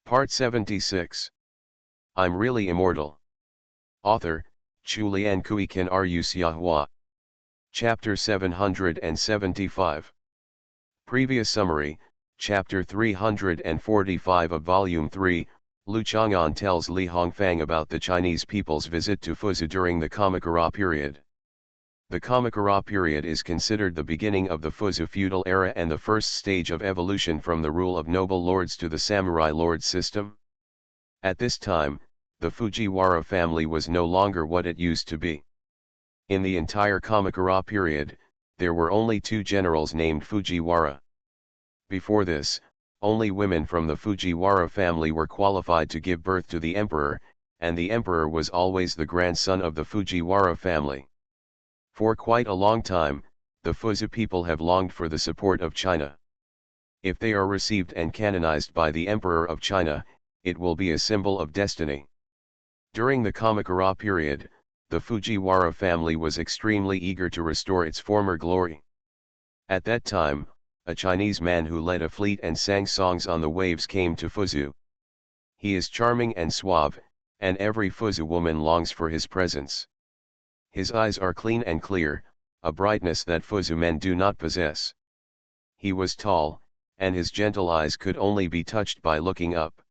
Part 76. I'm Really Immortal. Author, Chulian Kuikan Rusiahua. Chapter 775. Previous summary, Chapter 345 of Volume 3, Lu Chang'an tells Li Hongfang about the Chinese people's visit to Fuzhou during the Kamakura period. The Kamakura period is considered the beginning of the Fuzhou feudal era and the first stage of evolution from the rule of noble lords to the samurai lord system. At this time, the Fujiwara family was no longer what it used to be. In the entire Kamakura period, there were only two generals named Fujiwara. Before this, only women from the Fujiwara family were qualified to give birth to the emperor, and the emperor was always the grandson of the Fujiwara family. For quite a long time, the Fuzhou people have longed for the support of China. If they are received and canonized by the Emperor of China, it will be a symbol of destiny. During the Kamakura period, the Fujiwara family was extremely eager to restore its former glory. At that time, a Chinese man who led a fleet and sang songs on the waves came to Fuzhou. He is charming and suave, and every Fuzhou woman longs for his presence. His eyes are clean and clear, a brightness that Fuzhou men do not possess. He was tall, and his gentle eyes could only be touched by looking up.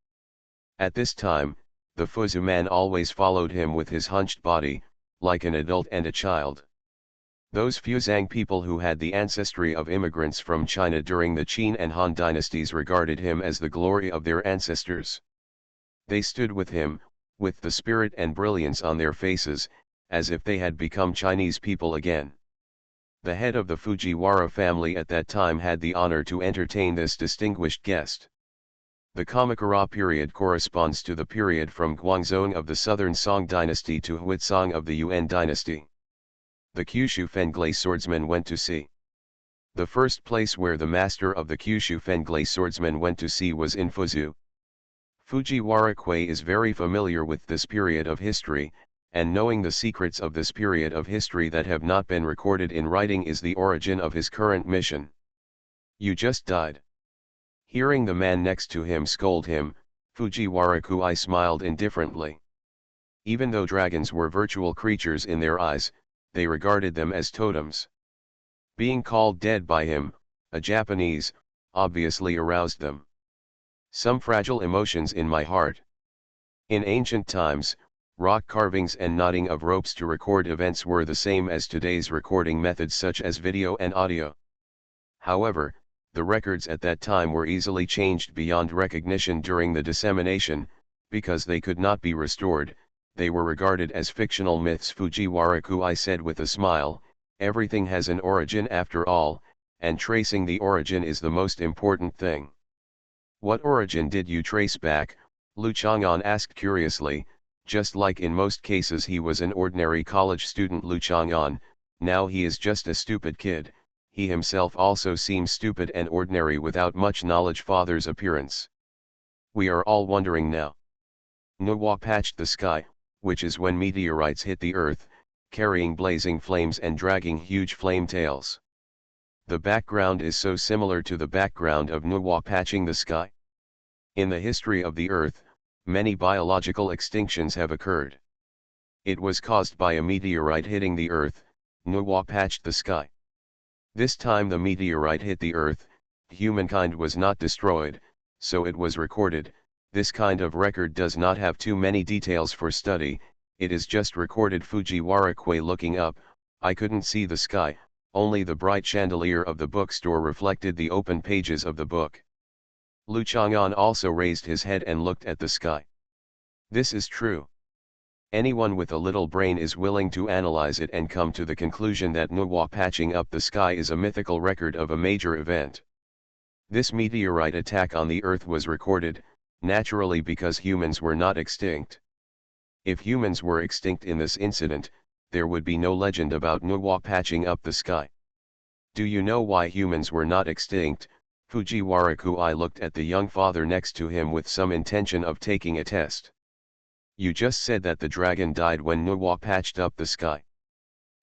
At this time, the Fuzhou man always followed him with his hunched body, like an adult and a child. Those Fuzhang people who had the ancestry of immigrants from China during the Qin and Han dynasties regarded him as the glory of their ancestors. They stood with him, with the spirit and brilliance on their faces, as if they had become Chinese people again. The head of the Fujiwara family at that time had the honor to entertain this distinguished guest. The Kamakura period corresponds to the period from Guangzhong of the southern Song dynasty to Huizong of the Yuan dynasty. The Kyushu Fenglai swordsman went to sea. The first place where the master of the Kyushu Fenglai swordsman went to sea was in Fuzhou. Fujiwara Kui is very familiar with this period of history, and knowing the secrets of this period of history that have not been recorded in writing is the origin of his current mission. You just died. Hearing the man next to him scold him, Fujiwara Kui smiled indifferently. Even though dragons were virtual creatures in their eyes, they regarded them as totems. Being called dead by him, a Japanese, obviously aroused them. Some fragile emotions in my heart. In ancient times, rock carvings and knotting of ropes to record events were the same as today's recording methods such as video and audio. However, the records at that time were easily changed beyond recognition during the dissemination, because they could not be restored. They were regarded as fictional myths. Fujiwara Kui said with a smile, "Everything has an origin after all, and tracing the origin is the most important thing." "What origin did you trace back?" Lu Chang'an asked curiously. Just like in most cases he was an ordinary college student. Lu Chang'an, now he is just a stupid kid. He himself also seems stupid and ordinary without much knowledge. Father's appearance. We are all wondering now. Nuwa patched the sky, which is when meteorites hit the earth, carrying blazing flames and dragging huge flame tails. The background is so similar to the background of Nuwa patching the sky. In the history of the earth, many biological extinctions have occurred. It was caused by a meteorite hitting the earth. Nuwa patched the sky. This time the meteorite hit the earth, humankind was not destroyed, so it was recorded. This kind of record does not have too many details for study, it is just recorded. Fujiwara Kui looking up, I couldn't see the sky, only the bright chandelier of the bookstore reflected the open pages of the book. Lu Chang'an also raised his head and looked at the sky. This is true. Anyone with a little brain is willing to analyze it and come to the conclusion that Nuwa patching up the sky is a mythical record of a major event. This meteorite attack on the earth was recorded, naturally because humans were not extinct. If humans were extinct in this incident, there would be no legend about Nuwa patching up the sky. Do you know why humans were not extinct? Fujiwara Kui looked at the young father next to him with some intention of taking a test. You just said that the dragon died when Nuwa patched up the sky.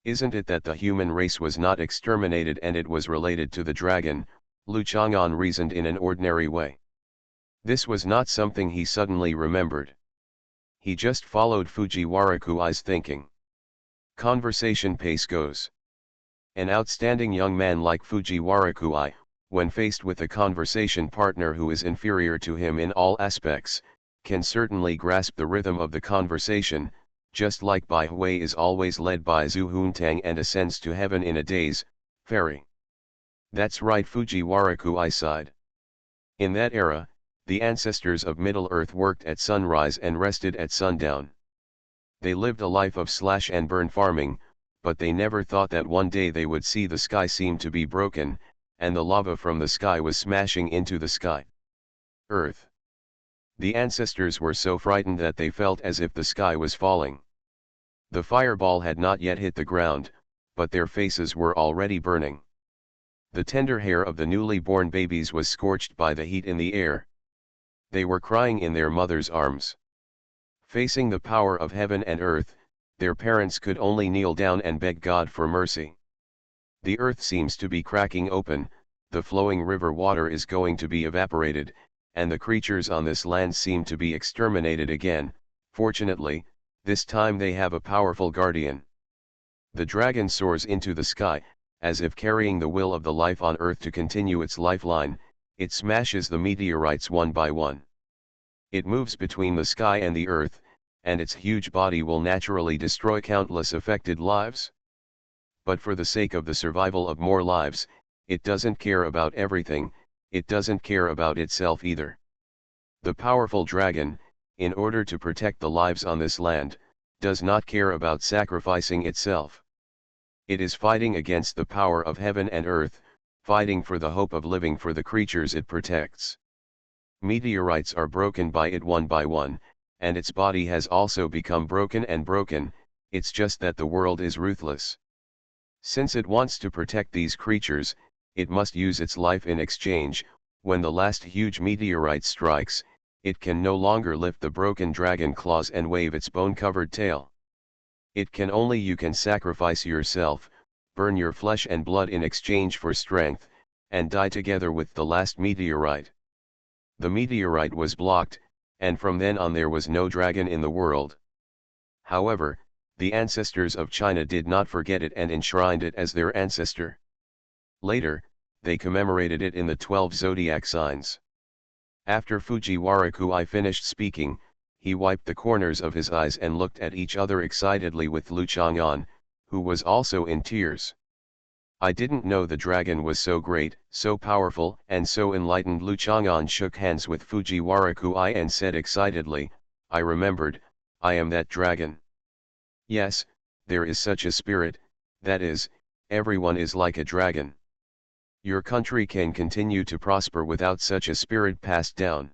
Isn't it that the human race was not exterminated and it was related to the dragon? Lu Chang'an reasoned in an ordinary way. This was not something he suddenly remembered. He just followed Fujiwara Kui's thinking. Conversation pace goes. An outstanding young man like Fujiwara Kui, when faced with a conversation partner who is inferior to him in all aspects, can certainly grasp the rhythm of the conversation, just like Bai Hui is always led by Zhu Huntang and ascends to heaven in a daze, fairy. That's right, Fujiwara Kui sighed. In that era, the ancestors of Middle-earth worked at sunrise and rested at sundown. They lived a life of slash and burn farming, but they never thought that one day they would see the sky seem to be broken, and the lava from the sky was smashing into the sky. Earth. The ancestors were so frightened that they felt as if the sky was falling. The fireball had not yet hit the ground, but their faces were already burning. The tender hair of the newly born babies was scorched by the heat in the air. They were crying in their mother's arms. Facing the power of heaven and earth, their parents could only kneel down and beg God for mercy. The earth seems to be cracking open, the flowing river water is going to be evaporated, and the creatures on this land seem to be exterminated again. Fortunately, this time they have a powerful guardian. The dragon soars into the sky, as if carrying the will of the life on earth to continue its lifeline. It smashes the meteorites one by one. It moves between the sky and the earth, and its huge body will naturally destroy countless affected lives. But for the sake of the survival of more lives, it doesn't care about everything, it doesn't care about itself either. The powerful dragon, in order to protect the lives on this land, does not care about sacrificing itself. It is fighting against the power of heaven and earth, fighting for the hope of living for the creatures it protects. Meteorites are broken by it one by one, and its body has also become broken and broken. It's just that the world is ruthless. Since it wants to protect these creatures, it must use its life in exchange. When the last huge meteorite strikes, it can no longer lift the broken dragon claws and wave its bone-covered tail. It can only you can sacrifice yourself, burn your flesh and blood in exchange for strength, and die together with the last meteorite. The meteorite was blocked, and from then on there was no dragon in the world. However, the ancestors of China did not forget it and enshrined it as their ancestor. Later, they commemorated it in the 12 zodiac signs. After Fujiwara Kui finished speaking, he wiped the corners of his eyes and looked at each other excitedly with Lu Chang'an, who was also in tears. I didn't know the dragon was so great, so powerful, and so enlightened. Lu Chang'an shook hands with Fujiwara Kui and said excitedly, I remembered, I am that dragon. Yes, there is such a spirit, that is, everyone is like a dragon. Your country can continue to prosper without such a spirit passed down.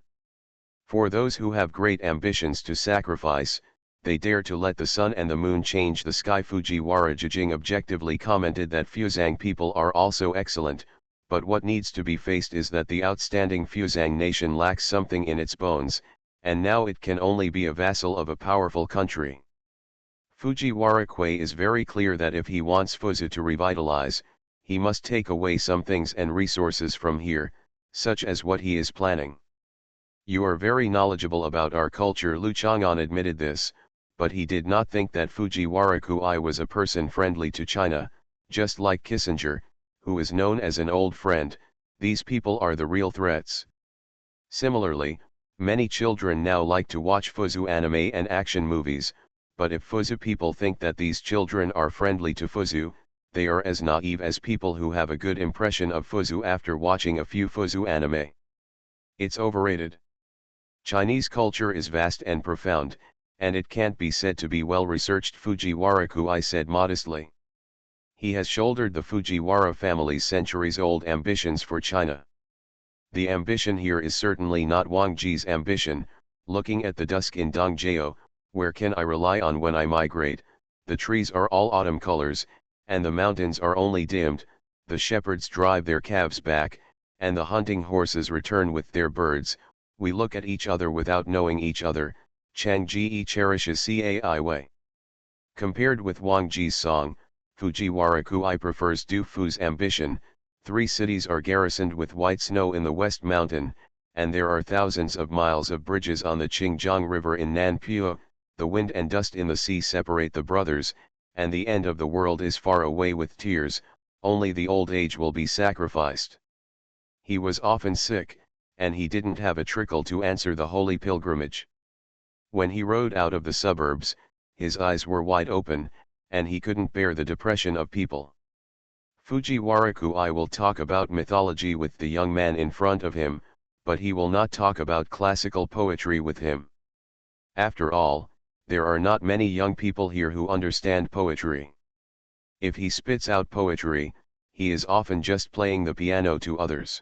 For those who have great ambitions to sacrifice, they dare to let the sun and the moon change the sky. Fujiwara Jijing objectively commented that Fuzang people are also excellent, but what needs to be faced is that the outstanding Fuzang nation lacks something in its bones, and now it can only be a vassal of a powerful country. Fujiwara Kui is very clear that if he wants Fuzu to revitalize, he must take away some things and resources from here, such as what he is planning. You are very knowledgeable about our culture. Lu Chang'an admitted this, but he did not think that Fujiwara Kui was a person friendly to China. Just like Kissinger, who is known as an old friend, these people are the real threats. Similarly, many children now like to watch Fuzu anime and action movies, but if Fuzu people think that these children are friendly to Fuzu, they are as naive as people who have a good impression of Fuzu after watching a few Fuzu anime. It's overrated. Chinese culture is vast and profound, and it can't be said to be well researched. Fujiwara Kui said modestly. He has shouldered the Fujiwara family's centuries-old ambitions for China. The ambition here is certainly not Wang Ji's ambition. Looking at the dusk in Dongjiao, where can I rely on when I migrate? The trees are all autumn colors, and the mountains are only dimmed. The shepherds drive their calves back, and the hunting horses return with their birds. We look at each other without knowing each other. Chang Ji cherishes Cai Wei. Compared with Wang Ji's song, Fujiwara Kui prefers Du Fu's ambition. 3 cities are garrisoned with white snow in the West Mountain, and there are thousands of miles of bridges on the Qingjiang River in Nanpyo. The wind and dust in the sea separate the brothers, and the end of the world is far away with tears, only the old age will be sacrificed. He was often sick, and he didn't have a trickle to answer the holy pilgrimage. When he rode out of the suburbs, his eyes were wide open, and he couldn't bear the depression of people. Fujiwara-kui will talk about mythology with the young man in front of him, but he will not talk about classical poetry with him. After all, there are not many young people here who understand poetry. If he spits out poetry, he is often just playing the piano to others.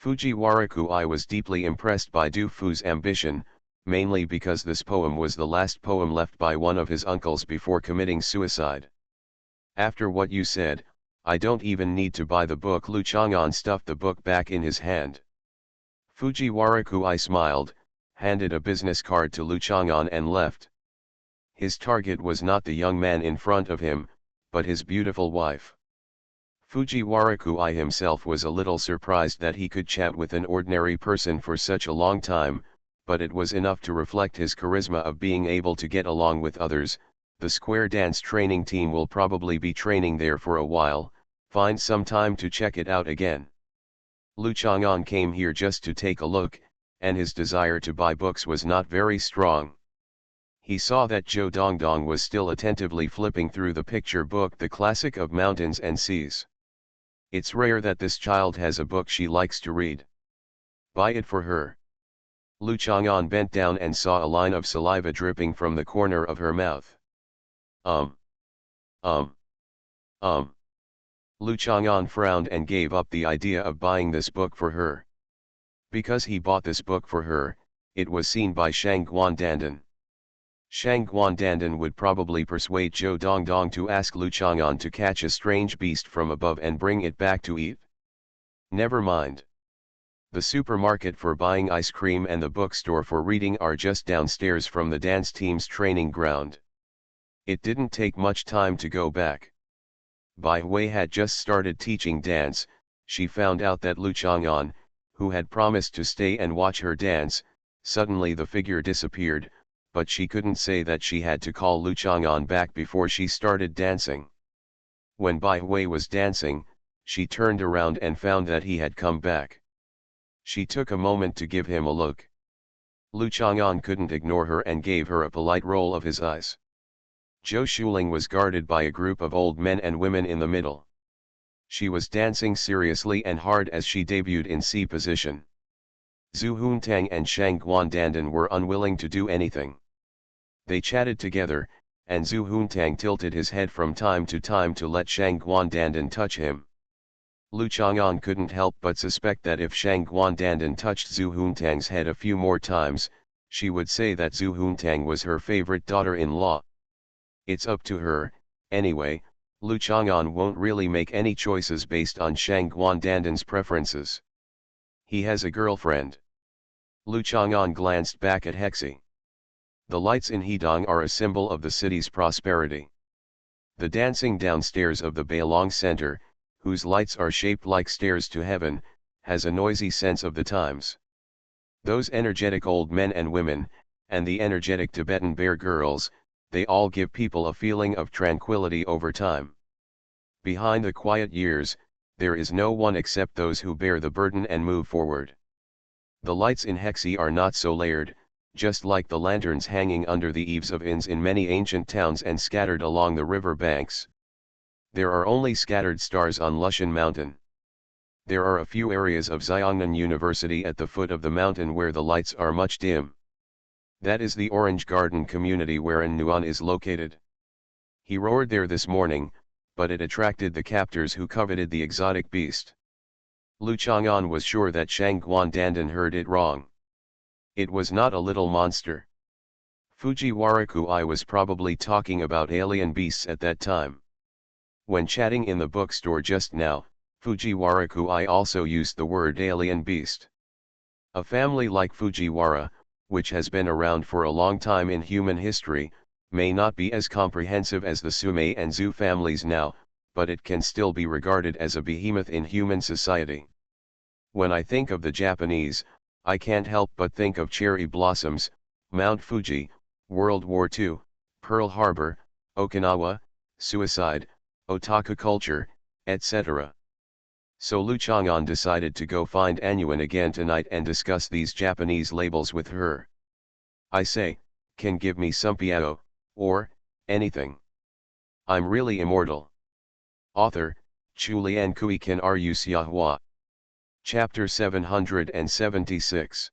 Fujiwara-kui was deeply impressed by Du Fu's ambition, mainly because this poem was the last poem left by one of his uncles before committing suicide. After what you said, I don't even need to buy the book. Lu Chang'an stuffed the book back in his hand. Fujiwara-kui smiled, handed a business card to Lu Chang'an and left. His target was not the young man in front of him, but his beautiful wife. Fujiwara-kui himself was a little surprised that he could chat with an ordinary person for such a long time, but it was enough to reflect his charisma of being able to get along with others. The square dance training team will probably be training there for a while, find some time to check it out again. Lu Chang'an came here just to take a look, and his desire to buy books was not very strong. He saw that Zhou Dongdong was still attentively flipping through the picture book, The Classic of Mountains and Seas. It's rare that this child has a book she likes to read. Buy it for her. Lu Chang'an bent down and saw a line of saliva dripping from the corner of her mouth. Lu Chang'an frowned and gave up the idea of buying this book for her. Because he bought this book for her, it was seen by Shang Guandandan. Shang Guandandan would probably persuade Zhou Dongdong to ask Lu Chang'an to catch a strange beast from above and bring it back to eat. Never mind. The supermarket for buying ice cream and the bookstore for reading are just downstairs from the dance team's training ground. It didn't take much time to go back. Bai Hui had just started teaching dance. She found out that Lu Chang'an, who had promised to stay and watch her dance, suddenly the figure disappeared, but she couldn't say that she had to call Lu Chang'an back before she started dancing. When Bai Hui was dancing, she turned around and found that he had come back. She took a moment to give him a look. Lu Chang'an couldn't ignore her and gave her a polite roll of his eyes. Zhou Shuling was guarded by a group of old men and women in the middle. She was dancing seriously and hard as she debuted in C position. Zhu Huntang and Shang Guandandan were unwilling to do anything. They chatted together, and Zhu Huntang tilted his head from time to time to let Shang Guandandan touch him. Lu Chang'an couldn't help but suspect that if Shang Guandandan touched Zhu Huntang's head a few more times, she would say that Zhu Huntang was her favorite daughter-in-law. It's up to her, anyway. Lu Chang'an won't really make any choices based on Shang Guandandan's preferences. He has a girlfriend. Lu Chang'an glanced back at Hexi. The lights in Hedong are a symbol of the city's prosperity. The dancing downstairs of the Bailong Center, whose lights are shaped like stairs to heaven, has a noisy sense of the times. Those energetic old men and women, and the energetic Tibetan bear girls, they all give people a feeling of tranquility over time. Behind the quiet years, there is no one except those who bear the burden and move forward. The lights in Hexi are not so layered, just like the lanterns hanging under the eaves of inns in many ancient towns and scattered along the river banks. There are only scattered stars on Lushan Mountain. There are a few areas of Xiongnan University at the foot of the mountain where the lights are much dim. That is the Orange Garden community wherein Nuan is located. He roared there this morning, but it attracted the captors who coveted the exotic beast. Lu Chang'an was sure that Shang Guandandan heard it wrong. It was not a little monster. Fujiwara-kui was probably talking about alien beasts at that time. When chatting in the bookstore just now, Fujiwara-kui also used the word alien beast. A family like Fujiwara, which has been around for a long time in human history, may not be as comprehensive as the Sumei and Zhu families now, but it can still be regarded as a behemoth in human society. When I think of the Japanese, I can't help but think of cherry blossoms, Mount Fuji, World War II, Pearl Harbor, Okinawa, suicide, otaku culture, etc. So Lu Chang'an decided to go find Anyuan again tonight and discuss these Japanese labels with her. I say, can give me some piao, or, anything. I'm really immortal. Author, Chulian Kui Kan Ru Xiahua. Chapter 776.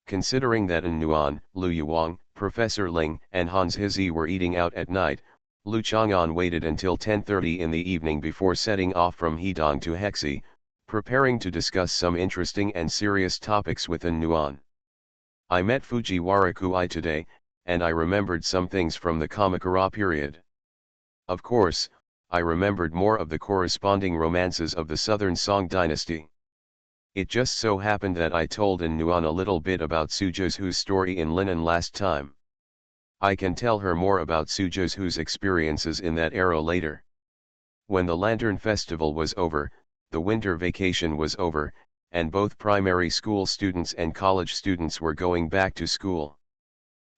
Considering that An Nuan, Lu Yuang, Professor Ling, and Hans Hizi were eating out at night, Lu Chang'an waited until 10:30 in the evening before setting off from Hedong to Hexi, preparing to discuss some interesting and serious topics with An Nuan. I met Fujiwara Kui today, and I remembered some things from the Kamakura period. Of course, I remembered more of the corresponding romances of the Southern Song dynasty. It just so happened that I told An Nuan a little bit about Sujosu's story in Linen last time. I can tell her more about Sujosu's experiences in that era later. When the Lantern Festival was over, the winter vacation was over, and both primary school students and college students were going back to school.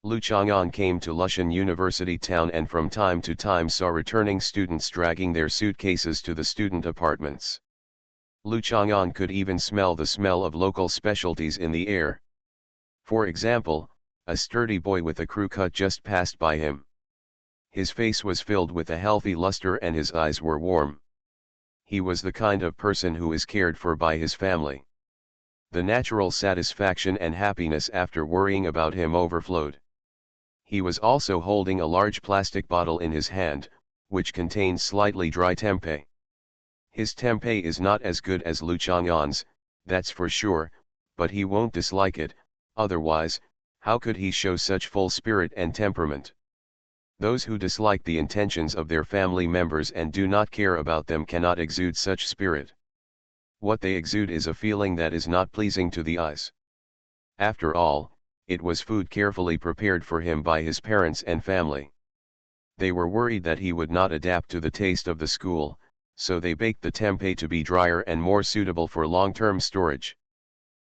Lu Chang'an came to Lushan University town and from time to time saw returning students dragging their suitcases to the student apartments. Lu Chang'an could even smell the smell of local specialties in the air. For example, a sturdy boy with a crew cut just passed by him. His face was filled with a healthy luster and his eyes were warm. He was the kind of person who is cared for by his family. The natural satisfaction and happiness after worrying about him overflowed. He was also holding a large plastic bottle in his hand, which contains slightly dry tempeh. His tempeh is not as good as Lu Chang'an's, that's for sure, but he won't dislike it, otherwise, how could he show such full spirit and temperament? Those who dislike the intentions of their family members and do not care about them cannot exude such spirit. What they exude is a feeling that is not pleasing to the eyes. After all, it was food carefully prepared for him by his parents and family. They were worried that he would not adapt to the taste of the school, so they baked the tempeh to be drier and more suitable for long-term storage.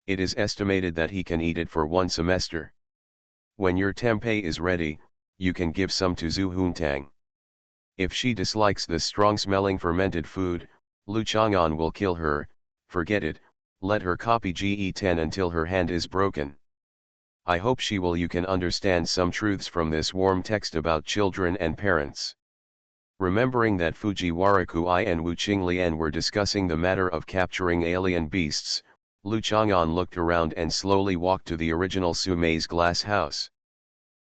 It is estimated that he can eat it for 1 semester. When your tempeh is ready, you can give some to Zhu Huntang. If she dislikes this strong-smelling fermented food, Lu Chang'an will kill her. Forget it, let her copy GE10 until her hand is broken. I hope she will. You can understand some truths from this warm text about children and parents. Remembering that Fujiwara Kui and Wu Qinglian were discussing the matter of capturing alien beasts, Lu Chang'an looked around and slowly walked to the original Sumei's glass house.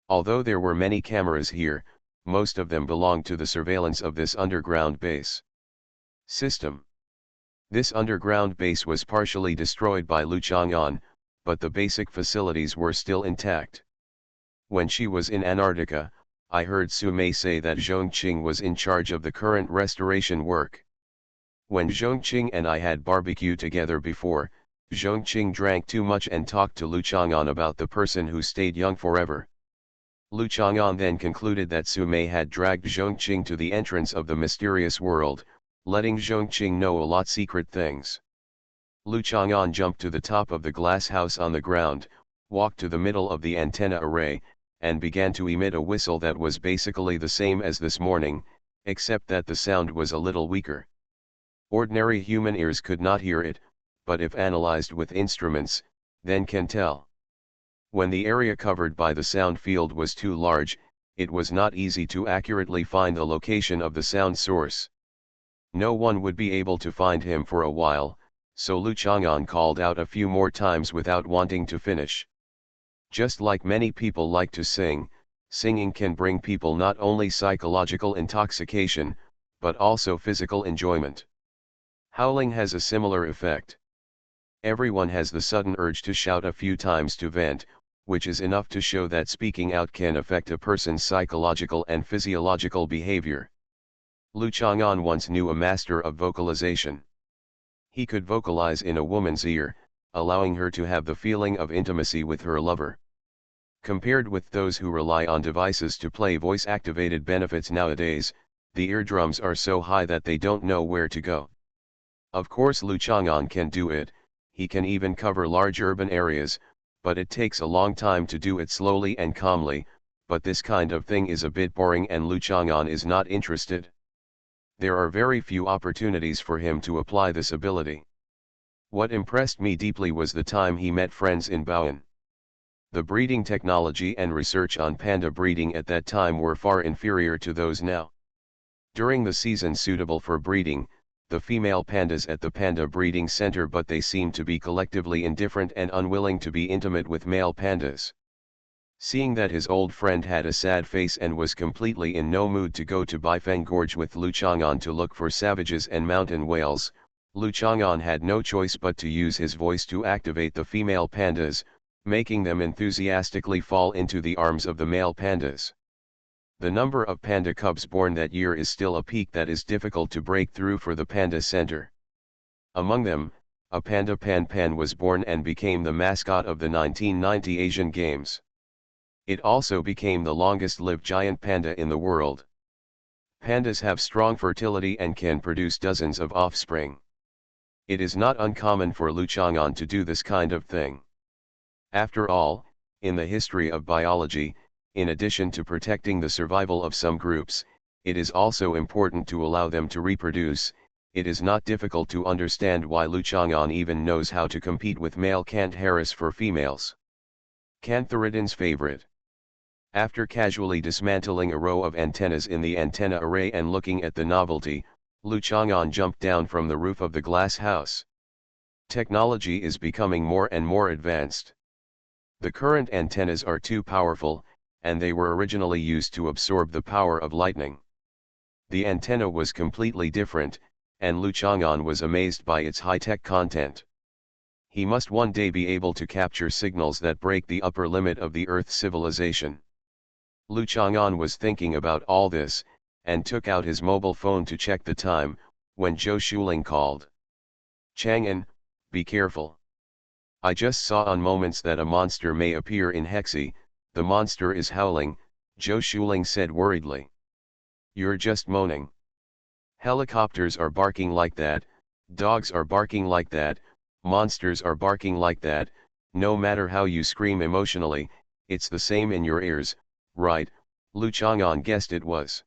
Although there were many cameras here, most of them belonged to the surveillance of this underground base system. This underground base was partially destroyed by Lu Chang'an, but the basic facilities were still intact. When she was in Antarctica, I heard Sumei say that Zhongqing was in charge of the current restoration work. When Zhongqing and I had barbecue together before, Zhongqing drank too much and talked to Lu Chang'an about the person who stayed young forever. Lu Chang'an then concluded that Sumei had dragged Zhongqing to the entrance of the mysterious world, letting Zhongqing know a lot secret things. Lu Chang'an jumped to the top of the glass house on the ground, walked to the middle of the antenna array, and began to emit a whistle that was basically the same as this morning, except that the sound was a little weaker. Ordinary human ears could not hear it, but if analyzed with instruments, then can tell. When the area covered by the sound field was too large, it was not easy to accurately find the location of the sound source. No one would be able to find him for a while, so Lu Chang'an called out a few more times without wanting to finish. Just like many people like to sing, singing can bring people not only psychological intoxication, but also physical enjoyment. Howling has a similar effect. Everyone has the sudden urge to shout a few times to vent, which is enough to show that speaking out can affect a person's psychological and physiological behavior. Lu Chang'an once knew a master of vocalization. He could vocalize in a woman's ear, allowing her to have the feeling of intimacy with her lover. Compared with those who rely on devices to play voice-activated benefits nowadays, the eardrums are so high that they don't know where to go. Of course Lu Chang'an can do it, he can even cover large urban areas, but it takes a long time to do it slowly and calmly, but this kind of thing is a bit boring and Lu Chang'an is not interested. There are very few opportunities for him to apply this ability. What impressed me deeply was the time he met friends in Bowen. The breeding technology and research on panda breeding at that time were far inferior to those now. During the season suitable for breeding, the female pandas at the panda breeding center, but they seemed to be collectively indifferent and unwilling to be intimate with male pandas. Seeing that his old friend had a sad face and was completely in no mood to go to Baifeng Gorge with Lu Chang'an to look for savages and mountain whales, Lu Chang'an had no choice but to use his voice to activate the female pandas, making them enthusiastically fall into the arms of the male pandas. The number of panda cubs born that year is still a peak that is difficult to break through for the panda center. Among them, a panda Pan Pan was born and became the mascot of the 1990 Asian Games. It also became the longest-lived giant panda in the world. Pandas have strong fertility and can produce dozens of offspring. It is not uncommon for Lu Chang'an to do this kind of thing. After all, in the history of biology, in addition to protecting the survival of some groups, it is also important to allow them to reproduce. It is not difficult to understand why Lu Chang'an even knows how to compete with male Cantharis for females. Cantharidin's favorite. After casually dismantling a row of antennas in the antenna array and looking at the novelty, Lu Chang'an jumped down from the roof of the glass house. Technology is becoming more and more advanced. The current antennas are too powerful, and they were originally used to absorb the power of lightning. The antenna was completely different, and Lu Chang'an was amazed by its high-tech content. He must one day be able to capture signals that break the upper limit of the Earth's civilization. Lu Chang'an was thinking about all this, and took out his mobile phone to check the time, when Zhou Shuling called. "Chang'an, be careful. I just saw on Moments that a monster may appear in Hexi. The monster is howling," Zhou Shuling said worriedly. "You're just moaning. Helicopters are barking like that, dogs are barking like that, monsters are barking like that. No matter how you scream emotionally, it's the same in your ears, right?" Lu Chang'an guessed it was.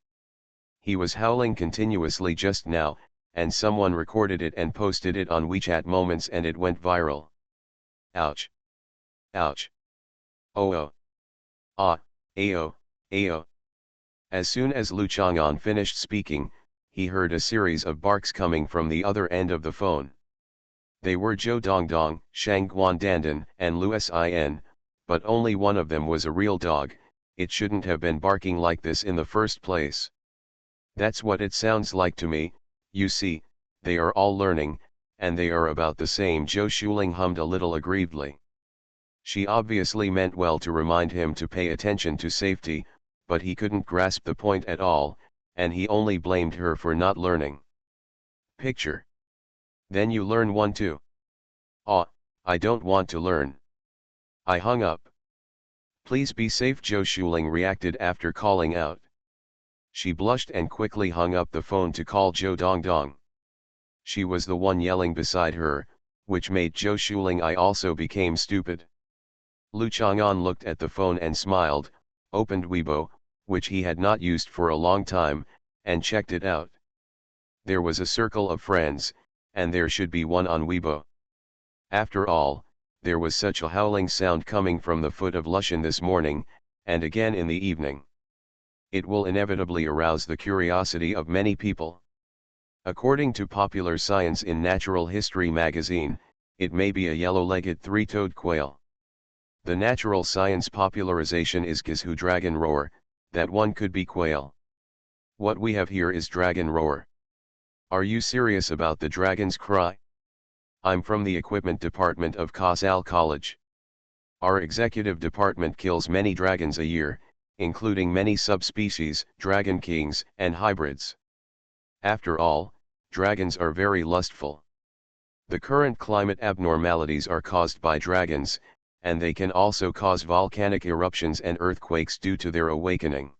He was howling continuously just now, and someone recorded it and posted it on WeChat Moments and it went viral. Ouch. Ouch. Oh oh. Ah, ayo, ayo. As soon as Lu Chang'an finished speaking, he heard a series of barks coming from the other end of the phone. They were Zhou Dongdong, Shang Guandandan, and Lu Sin, but only one of them was a real dog. It shouldn't have been barking like this in the first place. That's what it sounds like to me. You see, they are all learning, and they are about the same. Zhou Shuling hummed a little aggrievedly. She obviously meant well to remind him to pay attention to safety, but he couldn't grasp the point at all, and he only blamed her for not learning. Picture. Then you learn one too. "Aw, I don't want to learn." I hung up. "Please be safe," Zhou Shuling reacted after calling out. She blushed and quickly hung up the phone to call Zhou Dongdong. She was the one yelling beside her, which made Zhou Shuling I also became stupid. Lu Chang'an looked at the phone and smiled, opened Weibo, which he had not used for a long time, and checked it out. There was a circle of friends, and there should be one on Weibo. After all, there was such a howling sound coming from the foot of Lushan this morning, and again in the evening. It will inevitably arouse the curiosity of many people. According to Popular Science in Natural History magazine, it may be a yellow-legged three-toed quail. The natural science popularization is Gizhu dragon roar, that one could be quail. What we have here is dragon roar. Are you serious about the dragon's cry? I'm from the equipment department of Kasal College. Our executive department kills many dragons a year, including many subspecies, dragon kings, and hybrids. After all, dragons are very lustful. The current climate abnormalities are caused by dragons, and they can also cause volcanic eruptions and earthquakes due to their awakening.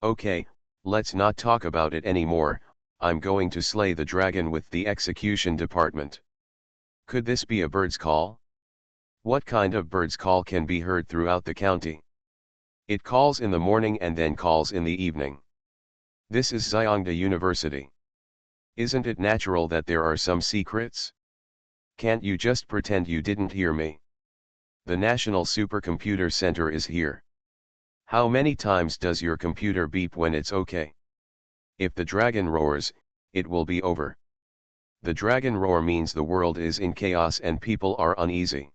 Okay, let's not talk about it anymore. I'm going to slay the dragon with the execution department. Could this be a bird's call? What kind of bird's call can be heard throughout the county? It calls in the morning and then calls in the evening. This is Zayangda University. Isn't it natural that there are some secrets? Can't you just pretend you didn't hear me? The National Supercomputer Center is here. How many times does your computer beep when it's okay? If the dragon roars, it will be over. The dragon roar means the world is in chaos and people are uneasy.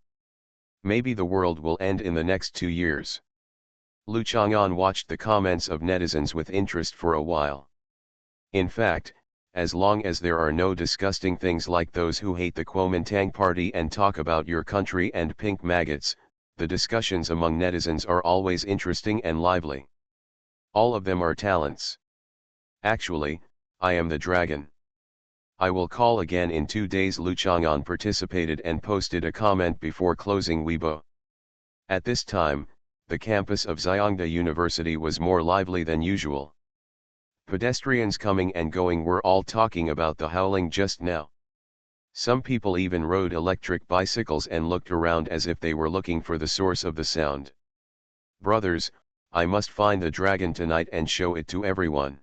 Maybe the world will end in the next 2 years. Lu Chang'an watched the comments of netizens with interest for a while. In fact, as long as there are no disgusting things like those who hate the Kuomintang party and talk about your country and pink maggots, the discussions among netizens are always interesting and lively. All of them are talents. Actually, I am the dragon. I will call again in 2 days. Lu Chang'an participated and posted a comment before closing Weibo. At this time, the campus of Zayangda University was more lively than usual. Pedestrians coming and going were all talking about the howling just now. Some people even rode electric bicycles and looked around as if they were looking for the source of the sound. Brothers, I must find the dragon tonight and show it to everyone.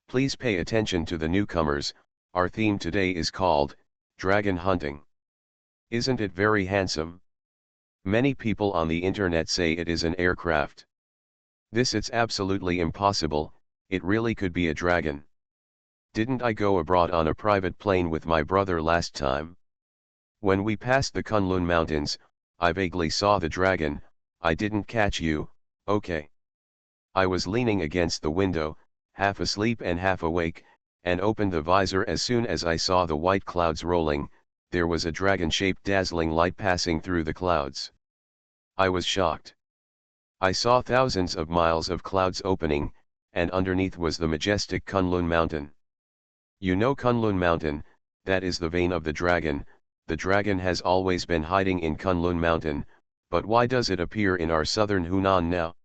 Please pay attention to the newcomers. Our theme today is called Dragon Hunting. Isn't it very handsome? Many people on the internet say it is an aircraft. It's absolutely impossible. It really could be a dragon. Didn't I go abroad on a private plane with my brother last time? When we passed the Kunlun Mountains, I vaguely saw the dragon. I didn't catch you, okay? I was leaning against the window, half asleep and half awake, and opened the visor as soon as I saw the white clouds rolling. There was a dragon-shaped dazzling light passing through the clouds. I was shocked. I saw thousands of miles of clouds opening, and underneath was the majestic Kunlun Mountain. You know Kunlun Mountain, that is the vein of the dragon. The dragon has always been hiding in Kunlun Mountain, but why does it appear in our southern Hunan now?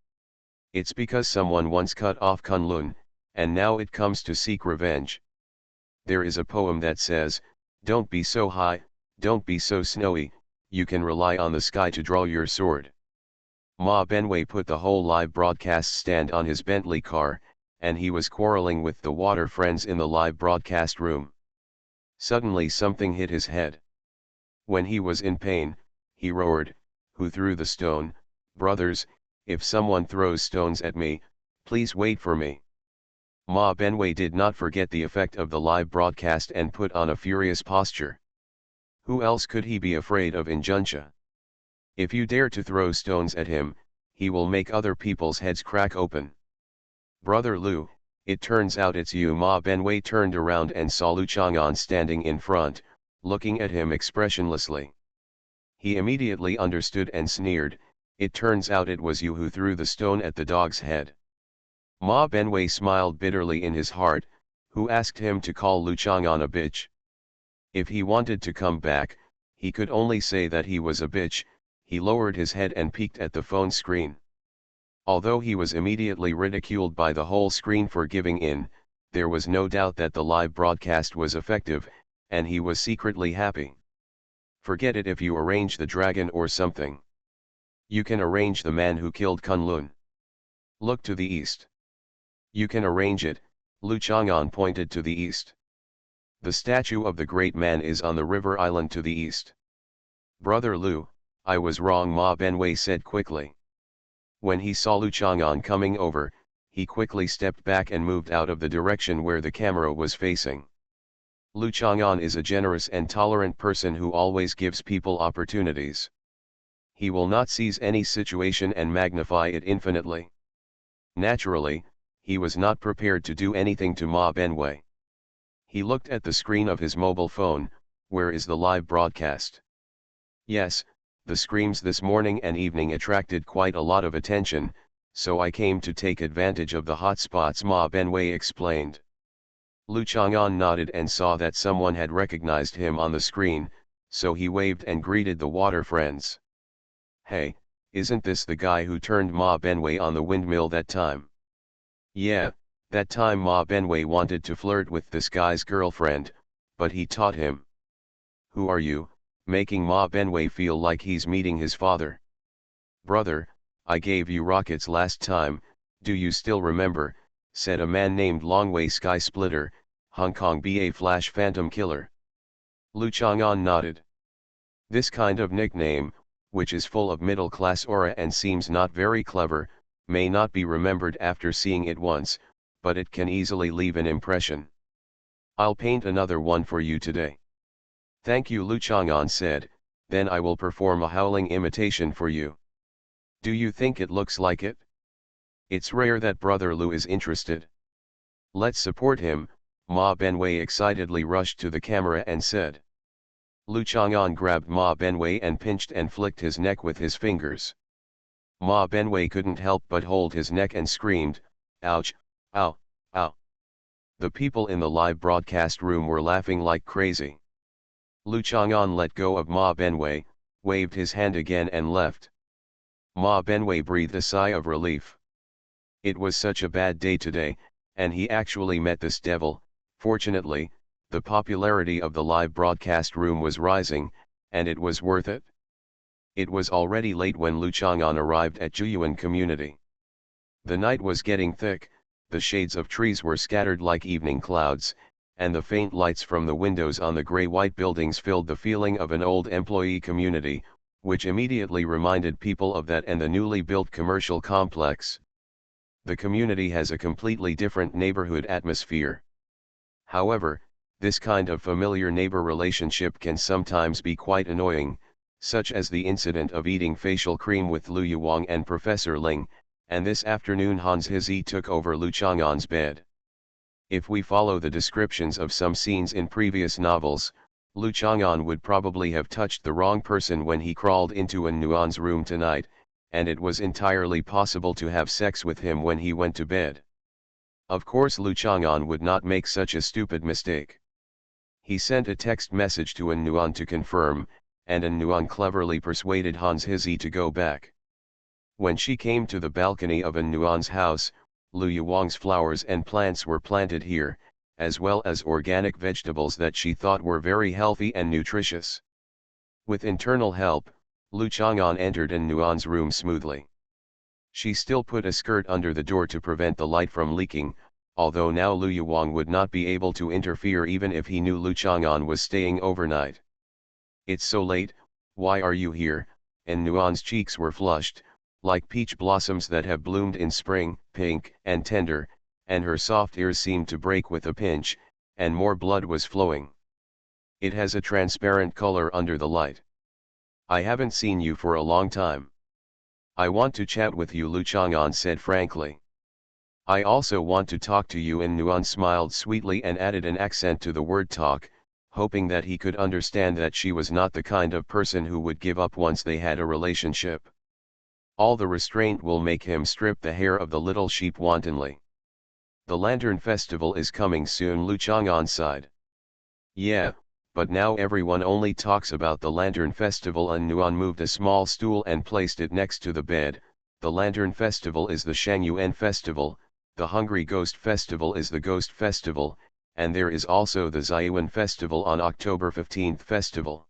It's because someone once cut off Kunlun, and now it comes to seek revenge. There is a poem that says, "Don't be so high, don't be so snowy, you can rely on the sky to draw your sword." Ma Benway put the whole live broadcast stand on his Bentley car, and he was quarreling with the water friends in the live broadcast room. Suddenly something hit his head. When he was in pain, he roared, "Who threw the stone? Brothers, if someone throws stones at me, please wait for me." Ma Benway did not forget the effect of the live broadcast and put on a furious posture. Who else could he be afraid of in Juncha? If you dare to throw stones at him, he will make other people's heads crack open. Brother Lu, it turns out it's you. Ma Benway turned around and saw Lu Chang'an standing in front, looking at him expressionlessly. He immediately understood and sneered, "It turns out it was you who threw the stone at the dog's head." Ma Benway smiled bitterly in his heart. Who asked him to call Lu Chang'an a bitch? If he wanted to come back, he could only say that he was a bitch. He lowered his head and peeked at the phone screen. Although he was immediately ridiculed by the whole screen for giving in, there was no doubt that the live broadcast was effective, and he was secretly happy. Forget it if you arrange the dragon or something. You can arrange the man who killed Kunlun. Look to the east. You can arrange it. Lu Chang'an pointed to the east. The statue of the great man is on the river island to the east. Brother Lu, I was wrong, Ma Benway said quickly. When he saw Lu Chang'an coming over, he quickly stepped back and moved out of the direction where the camera was facing. Lu Chang'an is a generous and tolerant person who always gives people opportunities. He will not seize any situation and magnify it infinitely. Naturally, he was not prepared to do anything to Ma Benway. He looked at the screen of his mobile phone. Where is the live broadcast? Yes, the screams this morning and evening attracted quite a lot of attention, so I came to take advantage of the hotspots, Ma Benway explained. Lu Chang'an nodded and saw that someone had recognized him on the screen, so he waved and greeted the water friends. Hey, isn't this the guy who turned Ma Benway on the windmill that time? Yeah, that time Ma Benway wanted to flirt with this guy's girlfriend, but he taught him. Who are you? making Ma Benway feel like he's meeting his father. "Brother, I gave you rockets last time, do you still remember?" said a man named Longway Sky Splitter, Hong Kong BA Flash Phantom Killer. Lu Chang'an nodded. This kind of nickname, which is full of middle-class aura and seems not very clever, may not be remembered after seeing it once, but it can easily leave an impression. "I'll paint another one for you today." "Thank you," Lu Chang'an said, "then I will perform a howling imitation for you. Do you think it looks like it?" It's rare that Brother Lu is interested. "Let's support him," Ma Benway excitedly rushed to the camera and said. Lu Chang'an grabbed Ma Benway and pinched and flicked his neck with his fingers. Ma Benway couldn't help but hold his neck and screamed, "Ouch, ow, ow." The people in the live broadcast room were laughing like crazy. Lu Chang'an let go of Ma Benway, waved his hand again and left. Ma Benway breathed a sigh of relief. It was such a bad day today, and he actually met this devil. Fortunately, the popularity of the live broadcast room was rising, and it was worth it. It was already late when Lu Chang'an arrived at Juyuan Community. The night was getting thick, the shades of trees were scattered like evening clouds, and the faint lights from the windows on the grey-white buildings filled the feeling of an old employee community, which immediately reminded people of that and the newly built commercial complex. The community has a completely different neighborhood atmosphere. However, this kind of familiar neighbor relationship can sometimes be quite annoying, such as the incident of eating facial cream with Lu Yuwang and Professor Ling, and this afternoon Hans Hizi took over Lu Chang'an's bed. If we follow the descriptions of some scenes in previous novels, Lu Chang'an would probably have touched the wrong person when he crawled into An Nuan's room tonight, and it was entirely possible to have sex with him when he went to bed. Of course Lu Chang'an would not make such a stupid mistake. He sent a text message to An Nuan to confirm, and An Nuan cleverly persuaded Hans Hizi to go back. When she came to the balcony of An Nuan's house, Lu Yuwang's flowers and plants were planted here, as well as organic vegetables that she thought were very healthy and nutritious. With internal help, Lu Chang'an entered An Nuan's room smoothly. She still put a skirt under the door to prevent the light from leaking, although now Lu Yuwang would not be able to interfere even if he knew Lu Chang'an was staying overnight. "It's so late, why are you here?" An Nuan's cheeks were flushed, like peach blossoms that have bloomed in spring, pink and tender, and her soft ears seemed to break with a pinch, and more blood was flowing. "It has a transparent color under the light. I haven't seen you for a long time. I want to chat with you," Lu Chang'an said frankly. "I also want to talk to you." An Nuan smiled sweetly and added an accent to the word talk, hoping that he could understand that she was not the kind of person who would give up once they had a relationship. All the restraint will make him strip the hair of the little sheep wantonly. "The Lantern Festival is coming soon," Lu Chang'an sighed. "Yeah, but now everyone only talks about the Lantern Festival." An Nuan moved a small stool and placed it next to the bed. "The Lantern Festival is the Shangyuan Festival, the Hungry Ghost Festival is the Ghost Festival, and there is also the Zayuan Festival on October 15th festival.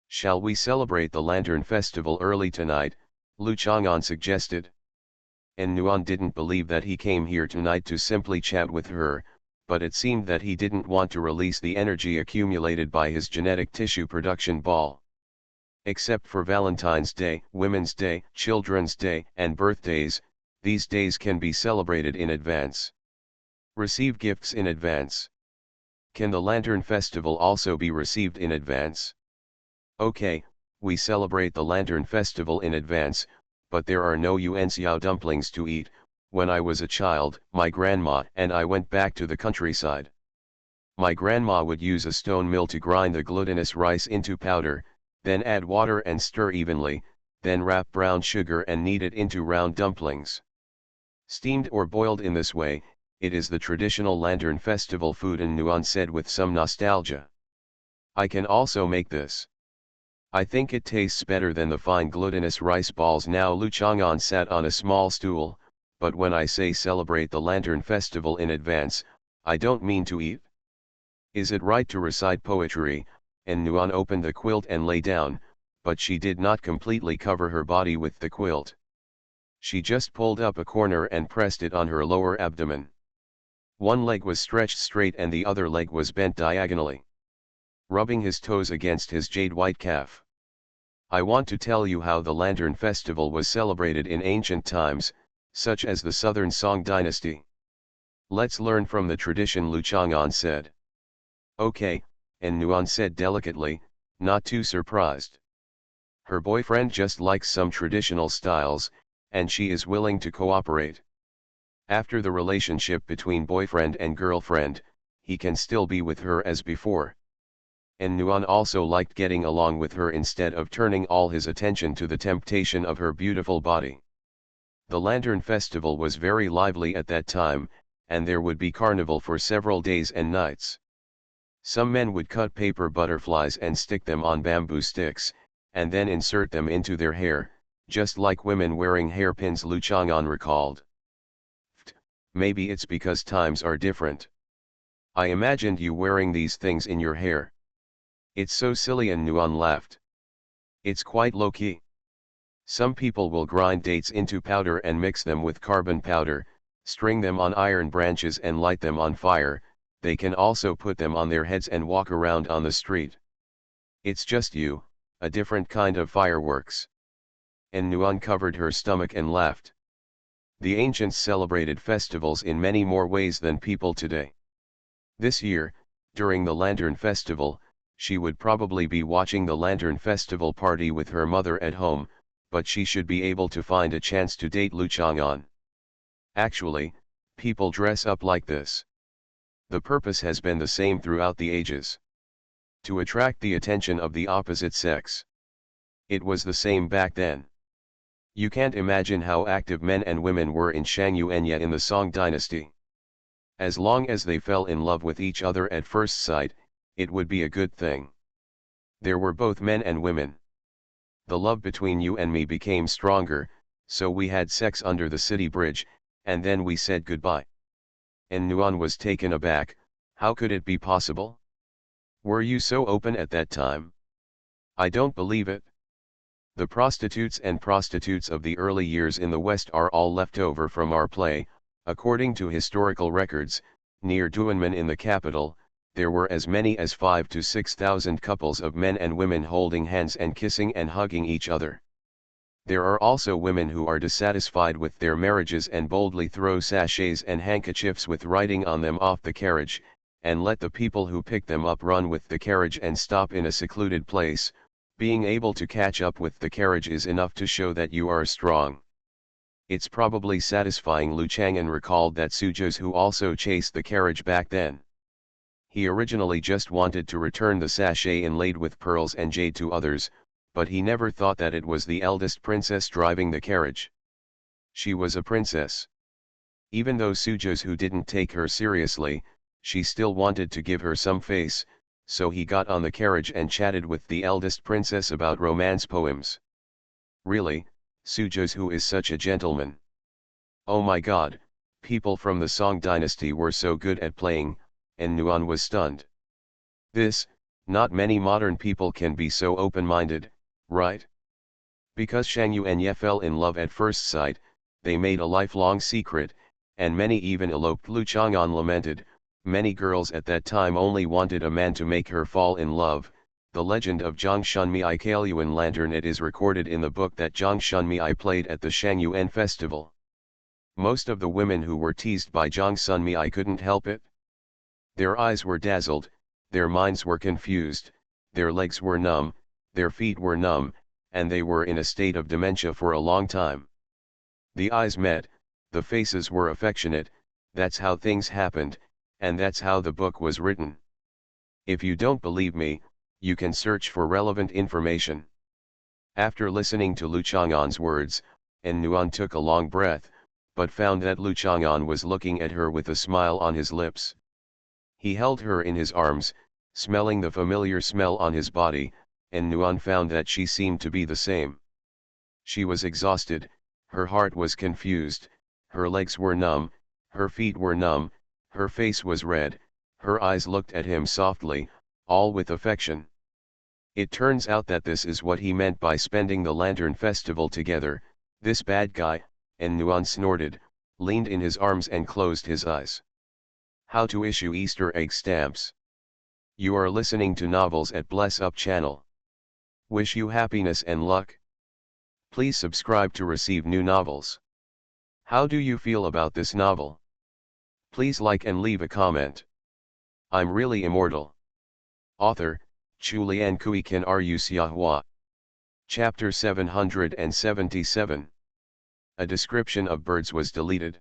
Shall we celebrate the Lantern Festival early tonight?" Lu Chang'an suggested. An Nuan didn't believe that he came here tonight to simply chat with her, but it seemed that he didn't want to release the energy accumulated by his genetic tissue production ball. Except for Valentine's Day, Women's Day, Children's Day, and birthdays, these days can be celebrated in advance. Receive gifts in advance. Can the Lantern Festival also be received in advance? Okay, we celebrate the Lantern Festival in advance, but there are no yuanxiao dumplings to eat. When I was a child, my grandma and I went back to the countryside. My grandma would use a stone mill to grind the glutinous rice into powder, then add water and stir evenly, then wrap brown sugar and knead it into round dumplings. Steamed or boiled in this way, it is the traditional Lantern Festival food," An Nuan said with some nostalgia. "I can also make this. I think it tastes better than the fine glutinous rice balls." Now Lu Chang'an sat on a small stool, "But when I say celebrate the Lantern Festival in advance, I don't mean to eat. Is it right to recite poetry?" and Nuan opened the quilt and lay down, but she did not completely cover her body with the quilt. She just pulled up a corner and pressed it on her lower abdomen. One leg was stretched straight and the other leg was bent diagonally, rubbing his toes against his jade white calf. I want to tell you how the Lantern Festival was celebrated in ancient times, such as the Southern Song Dynasty. Let's learn from the tradition, Lu Chang'an said. Okay, and Nuan said delicately, not too surprised. Her boyfriend just likes some traditional styles, and she is willing to cooperate. After the relationship between boyfriend and girlfriend, he can still be with her as before. And Nuan also liked getting along with her instead of turning all his attention to the temptation of her beautiful body. The Lantern Festival was very lively at that time, and there would be carnival for several days and nights. Some men would cut paper butterflies and stick them on bamboo sticks, and then insert them into their hair, just like women wearing hairpins, Lu Chang'an recalled. Maybe it's because times are different. I imagined you wearing these things in your hair. It's so silly, and Nuan laughed. It's quite low-key. Some people will grind dates into powder and mix them with carbon powder, string them on iron branches and light them on fire. They can also put them on their heads and walk around on the street. It's just you, a different kind of fireworks. And Nuan covered her stomach and laughed. The ancients celebrated festivals in many more ways than people today. This year, during the Lantern Festival, she would probably be watching the Lantern Festival party with her mother at home, but she should be able to find a chance to date Lu Chang'an. Actually, people dress up like this. The purpose has been the same throughout the ages. To attract the attention of the opposite sex. It was the same back then. You can't imagine how active men and women were in Shangyuanya in the Song dynasty. As long as they fell in love with each other at first sight, it would be a good thing. There were both men and women. The love between you and me became stronger, so we had sex under the city bridge, and then we said goodbye. And Nuan was taken aback. How could it be possible? Were you so open at that time? I don't believe it. The prostitutes and prostitutes of the early years in the West are all left over from our play. According to historical records, near Duanmen in the capital, there were as many as 5,000 to 6,000 couples of men and women holding hands and kissing and hugging each other. There are also women who are dissatisfied with their marriages and boldly throw sachets and handkerchiefs with writing on them off the carriage, and let the people who pick them up run with the carriage and stop in a secluded place. Being able to catch up with the carriage is enough to show that you are strong. It's probably satisfying. Lu Chang'an recalled that Suzhou, who also chased the carriage back then. He originally just wanted to return the sachet inlaid with pearls and jade to others, but he never thought that it was the eldest princess driving the carriage. She was a princess. Even though Suzhou who didn't take her seriously, she still wanted to give her some face, so he got on the carriage and chatted with the eldest princess about romance poems. Really, Suzhou who is such a gentleman. Oh my god, people from the Song dynasty were so good at playing, and Nuan was stunned. Not many modern people can be so open-minded, right? Because Shangyuanya fell in love at first sight, they made a lifelong secret, and many even eloped. Lu Chang'an lamented. Many girls at that time only wanted a man to make her fall in love. The legend of Zhang Shunmei Kaoyuan Lantern. It is recorded in the book that Zhang Shunmei played at the Shangyuan festival. Most of the women who were teased by Zhang Shunmei couldn't help it. Their eyes were dazzled, their minds were confused, their legs were numb, their feet were numb, and they were in a state of dementia for a long time. The eyes met, the faces were affectionate. That's how things happened, and that's how the book was written. If you don't believe me, you can search for relevant information. After listening to Lu Chang'an's words, En Nuan took a long breath, but found that Lu Chang'an was looking at her with a smile on his lips. He held her in his arms, smelling the familiar smell on his body, and Nuan found that she seemed to be the same. She was exhausted, her heart was confused, her legs were numb, her feet were numb, her face was red, her eyes looked at him softly, all with affection. It turns out that this is what he meant by spending the Lantern Festival together. This bad guy, and Nuan snorted, leaned in his arms and closed his eyes. How to issue Easter egg stamps. You are listening to Novels at Bless Up channel. Wish you happiness and luck. Please subscribe to receive new novels. How do you feel about this novel? Please like and leave a comment. I'm really immortal. Author, Chulian Kui Kan Ru Siahua. Chapter 777. A description of birds was deleted.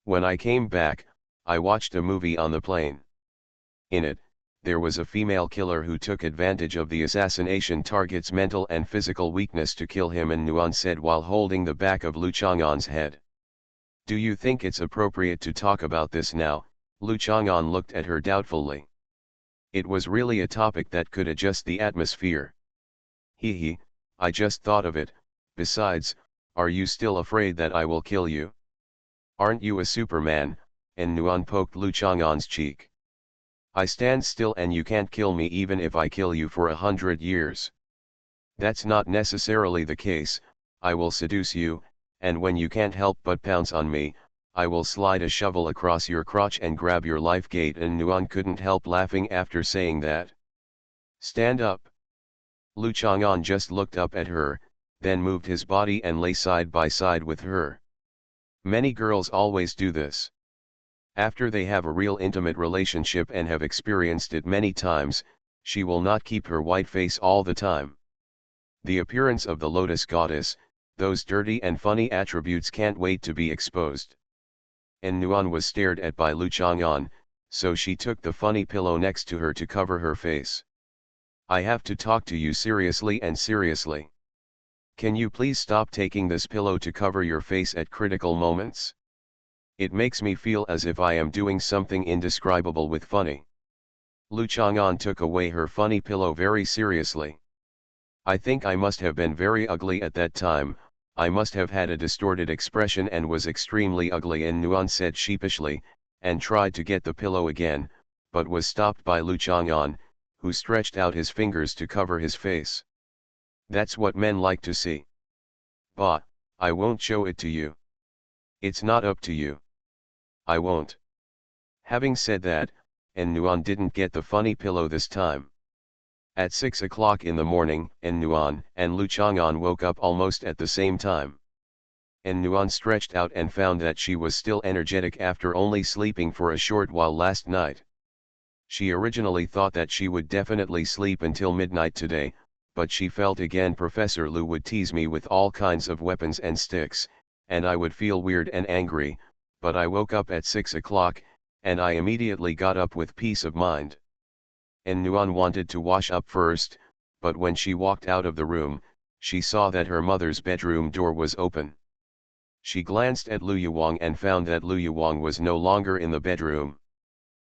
When I came back, I watched a movie on the plane. In it, there was a female killer who took advantage of the assassination target's mental and physical weakness to kill him, and Nuan said while holding the back of Lu Chang'an's head. Do you think it's appropriate to talk about this now? Lu Chang'an looked at her doubtfully. It was really a topic that could adjust the atmosphere. He, I just thought of it. Besides, are you still afraid that I will kill you? Aren't you a Superman? And Nuan poked Lu Chang'an's cheek. I stand still and you can't kill me even if I kill you for 100 years. That's not necessarily the case. I will seduce you, and when you can't help but pounce on me, I will slide a shovel across your crotch and grab your life gate. And Nuan couldn't help laughing after saying that. Stand up. Lu Chang'an just looked up at her, then moved his body and lay side by side with her. Many girls always do this. After they have a real intimate relationship and have experienced it many times, she will not keep her white face all the time. The appearance of the lotus goddess, those dirty and funny attributes can't wait to be exposed. And Nuan was stared at by Lu Chang'an, so she took the funny pillow next to her to cover her face. I have to talk to you seriously and seriously. Can you please stop taking this pillow to cover your face at critical moments? It makes me feel as if I am doing something indescribable with funny. Lu Chang'an took away her funny pillow very seriously. I think I must have been very ugly at that time. I must have had a distorted expression and was extremely ugly, and Nuan said sheepishly, and tried to get the pillow again, but was stopped by Lu Chang'an, who stretched out his fingers to cover his face. That's what men like to see. Bah, I won't show it to you. It's not up to you. I won't. Having said that, and Nuan didn't get the funny pillow this time. At 6 o'clock in the morning, En Nuan and Lu Chang'an woke up almost at the same time. En Nuan stretched out and found that she was still energetic after only sleeping for a short while last night. She originally thought that she would definitely sleep until midnight today, but she felt again Professor Lu would tease me with all kinds of weapons and sticks, and I would feel weird and angry, but I woke up at 6 o'clock, and I immediately got up with peace of mind. En Nuan wanted to wash up first, but when she walked out of the room, she saw that her mother's bedroom door was open. She glanced at Lu Yuwang and found that Lu Yuwang was no longer in the bedroom.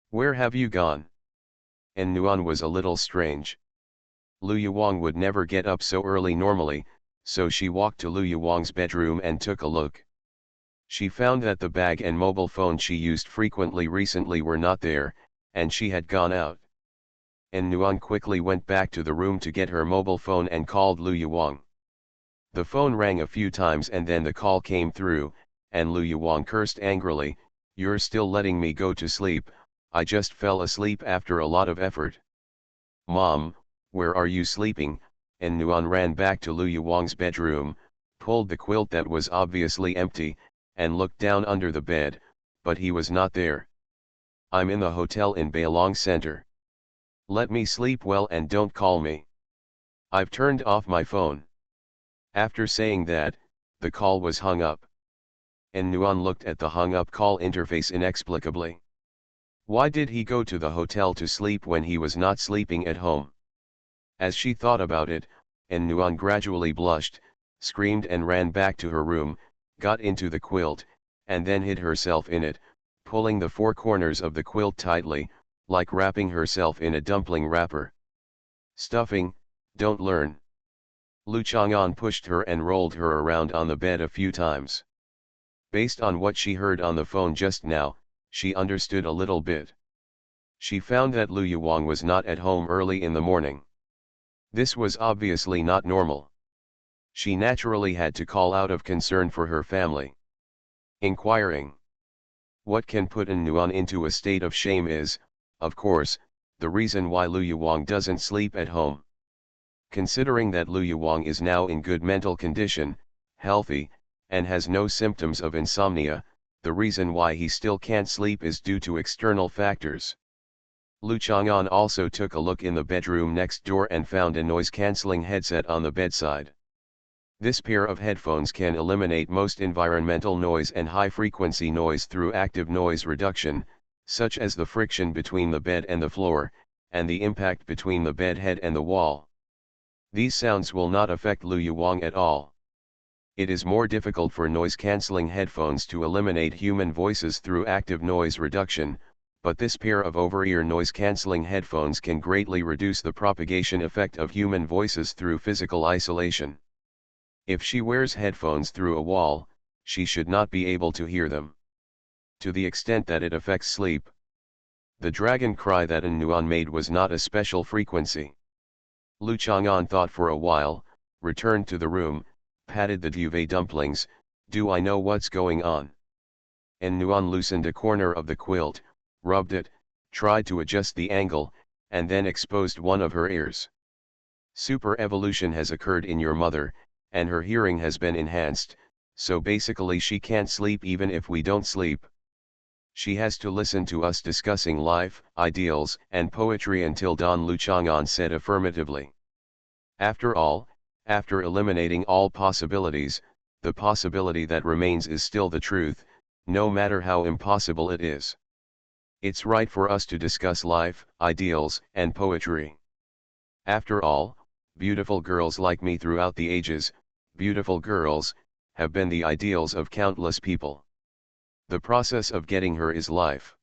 Where have you gone? En Nuan was a little strange. Lu Yuwang would never get up so early normally, so she walked to Lu Yuwang's bedroom and took a look. She found that the bag and mobile phone she used frequently recently were not there, and she had gone out. En Nuan quickly went back to the room to get her mobile phone and called Lu Yuwang. The phone rang a few times and then the call came through, and Lu Yuwang cursed angrily, "You're still letting me go to sleep? I just fell asleep after a lot of effort." "Mom, where are you sleeping?" En Nuan ran back to Lu Yuwang's bedroom, pulled the quilt that was obviously empty, and looked down under the bed, but he was not there. "I'm in the hotel in Bailong Center. Let me sleep well and don't call me. I've turned off my phone." After saying that, the call was hung up. En Nuan looked at the hung up call interface inexplicably. Why did he go to the hotel to sleep when he was not sleeping at home? As she thought about it, En Nuan gradually blushed, screamed and ran back to her room, got into the quilt, and then hid herself in it, pulling the four corners of the quilt tightly, like wrapping herself in a dumpling wrapper. "Stuffing, don't learn." Lu Chang'an pushed her and rolled her around on the bed a few times. Based on what she heard on the phone just now, she understood a little bit. She found that Lu Yuwang was not at home early in the morning. This was obviously not normal. She naturally had to call out of concern for her family. Inquiring what can put An Nuan into a state of shame is, of course, the reason why Lu Yuang doesn't sleep at home. Considering that Lu Yuang is now in good mental condition, healthy, and has no symptoms of insomnia, the reason why he still can't sleep is due to external factors. Lu Chang'an also took a look in the bedroom next door and found a noise-cancelling headset on the bedside. This pair of headphones can eliminate most environmental noise and high-frequency noise through active noise reduction, such as the friction between the bed and the floor, and the impact between the bed head and the wall. These sounds will not affect Lu Yuang at all. It is more difficult for noise-cancelling headphones to eliminate human voices through active noise reduction, but this pair of over-ear noise-cancelling headphones can greatly reduce the propagation effect of human voices through physical isolation. If she wears headphones through a wall, she should not be able to hear them. To the extent that it affects sleep. The dragon cry that An Nuan made was not a special frequency. Lu Chang'an thought for a while, returned to the room, patted the duvet dumplings. Do I know what's going on? An Nuan loosened a corner of the quilt, rubbed it, tried to adjust the angle, and then exposed one of her ears. Super evolution has occurred in your mother, and her hearing has been enhanced, so basically she can't sleep even if we don't sleep. She has to listen to us discussing life, ideals, and poetry until dawn, Lu Chang'an said affirmatively. After all, after eliminating all possibilities, the possibility that remains is still the truth, no matter how impossible it is. It's right for us to discuss life, ideals, and poetry. After all, beautiful girls like me throughout the ages, beautiful girls, have been the ideals of countless people. The process of getting her is life.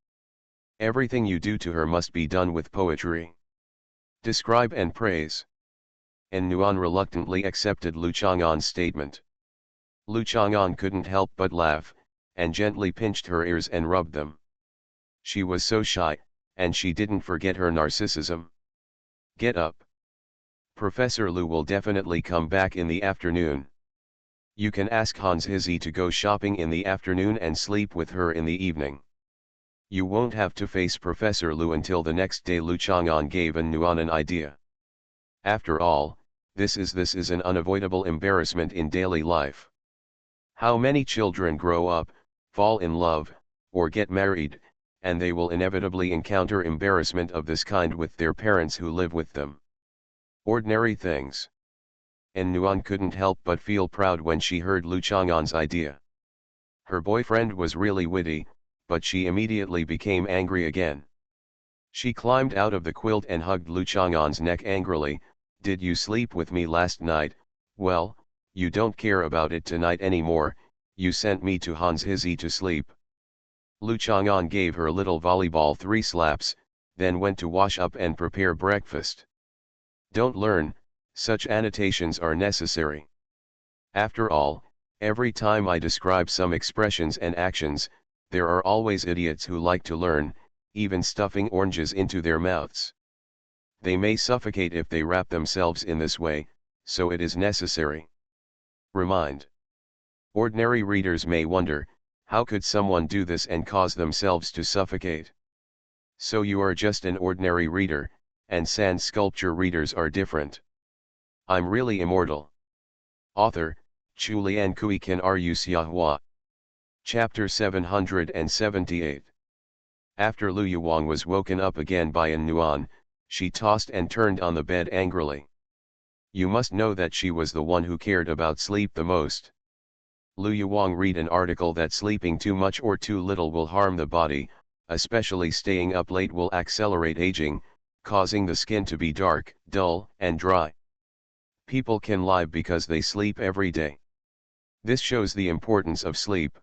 Everything you do to her must be done with poetry. Describe and praise. An Nuan reluctantly accepted Lu Chang'an's statement. Lu Chang'an couldn't help but laugh, and gently pinched her ears and rubbed them. She was so shy, and she didn't forget her narcissism. Get up. Professor Lu will definitely come back in the afternoon. You can ask Hans Hizzy to go shopping in the afternoon and sleep with her in the evening. You won't have to face Professor Lu until the next day. Lu Chang'an gave An Nuan an idea. After all, this is an unavoidable embarrassment in daily life. How many children grow up, fall in love, or get married, and they will inevitably encounter embarrassment of this kind with their parents who live with them. Ordinary things. An Nuan couldn't help but feel proud when she heard Lu Chang'an's idea. Her boyfriend was really witty, but she immediately became angry again. She climbed out of the quilt and hugged Lu Chang'an's neck angrily. Did you sleep with me last night? Well, you don't care about it tonight anymore. You sent me to Hans Hizzy to sleep. Lu Chang'an gave her little volleyball 3 slaps, then went to wash up and prepare breakfast. Don't learn, such annotations are necessary. After all, every time I describe some expressions and actions, there are always idiots who like to learn, even stuffing oranges into their mouths. They may suffocate if they wrap themselves in this way, so it is necessary. Remind. Ordinary readers may wonder, how could someone do this and cause themselves to suffocate? So you are just an ordinary reader, and sand sculpture readers are different. I'm really immortal. Author, Chu Lian Kui Kan Ru Xiahua. Chapter 778. After Lu Yuang was woken up again by An Nuan, she tossed and turned on the bed angrily. You must know that she was the one who cared about sleep the most. Lu Yuang read an article that sleeping too much or too little will harm the body, especially staying up late will accelerate aging, causing the skin to be dark, dull, and dry. People can lie because they sleep every day. This shows the importance of sleep.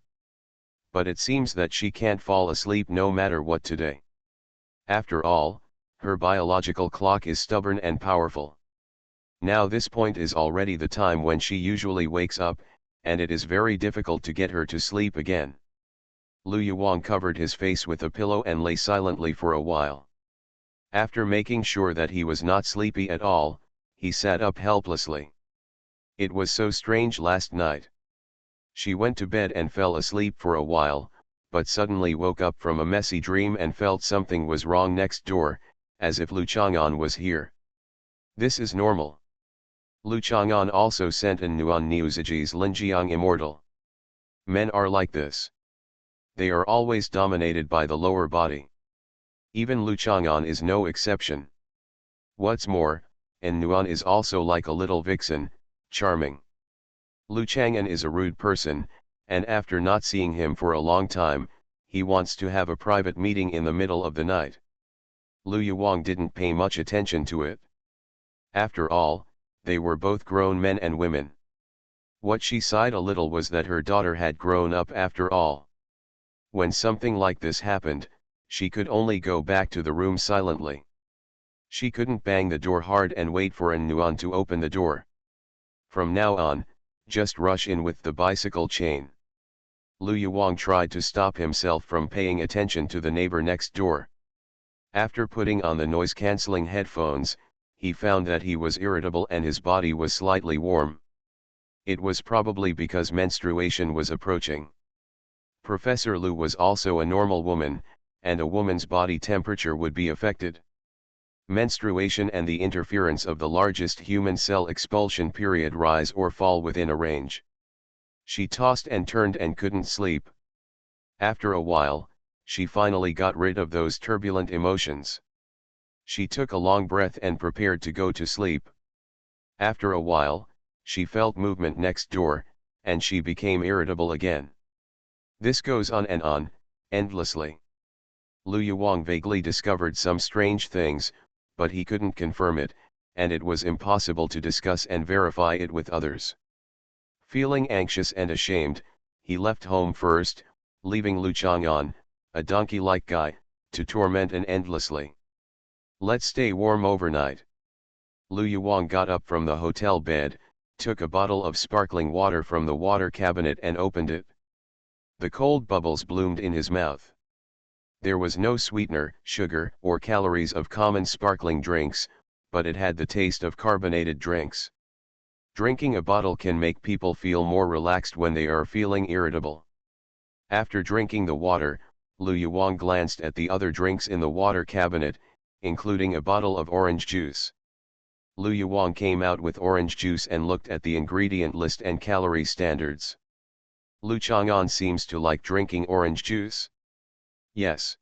But it seems that she can't fall asleep no matter what today. After all, her biological clock is stubborn and powerful. Now this point is already the time when she usually wakes up, and it is very difficult to get her to sleep again. Lu Yuang covered his face with a pillow and lay silently for a while. After making sure that he was not sleepy at all, he sat up helplessly. It was so strange last night. She went to bed and fell asleep for a while, but suddenly woke up from a messy dream and felt something was wrong next door, as if Lu Chang'an was here. This is normal. Lu Chang'an also sent an Nuan Niuziji's Linjiang Immortal. Men are like this. They are always dominated by the lower body. Even Lu Chang'an is no exception. What's more, An Nuan is also like a little vixen, charming. Lu Chang'an is a rude person, and after not seeing him for a long time, he wants to have a private meeting in the middle of the night. Lu Yuwang didn't pay much attention to it. After all, they were both grown men and women. What she sighed a little was that her daughter had grown up after all. When something like this happened, she could only go back to the room silently. She couldn't bang the door hard and wait for An Nuan to open the door. From now on, just rush in with the bicycle chain. Lu Yuwang tried to stop himself from paying attention to the neighbor next door. After putting on the noise-cancelling headphones, he found that he was irritable and his body was slightly warm. It was probably because menstruation was approaching. Professor Lu was also a normal woman, and a woman's body temperature would be affected. Menstruation and the interference of the largest human cell expulsion period rise or fall within a range. She tossed and turned and couldn't sleep. After a while, she finally got rid of those turbulent emotions. She took a long breath and prepared to go to sleep. After a while, she felt movement next door, and she became irritable again. This goes on and on, endlessly. Lu Yuwang vaguely discovered some strange things, but he couldn't confirm it, and it was impossible to discuss and verify it with others. Feeling anxious and ashamed, he left home first, leaving Lu Chang'an, a donkey-like guy, to torment and endlessly. Let's stay warm overnight. Lu Yuwang got up from the hotel bed, took a bottle of sparkling water from the water cabinet and opened it. The cold bubbles bloomed in his mouth. There was no sweetener, sugar, or calories of common sparkling drinks, but it had the taste of carbonated drinks. Drinking a bottle can make people feel more relaxed when they are feeling irritable. After drinking the water, Lu Yuwang glanced at the other drinks in the water cabinet, including a bottle of orange juice. Lu Yuwang came out with orange juice and looked at the ingredient list and calorie standards. Lu Chang'an seems to like drinking orange juice. Yes.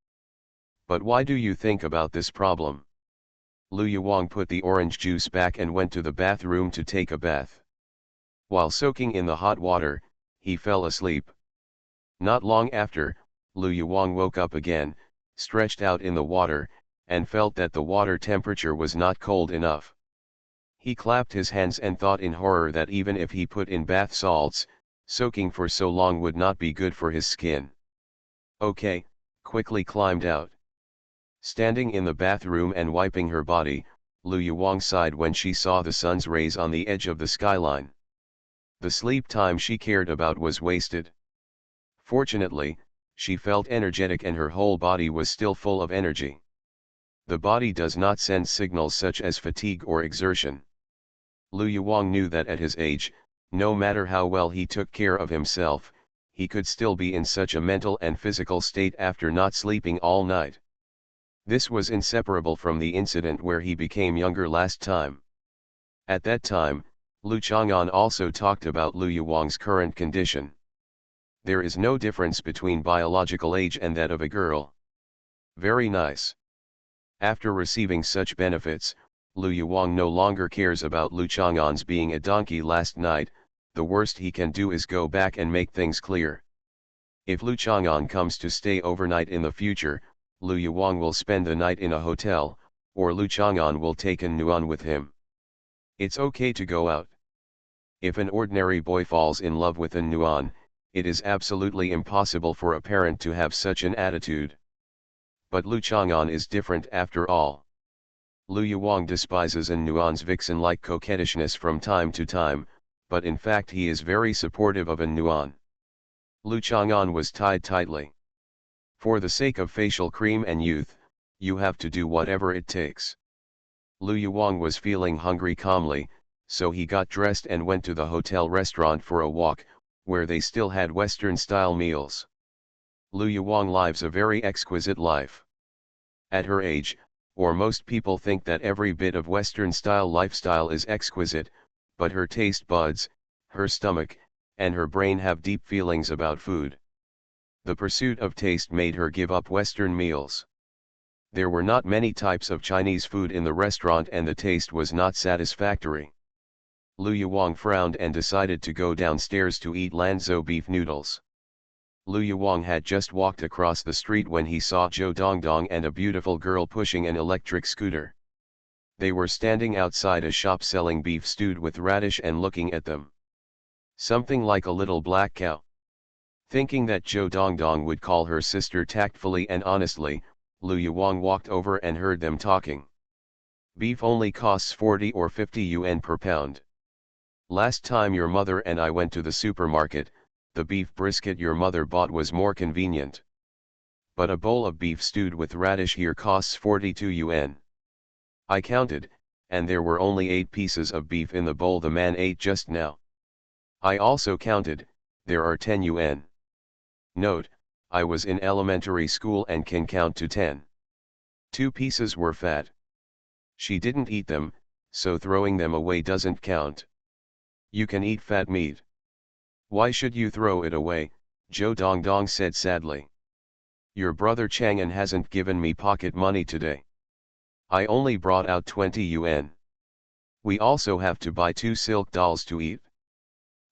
But why do you think about this problem? Lu Yuwang put the orange juice back and went to the bathroom to take a bath. While soaking in the hot water, he fell asleep. Not long after, Lu Yuwang woke up again, stretched out in the water, and felt that the water temperature was not cold enough. He clapped his hands and thought in horror that even if he put in bath salts, soaking for so long would not be good for his skin. Okay, quickly climbed out. Standing in the bathroom and wiping her body, Lu Yuwang sighed when she saw the sun's rays on the edge of the skyline. The sleep time she cared about was wasted. Fortunately, she felt energetic and her whole body was still full of energy. The body does not send signals such as fatigue or exertion. Lu Yuwang knew that at his age, no matter how well he took care of himself, he could still be in such a mental and physical state after not sleeping all night. This was inseparable from the incident where he became younger last time. At that time, Lu Chang'an also talked about Lu Yuwang's current condition. There is no difference between biological age and that of a girl. Very nice. After receiving such benefits, Lu Yuwang no longer cares about Lu Chang'an's being a donkey last night. The worst he can do is go back and make things clear. If Lu Chang'an comes to stay overnight in the future, Lu Yuwang will spend the night in a hotel, or Lu Chang'an will take An Nuan with him. It's okay to go out. If an ordinary boy falls in love with An Nuan, it is absolutely impossible for a parent to have such an attitude. But Lu Chang'an is different after all. Lu Yuwang despises An Nuan's vixen-like coquettishness from time to time, but in fact he is very supportive of An Nuan. Lu Chang'an was tied tightly. For the sake of facial cream and youth, you have to do whatever it takes. Lu Yuwang was feeling hungry calmly, so he got dressed and went to the hotel restaurant for a walk, where they still had Western-style meals. Lu Yuwang lives a very exquisite life. At her age, or most people think that every bit of Western-style lifestyle is exquisite, but her taste buds, her stomach, and her brain have deep feelings about food. The pursuit of taste made her give up Western meals. There were not many types of Chinese food in the restaurant and the taste was not satisfactory. Lu Yuwang frowned and decided to go downstairs to eat Lanzhou beef noodles. Lu Yuwang had just walked across the street when he saw Zhou Dongdong and a beautiful girl pushing an electric scooter. They were standing outside a shop selling beef stewed with radish and looking at them. Something like a little black cow. Thinking that Zhou Dongdong would call her sister tactfully and honestly, Lu Yuwang walked over and heard them talking. Beef only costs 40 or 50 yuan per pound. Last time your mother and I went to the supermarket, the beef brisket your mother bought was more convenient. But a bowl of beef stewed with radish here costs 42 yuan. I counted, and there were only 8 pieces of beef in the bowl the man ate just now. I also counted, there are 10 yuan. Note, I was in elementary school and can count to 10. 2 pieces were fat. She didn't eat them, so throwing them away doesn't count. You can eat fat meat. Why should you throw it away? Zhou Dongdong said sadly. Your brother Chang'an hasn't given me pocket money today. I only brought out 20 yuan. We also have to buy 2 silk dolls to eat.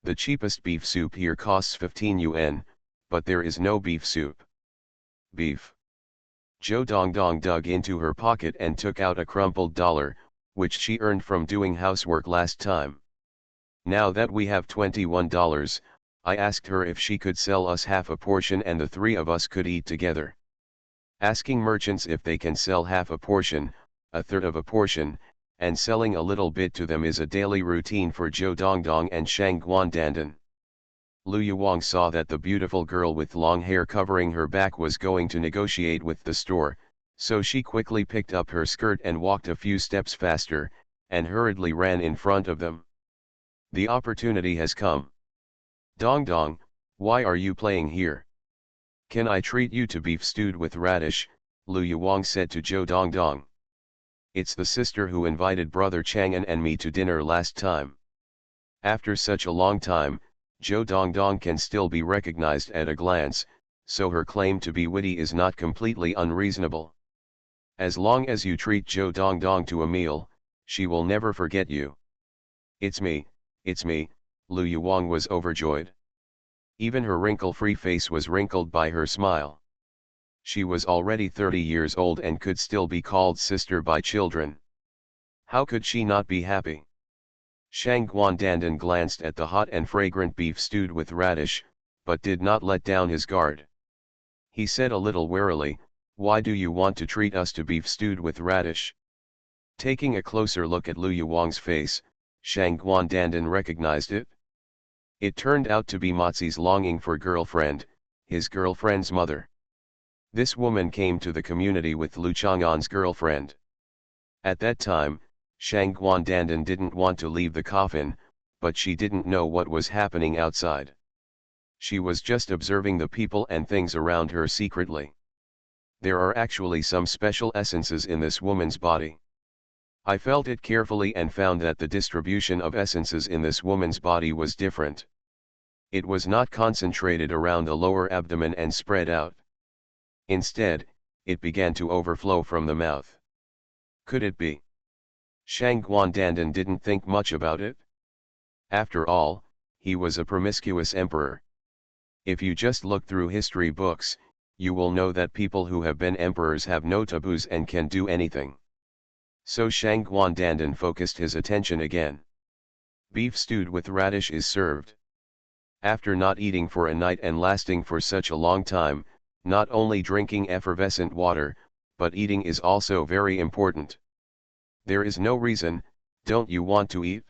The cheapest beef soup here costs 15 yuan, but there is no beef soup. Beef. Zhou Dongdong dug into her pocket and took out a crumpled dollar, which she earned from doing housework last time. Now that we have $21, I asked her if she could sell us half a portion and the 3 of us could eat together. Asking merchants if they can sell half a portion, a third of a portion, and selling a little bit to them is a daily routine for Zhou Dongdong and Shang Guandandan. Lu Yuwang saw that the beautiful girl with long hair covering her back was going to negotiate with the store, so she quickly picked up her skirt and walked a few steps faster, and hurriedly ran in front of them. The opportunity has come. Dongdong, why are you playing here? Can I treat you to beef stewed with radish? Lu Yuwang said to Zhou Dongdong. It's the sister who invited brother Chang'an and me to dinner last time. After such a long time, Zhou Dongdong can still be recognized at a glance, so her claim to be witty is not completely unreasonable. As long as you treat Zhou Dongdong to a meal, she will never forget you. It's me, Lu Yuwang was overjoyed. Even her wrinkle-free face was wrinkled by her smile. She was already 30 years old and could still be called sister by children. How could she not be happy? Shang Guandandan glanced at the hot and fragrant beef stewed with radish, but did not let down his guard. He said a little warily, why do you want to treat us to beef stewed with radish? Taking a closer look at Lu Yuwang's face, Shang Guandandan recognized it. It turned out to be Mozi's longing for girlfriend, his girlfriend's mother. This woman came to the community with Lu Chang'an's girlfriend. At that time, Shang Guandandan didn't want to leave the coffin, but she didn't know what was happening outside. She was just observing the people and things around her secretly. There are actually some special essences in this woman's body. I felt it carefully and found that the distribution of essences in this woman's body was different. It was not concentrated around the lower abdomen and spread out. Instead, it began to overflow from the mouth. Could it be? Shang Guandandan didn't think much about it. After all, he was a promiscuous emperor. If you just look through history books, you will know that people who have been emperors have no taboos and can do anything. So Shang Guandandan focused his attention again. Beef stewed with radish is served. After not eating for a night and lasting for such a long time, not only drinking effervescent water, but eating is also very important. There is no reason, don't you want to eat?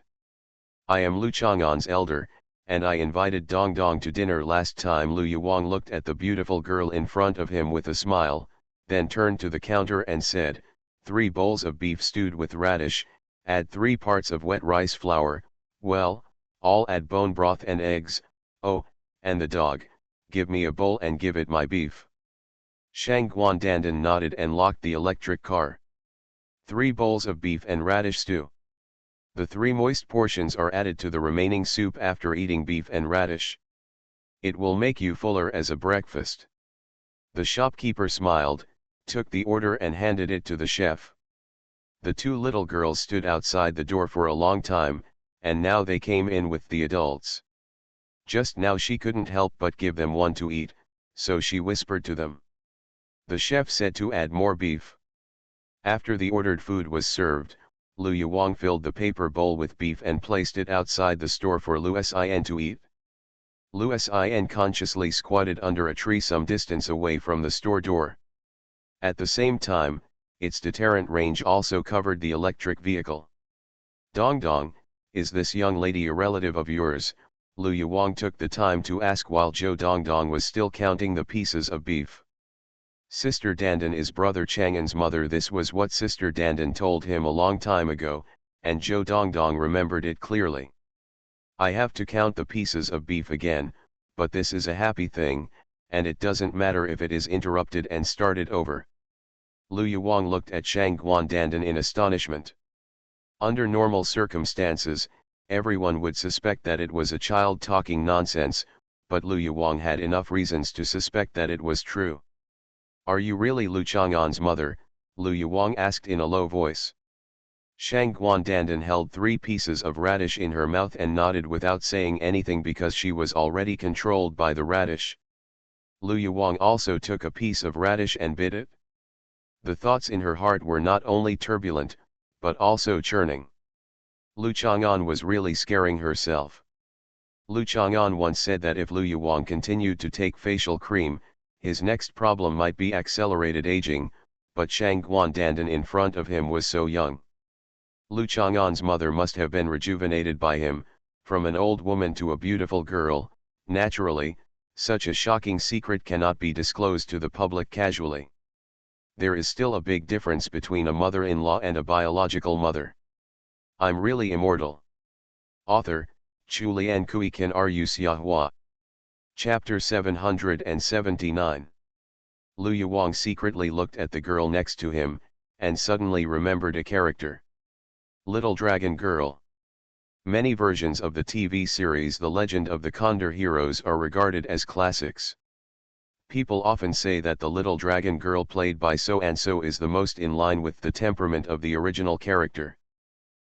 I am Lu Chang'an's elder, and I invited Dongdong to dinner last time. Lu Yuwang looked at the beautiful girl in front of him with a smile, then turned to the counter and said, 3 bowls of beef stewed with radish, add 3 parts of wet rice flour, well, all add bone broth and eggs, oh, and the dog, give me a bowl and give it my beef. Shangguan Dandan nodded and locked the electric car. 3 bowls of beef and radish stew. The 3 moist portions are added to the remaining soup after eating beef and radish. It will make you fuller as a breakfast. The shopkeeper smiled, took the order and handed it to the chef. The 2 little girls stood outside the door for a long time, and now they came in with the adults. Just now she couldn't help but give them one to eat, so she whispered to them. The chef said to add more beef. After the ordered food was served, Lu Yuwang filled the paper bowl with beef and placed it outside the store for Lu Sin to eat. Lu Sin consciously squatted under a tree some distance away from the store door. At the same time, its deterrent range also covered the electric vehicle. Dong Dong, is this young lady a relative of yours? Lu Yuwang took the time to ask while Zhou Dongdong was still counting the pieces of beef. Sister Dandan is Brother Chang'an's mother. This was what Sister Dandan told him a long time ago, and Zhou Dongdong remembered it clearly. I have to count the pieces of beef again, but this is a happy thing, and it doesn't matter if it is interrupted and started over. Lu Yuwang looked at Shangguan Dandan in astonishment. Under normal circumstances, everyone would suspect that it was a child talking nonsense, but Lu Yuwang had enough reasons to suspect that it was true. Are you really Lu Chang'an's mother? Lu Yuwang asked in a low voice. Shangguan Dandan held 3 pieces of radish in her mouth and nodded without saying anything because she was already controlled by the radish. Lu Yuwang also took a piece of radish and bit it. The thoughts in her heart were not only turbulent, but also churning. Lu Chang'an was really scaring herself. Lu Chang'an once said that if Lu Yuwang continued to take facial cream, his next problem might be accelerated aging, but Shangguan Dandan in front of him was so young. Lu Chang'an's mother must have been rejuvenated by him, from an old woman to a beautiful girl. Naturally, such a shocking secret cannot be disclosed to the public casually. There is still a big difference between a mother-in-law and a biological mother. I'm really immortal. Author, Chu Lian Kui Kan Ru Xiahua. Chapter 779. Lu Yuwang secretly looked at the girl next to him, and suddenly remembered a character. Little Dragon Girl. Many versions of the TV series The Legend of the Condor Heroes are regarded as classics. People often say that the little dragon girl played by so-and-so is the most in line with the temperament of the original character.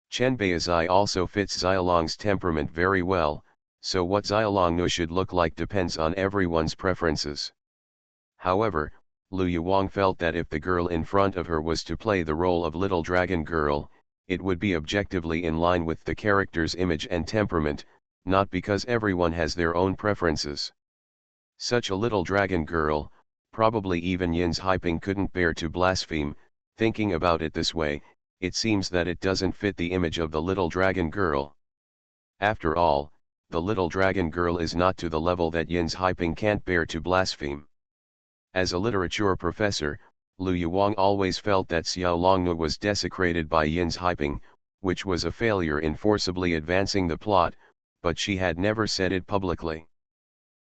Chen Baizai also fits Xiaolong's temperament very well, so what Xiaolong should look like depends on everyone's preferences. However, Lu Yuwang felt that if the girl in front of her was to play the role of little dragon girl, it would be objectively in line with the character's image and temperament, not because everyone has their own preferences. Such a little dragon girl, probably even Yin's Haiping couldn't bear to blaspheme. Thinking about it this way, it seems that it doesn't fit the image of the little dragon girl. After all, the little dragon girl is not to the level that Yin's Haiping can't bear to blaspheme. As a literature professor, Lu Yuwang always felt that Xiaolong was desecrated by Yin's Haiping, which was a failure in forcibly advancing the plot, but she had never said it publicly.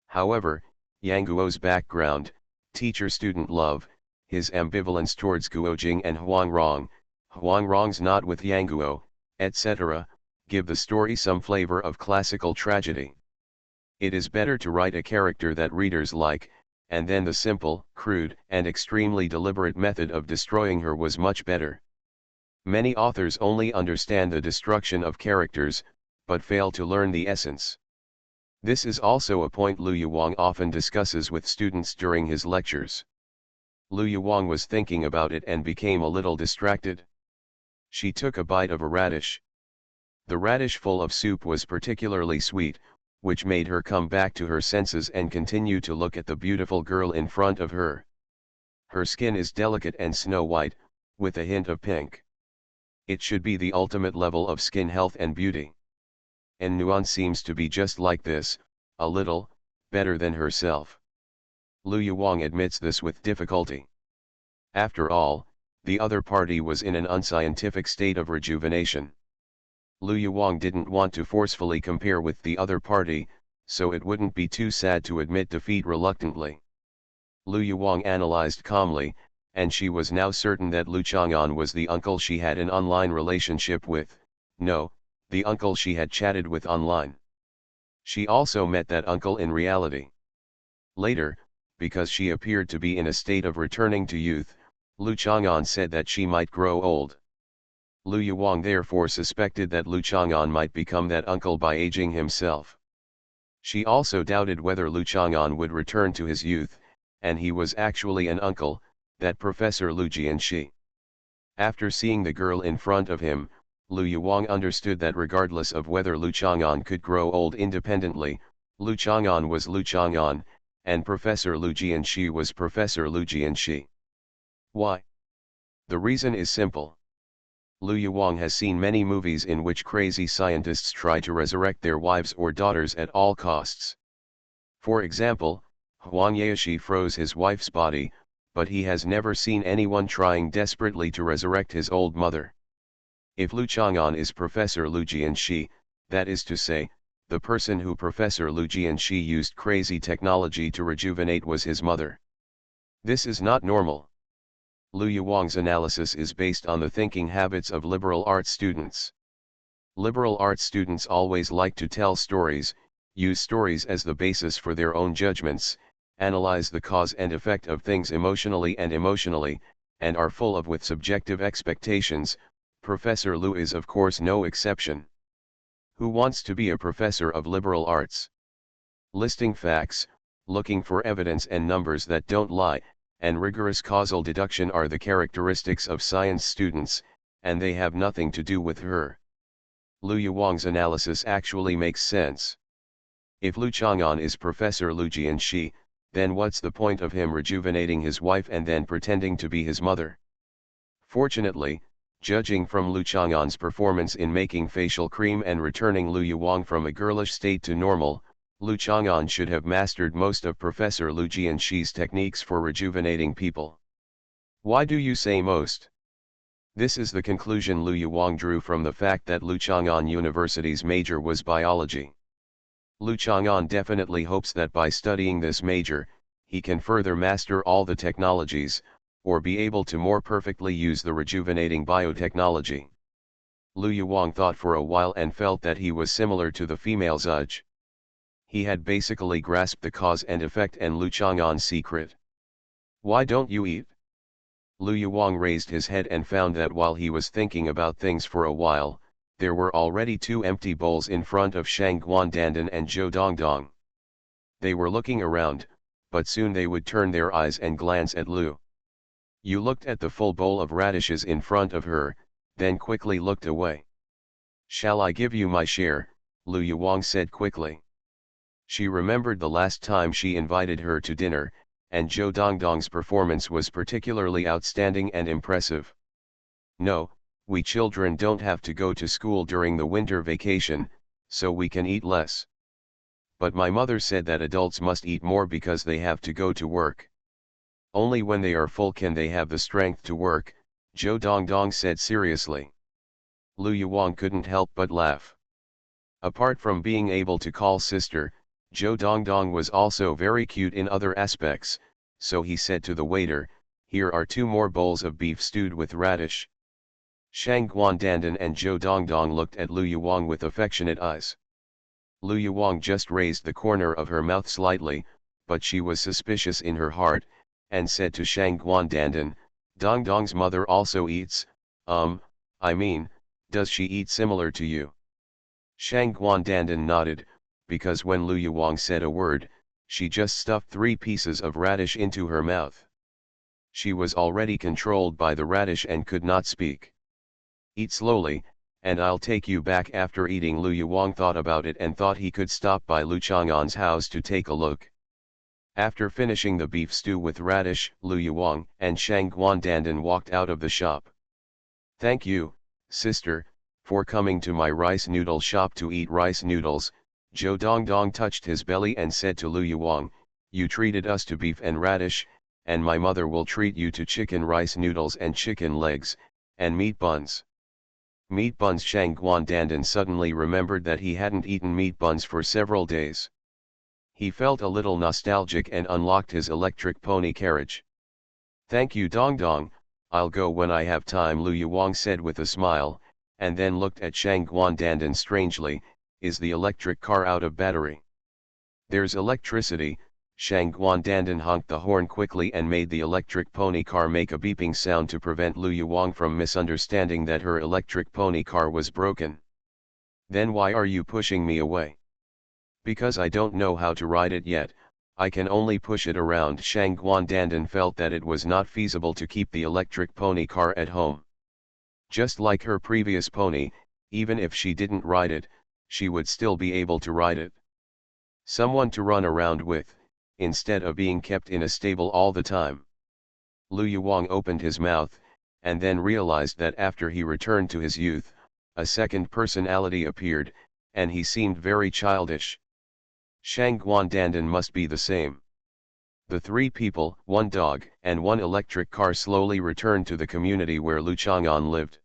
However, Yang Guo's background, teacher-student love, his ambivalence towards Guojing and Huang Rong's knot with Yang Guo, etc., give the story some flavor of classical tragedy. It is better to write a character that readers like, and then the simple, crude, and extremely deliberate method of destroying her was much better. Many authors only understand the destruction of characters, but fail to learn the essence. This is also a point Lu Yuwang often discusses with students during his lectures. Lu Yuwang was thinking about it and became a little distracted. She took a bite of a radish. The radish full of soup was particularly sweet, which made her come back to her senses and continue to look at the beautiful girl in front of her. Her skin is delicate and snow-white, with a hint of pink. It should be the ultimate level of skin health and beauty. And Nuan seems to be just like this, a little, better than herself. Lu Yuwang admits this with difficulty. After all, The other party was in an unscientific state of rejuvenation. Lu Yuwang didn't want to forcefully compare with the other party, so it wouldn't be too sad to admit defeat reluctantly. Lu Yuwang analyzed calmly, and she was now certain that Lu Chang'an was the uncle she had an online relationship with, no, the uncle she had chatted with online. She also met that uncle in reality. Later, because she appeared to be in a state of returning to youth, Lu Chang'an said that she might grow old. Lu Yuwang therefore suspected that Lu Chang'an might become that uncle by aging himself. She also doubted whether Lu Chang'an would return to his youth, and he was actually an uncle, that Professor Lu Jianxi. After seeing the girl in front of him, Lu Yuwang understood that regardless of whether Lu Chang'an could grow old independently, Lu Chang'an was Lu Chang'an, and Professor Lu Jianxi was Professor Lu Jianxi. Why? The reason is simple. Lu Yuwang has seen many movies in which crazy scientists try to resurrect their wives or daughters at all costs. For example, Huang Yaoshi froze his wife's body, but he has never seen anyone trying desperately to resurrect his old mother. If Lu Chang'an is Professor Lu Jianxi, that is to say, the person who Professor Lu Jianxi used crazy technology to rejuvenate was his mother. This is not normal. Lu Yuwang's analysis is based on the thinking habits of liberal arts students. Liberal arts students always like to tell stories, use stories as the basis for their own judgments, analyze the cause and effect of things emotionally, and are full of with subjective expectations. Professor Lu is of course no exception. Who wants to be a professor of liberal arts? Listing facts, looking for evidence and numbers that don't lie, and rigorous causal deduction are the characteristics of science students, and they have nothing to do with her. Lu Yuwang's analysis actually makes sense. If Lu Chang'an is Professor Lu Jianxi, then what's the point of him rejuvenating his wife and then pretending to be his mother? Fortunately, judging from Lu Chang'an's performance in making facial cream and returning Lu Yuwang from a girlish state to normal, Lu Chang'an should have mastered most of Professor Lu Jianxi's techniques for rejuvenating people. Why do you say most? This is the conclusion Lu Yuwang drew from the fact that Lu Chang'an University's major was biology. Lu Chang'an definitely hopes that by studying this major, he can further master all the technologies, or be able to more perfectly use the rejuvenating biotechnology. Lu Yuwang thought for a while and felt that he was similar to the female Zudge. He had basically grasped the cause and effect and Lu Chang'an's secret. Why don't you eat? Lu Yuwang raised his head and found that while he was thinking about things for a while, there were already 2 empty bowls in front of Shang Guandandan and Zhou Dongdong. They were looking around, but soon they would turn their eyes and glance at Lu. You looked at the full bowl of radishes in front of her, then quickly looked away. Shall I give you my share? Lu Yuwang said quickly. She remembered the last time she invited her to dinner, and Zhou Dongdong's performance was particularly outstanding and impressive. No, we children don't have to go to school during the winter vacation, so we can eat less. But my mother said that adults must eat more because they have to go to work. Only when they are full can they have the strength to work, Zhou Dongdong said seriously. Lu Yuwang couldn't help but laugh. Apart from being able to call sister, Zhou Dongdong was also very cute in other aspects, so he said to the waiter, "Here are 2 more bowls of beef stewed with radish." Shang Guandandan and Zhou Dongdong looked at Lu Yuwang with affectionate eyes. Lu Yuwang just raised the corner of her mouth slightly, but she was suspicious in her heart, and said to Shang Guandandan, "Dongdong's mother also eats, does she eat similar to you?" Shang Guandandan nodded, because when Lu Yuwang said a word, she just stuffed 3 pieces of radish into her mouth. She was already controlled by the radish and could not speak. "Eat slowly, and I'll take you back after eating." Lu Yuwang thought about it and thought he could stop by Lu Chang'an's house to take a look. After finishing the beef stew with radish, Lu Yuwang and Shang Guandandan walked out of the shop. "Thank you, sister, for coming to my rice noodle shop to eat rice noodles." Zhou Dongdong touched his belly and said to Lu Yuwang, "You treated us to beef and radish, and my mother will treat you to chicken rice noodles and chicken legs, and meat buns. Meat buns. Shang Guandandan suddenly remembered that he hadn't eaten meat buns for several days. He felt a little nostalgic and unlocked his electric pony carriage. Thank you Dong Dong, I'll go when I have time, Lu Yuwang said with a smile, and then looked at Shang Guandandan strangely. Is the electric car out of battery? There's electricity. Shang Guandandan honked the horn quickly and made the electric pony car make a beeping sound to prevent Lu Yuwang from misunderstanding that her electric pony car was broken. Then why are you pushing me away? Because I don't know how to ride it yet, I can only push it around. Shang Guandandan felt that it was not feasible to keep the electric pony car at home. Just like her previous pony, even if she didn't ride it, she would still be able to ride it. Someone to run around with, instead of being kept in a stable all the time. Lu Yuwang opened his mouth, and then realized that after he returned to his youth, a second personality appeared, and he seemed very childish. Shang Guandandan must be the same. The three people, one dog, and one electric car slowly returned to the community where Lu Chang'an lived.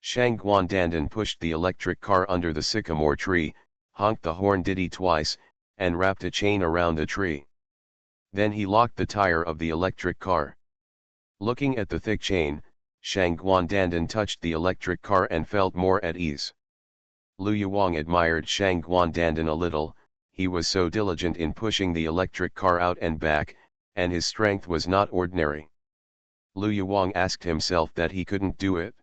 Shang Guandandan pushed the electric car under the sycamore tree, honked the horn ditty twice, and wrapped a chain around the tree. Then he locked the tire of the electric car. Looking at the thick chain, Shang Guandandan touched the electric car and felt more at ease. Lu Yuwang admired Shang Guandandan a little. He was so diligent in pushing the electric car out and back, and his strength was not ordinary. Lu Yuwang asked himself that he couldn't do it.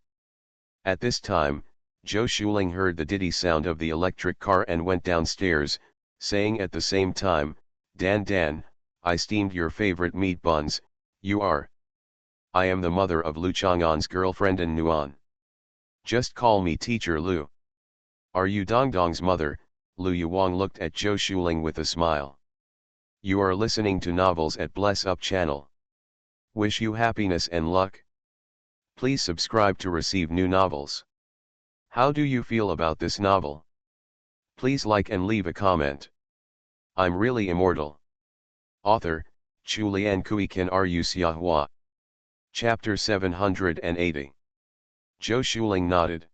At this time, Zhou Shuling heard the ditty sound of the electric car and went downstairs, saying at the same time, Dan Dan, I steamed your favorite meat buns. You are. I am the mother of Lu Chang'an's girlfriend in Nuan. Just call me Teacher Lu. Are you Dong Dong's mother? Lu Yuwang looked at Zhou Shuling with a smile. You are listening to Novels at Bless Up channel. Wish you happiness and luck. Please subscribe to receive new novels. How do you feel about this novel? Please like and leave a comment. I'm really immortal. Author, Chulian Kuikan Ru Xiahua. Chapter 780. Zhou Shuling nodded.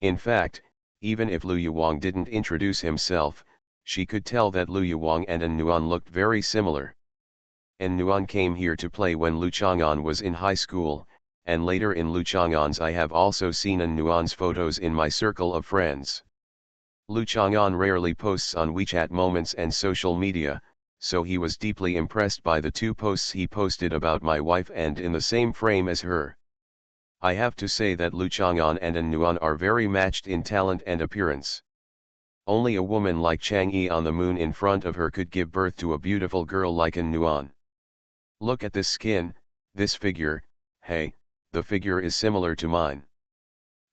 In fact, even if Lu Yuwang didn't introduce himself, she could tell that Lu Yuwang and An Nuan looked very similar. An Nuan came here to play when Lu Chang'an was in high school, and later in Lu Chang'an's I have also seen An Nuan's photos in my circle of friends. Lu Chang'an rarely posts on WeChat Moments and social media, so he was deeply impressed by the two posts he posted about my wife and in the same frame as her. I have to say that Lu Chang'an and An Nuan are very matched in talent and appearance. Only a woman like Chang Yi on the moon in front of her could give birth to a beautiful girl like An Nuan. Look at this skin, this figure. Hey, the figure is similar to mine.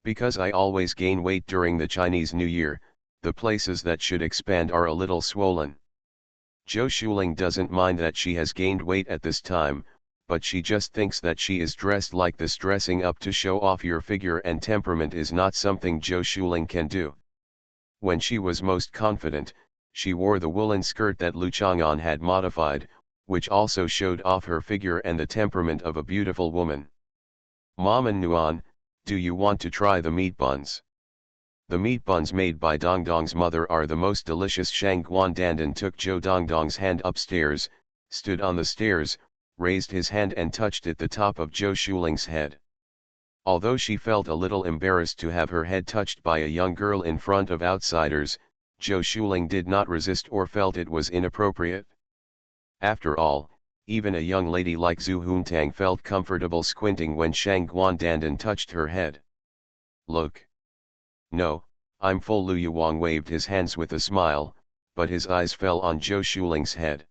Because I always gain weight during the Chinese New Year, the places that should expand are a little swollen. Zhou Shuling doesn't mind that she has gained weight at this time, but she just thinks that she is dressed like this. Dressing up to show off your figure and temperament is not something Zhou Shuling can do. When she was most confident, she wore the woolen skirt that Lu Chang'an had modified, which also showed off her figure and the temperament of a beautiful woman. Mom and Nuan, do you want to try the meat buns? The meat buns made by Dong Dong's mother are the most delicious. Shang Guandandan took Zhou Dong Dong's hand upstairs, stood on the stairs, raised his hand and touched at the top of Zhou Shuling's head. Although she felt a little embarrassed to have her head touched by a young girl in front of outsiders, Zhou Shuling did not resist or felt it was inappropriate. After all, even a young lady like Zhu Huntang felt comfortable squinting when Shang Guandandan touched her head. Look. No, I'm full. Lu Yuwang waved his hands with a smile, but his eyes fell on Zhou Shuling's head.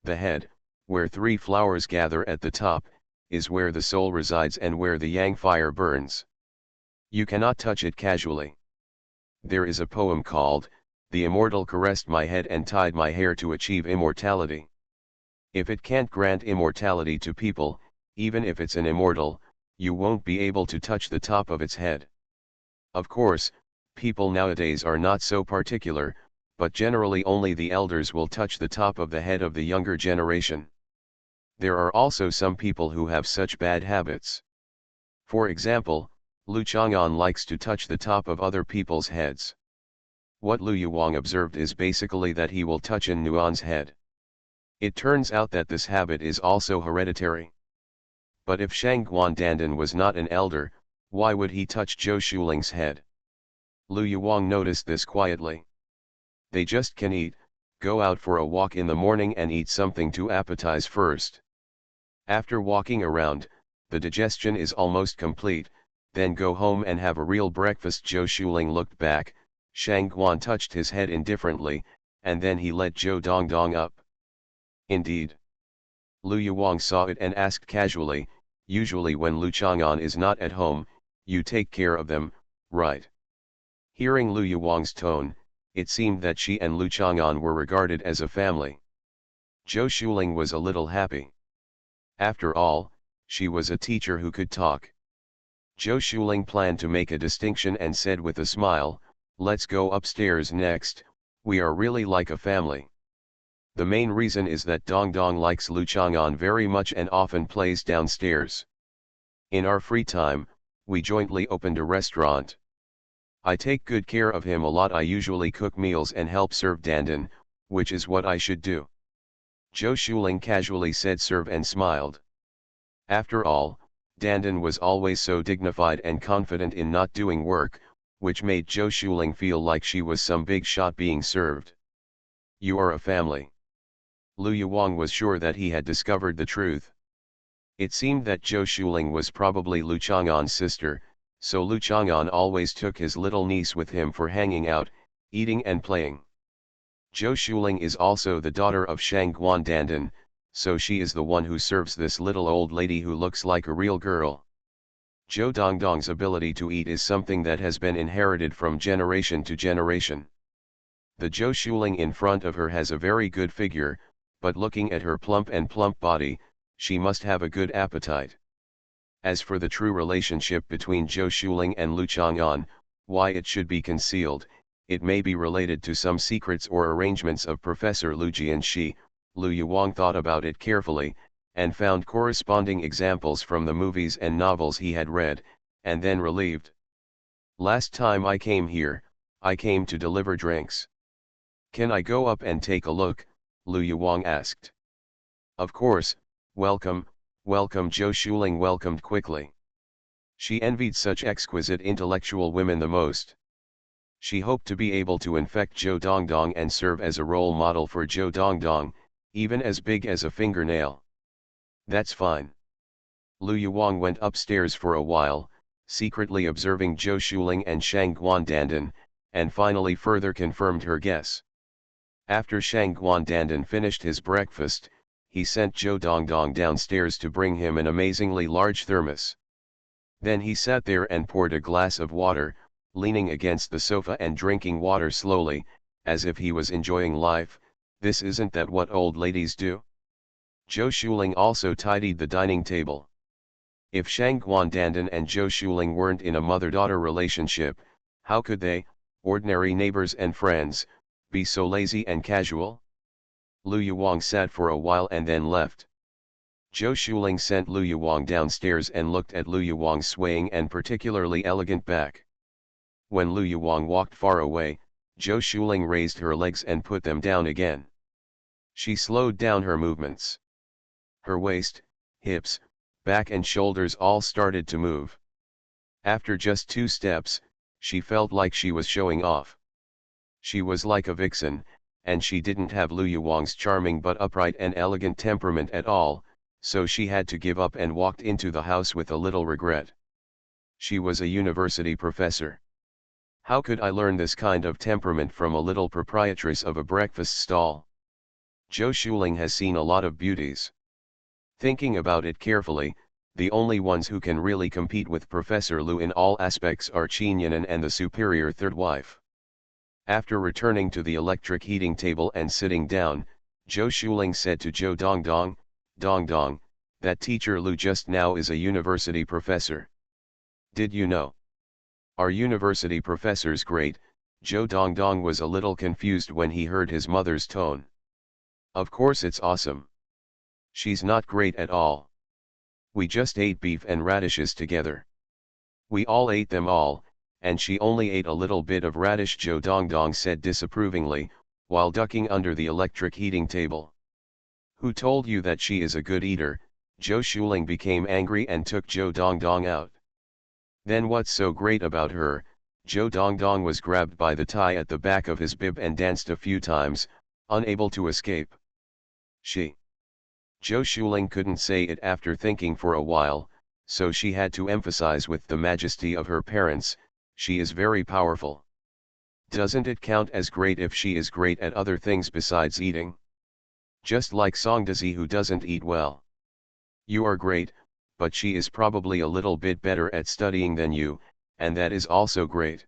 The head, where three flowers gather at the top, is where the soul resides and where the yang fire burns. You cannot touch it casually. There is a poem called, "The Immortal caressed my head and tied my hair to achieve immortality." If it can't grant immortality to people, even if it's an immortal, you won't be able to touch the top of its head. Of course, people nowadays are not so particular, but generally only the elders will touch the top of the head of the younger generation. There are also some people who have such bad habits. For example, Lu Chang'an likes to touch the top of other people's heads. What Lu Yuwang observed is basically that he will touch in Nuan's head. It turns out that this habit is also hereditary. But if Shang Guandandan was not an elder, why would he touch Zhou Shuling's head? Lu Yuwang noticed this quietly. They just can eat, go out for a walk in the morning and eat something to appetize first. After walking around, the digestion is almost complete, then go home and have a real breakfast. Zhou Shuling looked back, Shang Guan touched his head indifferently, and then he let Zhou Dongdong up. Indeed. Lu Yuwang saw it and asked casually, usually when Lu Chang'an is not at home, you take care of them, right? Hearing Lu Yuwang's tone, it seemed that she and Lu Chang'an were regarded as a family. Zhou Shuling was a little happy. After all, she was a teacher who could talk. Zhou Shuling planned to make a distinction and said with a smile, let's go upstairs next, we are really like a family. The main reason is that Dongdong likes Lu Chang'an very much and often plays downstairs. In our free time, we jointly opened a restaurant. I take good care of him a lot. I usually cook meals and help serve Dandan, which is what I should do. Zhou Shuling casually said serve and smiled. After all, Dandan was always so dignified and confident in not doing work, which made Zhou Shuling feel like she was some big shot being served. You are a family. Lu Yuwang was sure that he had discovered the truth. It seemed that Zhou Shuling was probably Lu Chang'an's sister, so Lu Chang'an always took his little niece with him for hanging out, eating and playing. Zhou Shuling is also the daughter of Shang Guandandan, so she is the one who serves this little old lady who looks like a real girl. Zhou Dongdong's ability to eat is something that has been inherited from generation to generation. The Zhou Shuling in front of her has a very good figure, but looking at her plump body, she must have a good appetite. As for the true relationship between Zhou Shuling and Lu Chang'an, why it should be concealed, it may be related to some secrets or arrangements of Professor Lu Jianxi. Lu Yuwang thought about it carefully, and found corresponding examples from the movies and novels he had read, and then relieved. Last time I came here, I came to deliver drinks. Can I go up and take a look? Lu Yuwang asked. Of course, welcome, welcome. Zhou Shuling welcomed quickly. She envied such exquisite intellectual women the most. She hoped to be able to infect Zhou Dongdong and serve as a role model for Zhou Dongdong, even as big as a fingernail. That's fine. Lu Yuwang went upstairs for a while, secretly observing Zhou Shuling and Shang Guandandan, and finally further confirmed her guess. After Shang Guandandan finished his breakfast, he sent Zhou Dongdong downstairs to bring him an amazingly large thermos. Then he sat there and poured a glass of water, leaning against the sofa and drinking water slowly, as if he was enjoying life. This isn't that what old ladies do? Zhou Shuling also tidied the dining table. If Shang Guandandan and Zhou Shuling weren't in a mother-daughter relationship, how could they, ordinary neighbors and friends, be so lazy and casual? Lu Yuwang sat for a while and then left. Zhou Shuling sent Lu Yuwang downstairs and looked at Lu Yuwang's swaying and particularly elegant back. When Lu Yuwang walked far away, Zhou Shuling raised her legs and put them down again. She slowed down her movements. Her waist, hips, back and shoulders all started to move. After just 2 steps, she felt like she was showing off. She was like a vixen, and she didn't have Lu Yuwang's charming but upright and elegant temperament at all, so she had to give up and walked into the house with a little regret. She was a university professor. How could I learn this kind of temperament from a little proprietress of a breakfast stall? Zhou Shuling has seen a lot of beauties. Thinking about it carefully, the only ones who can really compete with Professor Lu in all aspects are Qin Yanan and the superior third wife. After returning to the electric heating table and sitting down, Zhou Shuling said to Zhou Dongdong, Dongdong, that teacher Lu just now is a university professor. Did you know? Are university professors great? Zhou Dongdong was a little confused when he heard his mother's tone. Of course it's awesome. She's not great at all. We just ate beef and radishes together. We all ate them all, and she only ate a little bit of radish, Joe Dong said disapprovingly, while ducking under the electric heating table. Who told you that she is a good eater? Zhou Shuling became angry and took Joe Dong out. Then what's so great about her? Joe Dong was grabbed by the tie at the back of his bib and danced a few times, unable to escape. She. Zhou Shuling couldn't say it after thinking for a while, so she had to emphasize with the majesty of her parents, she is very powerful. Doesn't it count as great if she is great at other things besides eating? Just like Songdazi, who doesn't eat well. You are great, but she is probably a little bit better at studying than you, and that is also great.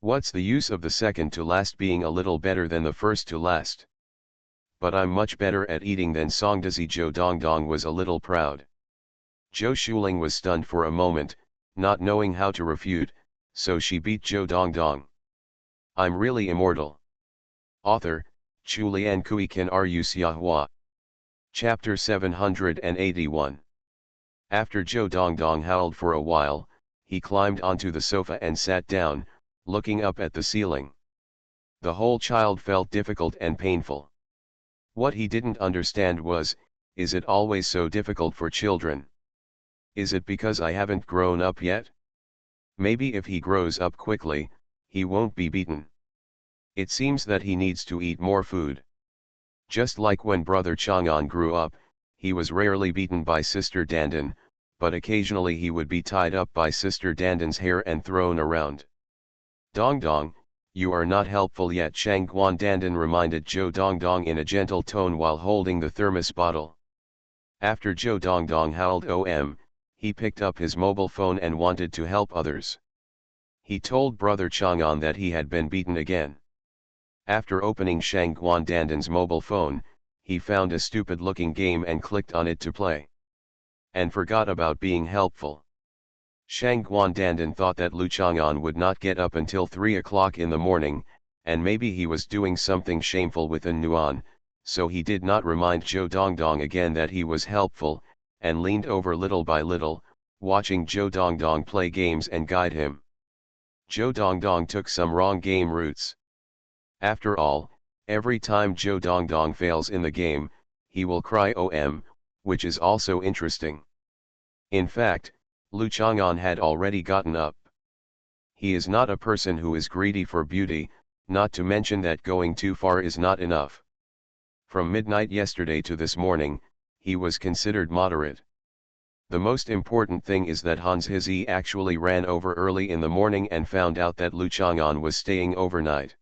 What's the use of the second to last being a little better than the first to last? But I'm much better at eating than Songdazi. Joe Dong was a little proud. Zhou Shuling was stunned for a moment, not knowing how to refute, so she beat Joe Dong. I'm really immortal. Author, Chulian Kui Kan Ru Xiahua. Chapter 781. After Joe Dong howled for a while, he climbed onto the sofa and sat down, looking up at the ceiling. The whole child felt difficult and painful. What he didn't understand was, is it always so difficult for children? Is it because I haven't grown up yet? Maybe if he grows up quickly, he won't be beaten. It seems that he needs to eat more food. Just like when Brother Chang'an grew up, he was rarely beaten by Sister Dandan, but occasionally he would be tied up by Sister Dandan's hair and thrown around. Dong, you are not helpful yet, Shangguan Dandan reminded Joe Dong in a gentle tone while holding the thermos bottle. After Joe Dong howled he picked up his mobile phone and wanted to help others. He told Brother Chang'an that he had been beaten again. After opening Shangguan Dandan's mobile phone, he found a stupid-looking game and clicked on it to play. And forgot about being helpful. Shangguan Dandan thought that Lu Chang'an would not get up until 3 o'clock in the morning, and maybe he was doing something shameful with An Nuan, so he did not remind Joe Dong again that he was helpful, and leaned over little by little, watching Joe Dong play games and guide him. Joe Dong took some wrong game routes. After all, every time Joe Dong fails in the game, he will cry which is also interesting. In fact, Lu Chang'an had already gotten up. He is not a person who is greedy for beauty, not to mention that going too far is not enough. From midnight yesterday to this morning, he was considered moderate. The most important thing is that Hans Hizi actually ran over early in the morning and found out that Lu Chang'an was staying overnight.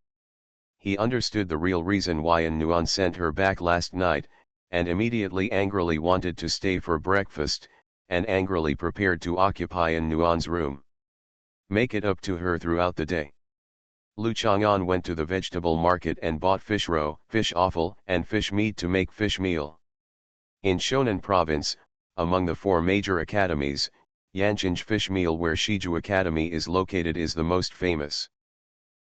He understood the real reason why An Nuan sent her back last night, and immediately angrily wanted to stay for breakfast, and angrily prepared to occupy An Nuan's room. Make it up to her throughout the day. Lu Chang'an went to the vegetable market and bought fish roe, fish offal, and fish meat to make fish meal. In Shonan province, among the 4 major academies, Yanchinj Fish Meal, where Shiju Academy is located, is the most famous.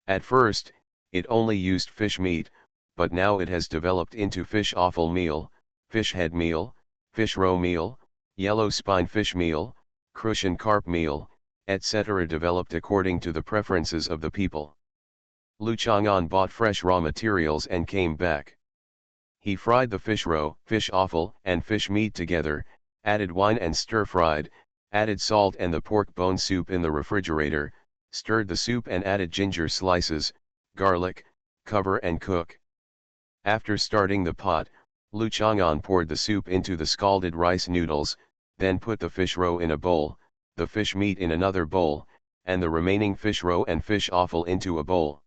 At first, it only used fish meat, but now it has developed into fish offal meal, fish head meal, fish roe meal, yellow spine fish meal, crucian carp meal, etc., developed according to the preferences of the people. Lu Chang'an bought fresh raw materials and came back. He fried the fish roe, fish offal, and fish meat together, added wine and stir-fried, added salt and the pork bone soup in the refrigerator, stirred the soup and added ginger slices, garlic, cover and cook. After starting the pot, Lu Chang'an poured the soup into the scalded rice noodles, then put the fish roe in a bowl, the fish meat in another bowl, and the remaining fish roe and fish offal into a bowl.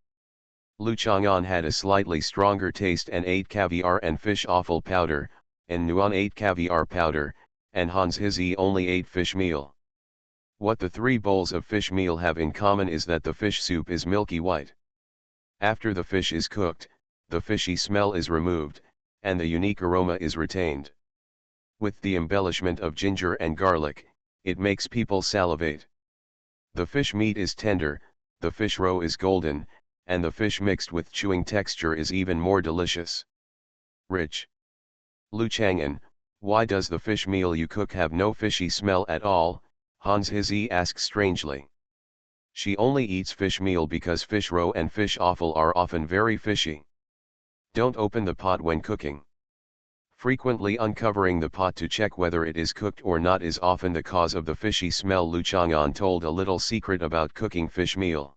Lu Chang'an had a slightly stronger taste and ate caviar and fish offal powder, and Nuan ate caviar powder, and Hans Hizi only ate fish meal. What the 3 bowls of fish meal have in common is that the fish soup is milky white. After the fish is cooked, the fishy smell is removed, and the unique aroma is retained. With the embellishment of ginger and garlic, it makes people salivate. The fish meat is tender, the fish roe is golden, and the fish mixed with chewing texture is even more delicious. Rich. Lu Chang'an, Why does the fish meal you cook have no fishy smell at all? Hans Hizzy asks strangely. She only eats fish meal because fish roe and fish offal are often very fishy. Don't open the pot when cooking. Frequently uncovering the pot to check whether it is cooked or not is often the cause of the fishy smell. Lu Chang'an told a little secret about cooking fish meal.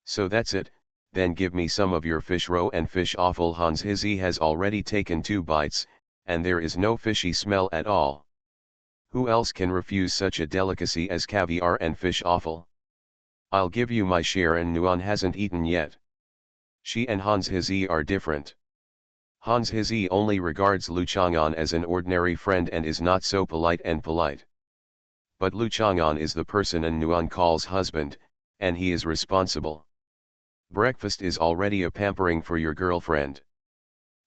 So that's it, then give me some of your fish roe and fish offal. Hans Hizzy has already taken 2 bites, and there is no fishy smell at all. Who else can refuse such a delicacy as caviar and fish offal? I'll give you my share, and Nuan hasn't eaten yet. She and Hans Hizzy are different. Hans Hizzy only regards Lu Chang'an as an ordinary friend and is not so polite. But Lu Chang'an is the person and Nuan calls husband, and he is responsible. Breakfast is already a pampering for your girlfriend.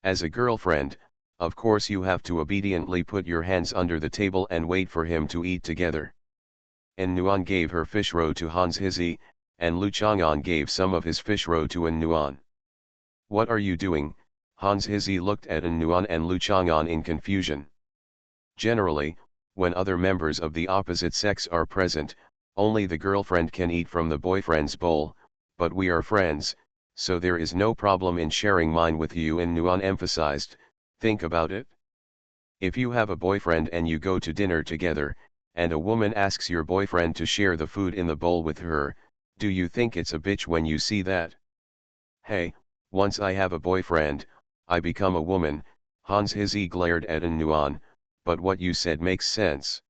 As a girlfriend, of course you have to obediently put your hands under the table and wait for him to eat together. En Nuan gave her fish roe to Hans Hizzy, and Lu Chang'an gave some of his fish roe to En Nuan. What are you doing? Hans Hizzy looked at En Nuan and Lu Chang'an in confusion. Generally, when other members of the opposite sex are present, only the girlfriend can eat from the boyfriend's bowl, but we are friends, so there is no problem in sharing mine with you. En Nuan emphasized. Think about it. If you have a boyfriend and you go to dinner together, and a woman asks your boyfriend to share the food in the bowl with her, do you think it's a bitch when you see that? Hey, once I have a boyfriend, I become a woman. Hans Hizzy glared at En Nuan, but what you said makes sense.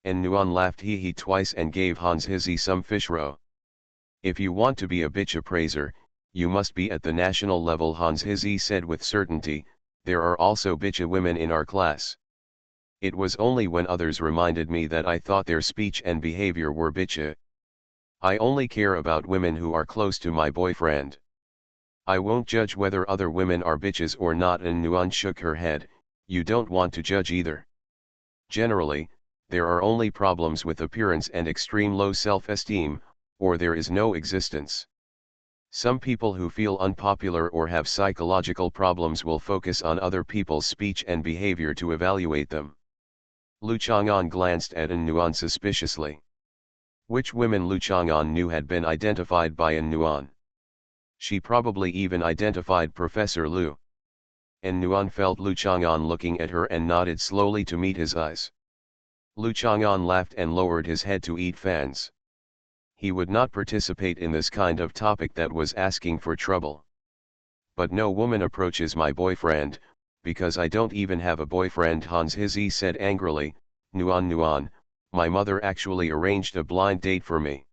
En Nuan laughed hee twice and gave Hans Hizzy some fish roe. If you want to be a bitch appraiser, you must be at the national level, Hans Hizzy said with certainty. There are also bitcha women in our class. It was only when others reminded me that I thought their speech and behavior were bitcha. I only care about women who are close to my boyfriend. I won't judge whether other women are bitches or not. And Nuan shook her head. You don't want to judge either. Generally, there are only problems with appearance and extreme low self-esteem, or there is no existence. Some people who feel unpopular or have psychological problems will focus on other people's speech and behavior to evaluate them. Lu Chang'an glanced at En Nuan suspiciously. Which women Lu Chang'an knew had been identified by En Nuan. She probably even identified Professor Lu. En Nuan felt Lu Chang'an looking at her and nodded slowly to meet his eyes. Lu Chang'an laughed and lowered his head to eat fans. He would not participate in this kind of topic that was asking for trouble. But no woman approaches my boyfriend, because I don't even have a boyfriend, Hans Hizzy said angrily. Nuan, my mother actually arranged a blind date for me.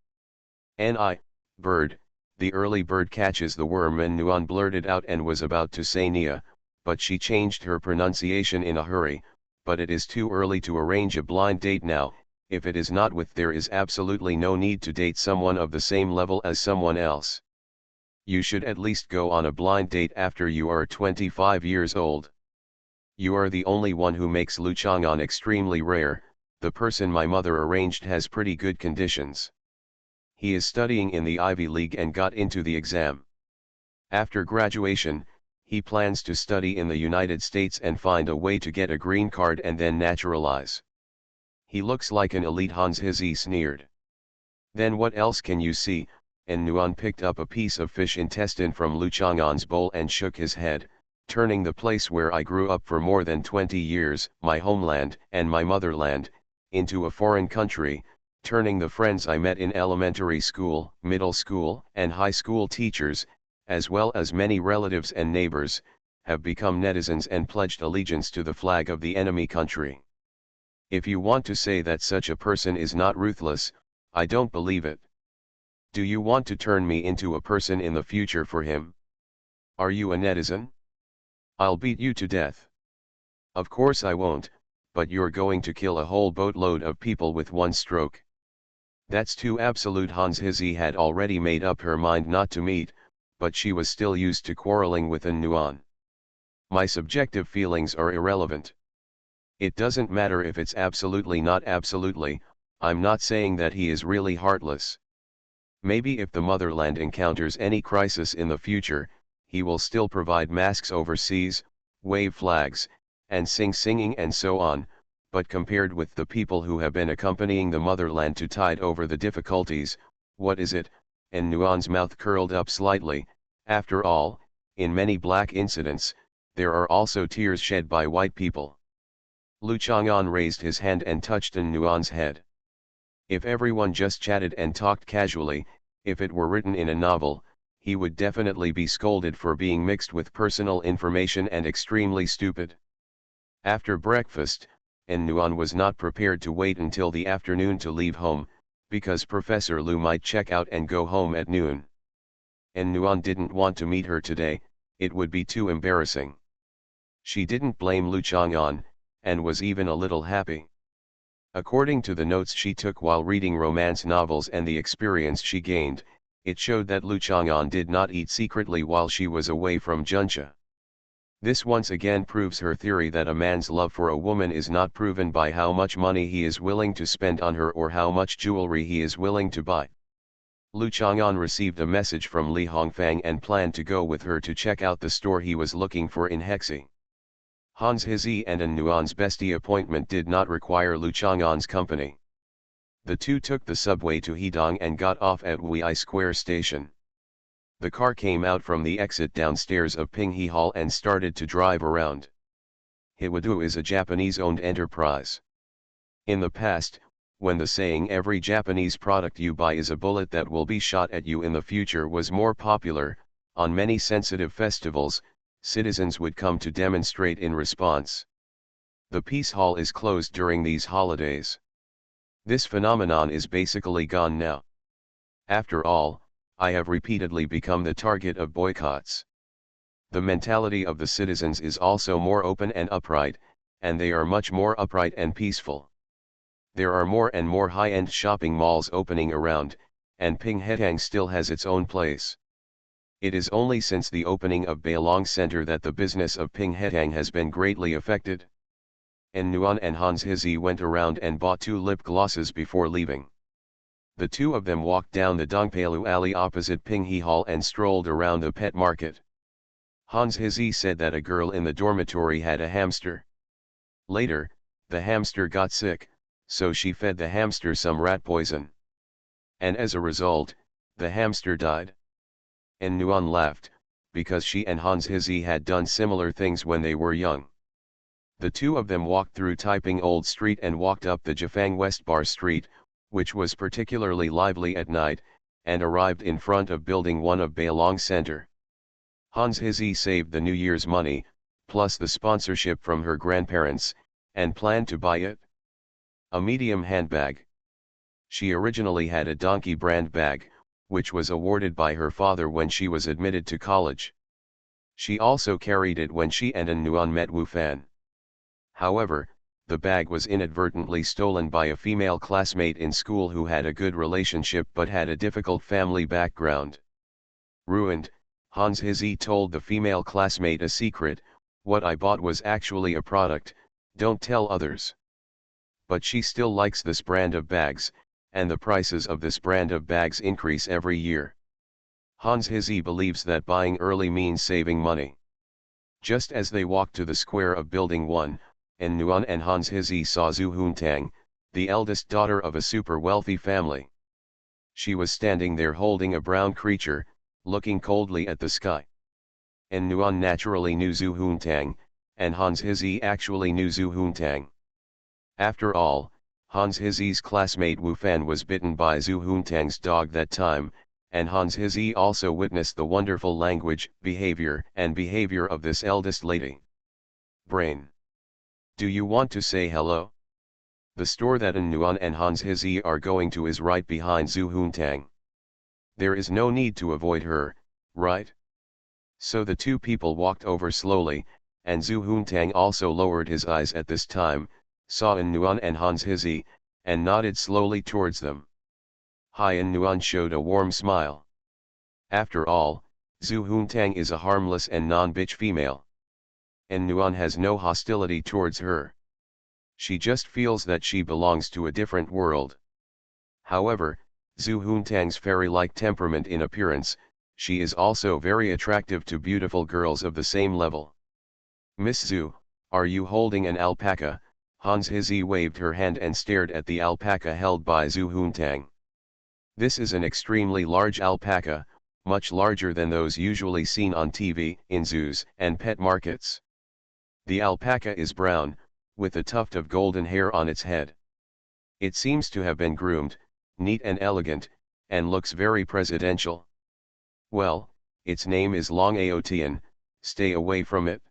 Bird, the early bird catches the worm, and Nuan blurted out and was about to say Nia, but she changed her pronunciation in a hurry. But it is too early to arrange a blind date now. If it is not with, there is absolutely no need to date someone of the same level as someone else. You should at least go on a blind date after you are 25 years old. You are the only one who makes Lu Chang'an extremely rare. The person my mother arranged has pretty good conditions. He is studying in the Ivy League and got into the exam. After graduation, he plans to study in the United States and find a way to get a green card and then naturalize. He looks like an elite, Hans Hizzy sneered. Then what else can you see? En Nuan picked up a piece of fish intestine from Lu Chang'an's bowl and shook his head. Turning the place where I grew up for more than 20 years, my homeland and my motherland, into a foreign country, turning the friends I met in elementary school, middle school, and high school teachers, as well as many relatives and neighbors, have become netizens and pledged allegiance to the flag of the enemy country. If you want to say that such a person is not ruthless, I don't believe it. Do you want to turn me into a person in the future for him? Are you a netizen? I'll beat you to death. Of course I won't, but you're going to kill a whole boatload of people with one stroke. That's too absolute. Hans Hizzy had already made up her mind not to meet, but she was still used to quarreling with En Nuan. My subjective feelings are irrelevant. It doesn't matter if it's absolutely not absolutely. I'm not saying that he is really heartless. Maybe if the motherland encounters any crisis in the future, he will still provide masks overseas, wave flags, and singing and so on, but compared with the people who have been accompanying the motherland to tide over the difficulties, what is it? And Nuan's mouth curled up slightly. After all, in many black incidents, there are also tears shed by white people. Lu Chang'an raised his hand and touched Nuan's head. If everyone just chatted and talked casually, if it were written in a novel, he would definitely be scolded for being mixed with personal information and extremely stupid. After breakfast, Nuan was not prepared to wait until the afternoon to leave home, because Professor Lu might check out and go home at noon. Nuan didn't want to meet her today, it would be too embarrassing. She didn't blame Lu Chang'an, and was even a little happy. According to the notes she took while reading romance novels and the experience she gained, it showed that Lu Chang'an did not eat secretly while she was away from Junxia. This once again proves her theory that a man's love for a woman is not proven by how much money he is willing to spend on her or how much jewelry he is willing to buy. Lu Chang'an received a message from Li Hongfang and planned to go with her to check out the store he was looking for in Hexi. Hans Hizi and Nuan's bestie appointment did not require Lu Chang'an's company. The two took the subway to Hedong and got off at Wuyi Square Station. The car came out from the exit downstairs of Pinghe Hall and started to drive around. Hiwadu is a Japanese-owned enterprise. In the past, when the saying "every Japanese product you buy is a bullet that will be shot at you in the future" was more popular, on many sensitive festivals, citizens would come to demonstrate in response. The Peace Hall is closed during these holidays. This phenomenon is basically gone now. After all, I have repeatedly become the target of boycotts. The mentality of the citizens is also more open and upright, and they are much more upright and peaceful. There are more and more high-end shopping malls opening around, and Pinghetang still has its own place. It is only since the opening of Bailong Center that the business of Pinghetang has been greatly affected. Nuan and Hans Hizi went around and bought 2 lip glosses before leaving. The two of them walked down the Dongpalu alley opposite Pinghe Hall and strolled around the pet market. Hans Hizi said that a girl in the dormitory had a hamster. Later, the hamster got sick, so she fed the hamster some rat poison. And as a result, the hamster died. Nuan laughed, because she and Hans Hizi had done similar things when they were young. The two of them walked through Taiping Old Street and walked up the Jifang West Bar Street, which was particularly lively at night, and arrived in front of Building 1 of Bailong Center. Hans Hizi saved the New Year's money, plus the sponsorship from her grandparents, and planned to buy it. A medium handbag. She originally had a Donkey brand bag, which was awarded by her father when she was admitted to college. She also carried it when she and Nuan met Wu Fan. However, the bag was inadvertently stolen by a female classmate in school who had a good relationship but had a difficult family background. Ruined, Hans Hizi told the female classmate a secret: "What I bought was actually a product, don't tell others." But she still likes this brand of bags, and the prices of this brand of bags increase every year. Hans Hizi believes that buying early means saving money. Just as they walked to the square of Building 1, Nuan and Hans Hizi saw Zhu Huntang, the eldest daughter of a super wealthy family. She was standing there holding a brown creature, looking coldly at the sky. Nuan naturally knew Zhu Huntang, and Hans Hizi actually knew Zhu Huntang. After all, Hans Hizi's classmate Wu Fan was bitten by Zhu Huntang's dog that time, and Hans Hizi also witnessed the wonderful language, behavior of this eldest lady. Brain. Do you want to say hello? The store that Nuan and Hans Hizi are going to is right behind Zhu Huntang. There is no need to avoid her, right? So the two people walked over slowly, and Zhu Huntang also lowered his eyes at this time, saw Nuan and Hans Hizi, and nodded slowly towards them. Hai Nuan showed a warm smile. After all, Zhu Huntang is a harmless and non-bitch female. Nuan has no hostility towards her. She just feels that she belongs to a different world. However, Zhu Huntang's fairy-like temperament in appearance, she is also very attractive to beautiful girls of the same level. "Miss Zhu, Are you holding an alpaca? Hans Hizzy waved her hand and stared at the alpaca held by Zhu Huntang. This is an extremely large alpaca, much larger than those usually seen on TV, in zoos, and pet markets. The alpaca is brown, with a tuft of golden hair on its head. It seems to have been groomed, neat and elegant, and looks very presidential. Well, its name is Long Aotian, stay away from it.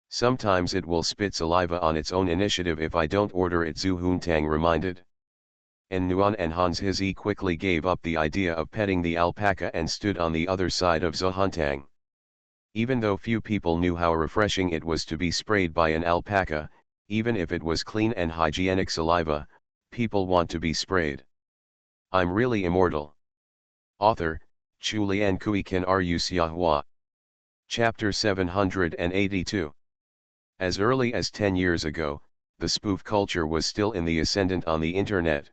Sometimes it will spit saliva on its own initiative if I don't order it, Zhu Huntang reminded. Nuan and Hans Hizzy quickly gave up the idea of petting the alpaca and stood on the other side of Zhu Huntang. Even though few people knew how refreshing it was to be sprayed by an alpaca, even if it was clean and hygienic saliva, people want to be sprayed. I'm really immortal. Author, Chu Lian Kui Kan Ru Xiahua. Chapter 782. As early as 10 years ago, the spoof culture was still in the ascendant on the internet.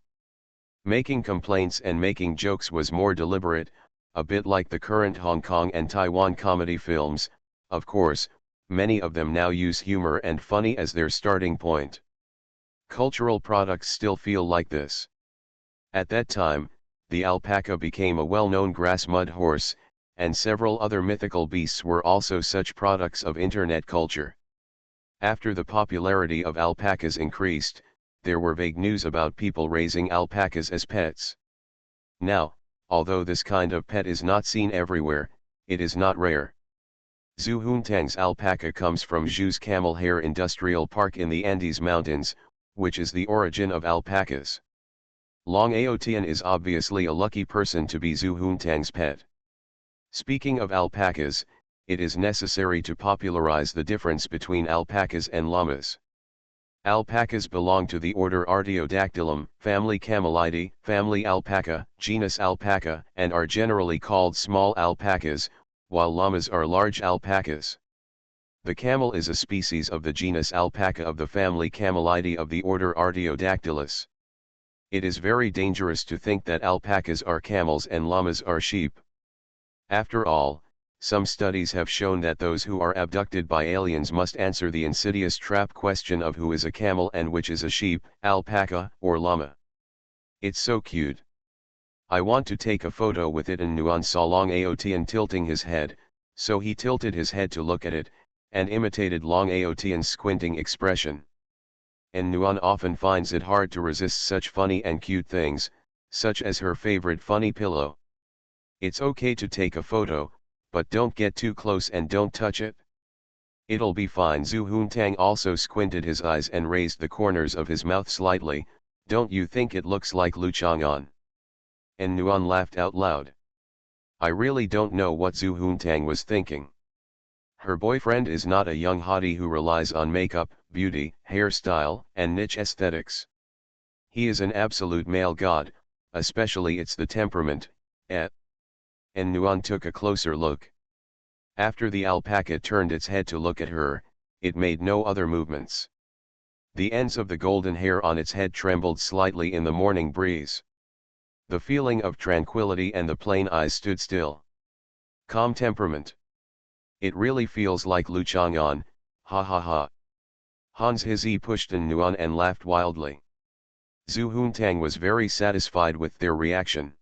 Making complaints and making jokes was more deliberate, a bit like the current Hong Kong and Taiwan comedy films. Of course, many of them now use humor and funny as their starting point. Cultural products still feel like this. At that time, the alpaca became a well-known grass mud horse, and several other mythical beasts were also such products of internet culture. After the popularity of alpacas increased, there were vague news about people raising alpacas as pets. Now, although this kind of pet is not seen everywhere, it is not rare. Zhu Huntang's alpaca comes from Zhu's Camel Hair Industrial Park in the Andes Mountains, which is the origin of alpacas. Long Aotian is obviously a lucky person to be Zhu Huntang's pet. Speaking of alpacas, it is necessary to popularize the difference between alpacas and llamas. Alpacas belong to the order Artiodactylum, family Camelidae, family Alpaca, genus Alpaca, and are generally called small alpacas, while llamas are large alpacas. The camel is a species of the genus Alpaca of the family Camelidae of the order Artiodactylus. It is very dangerous to think that alpacas are camels and llamas are sheep. After all, some studies have shown that those who are abducted by aliens must answer the insidious trap question of who is a camel and which is a sheep, alpaca, or llama. It's so cute. I want to take a photo with it, and Nuan saw Long Aotian tilting his head, so he tilted his head to look at it, and imitated Long Aotian's squinting expression. And Nuan often finds it hard to resist such funny and cute things, such as her favorite funny pillow. It's okay to take a photo, but don't get too close and don't touch it. It'll be fine. Zhu Huntang also squinted his eyes and raised the corners of his mouth slightly. Don't you think it looks like Lu Chang'an? And Nuan laughed out loud. I really don't know what Zhu Huntang was thinking. Her boyfriend is not a young hottie who relies on makeup, beauty, hairstyle, and niche aesthetics. He is an absolute male god, especially it's the temperament, And Nuan took a closer look. After the alpaca turned its head to look at her, it made no other movements. The ends of the golden hair on its head trembled slightly in the morning breeze. The feeling of tranquility and the plain eyes stood still. Calm temperament. It really feels like Lu Chang'an, ha ha ha. Hans Hizzy pushed Nuan and laughed wildly. Zhu Huntang was very satisfied with their reaction.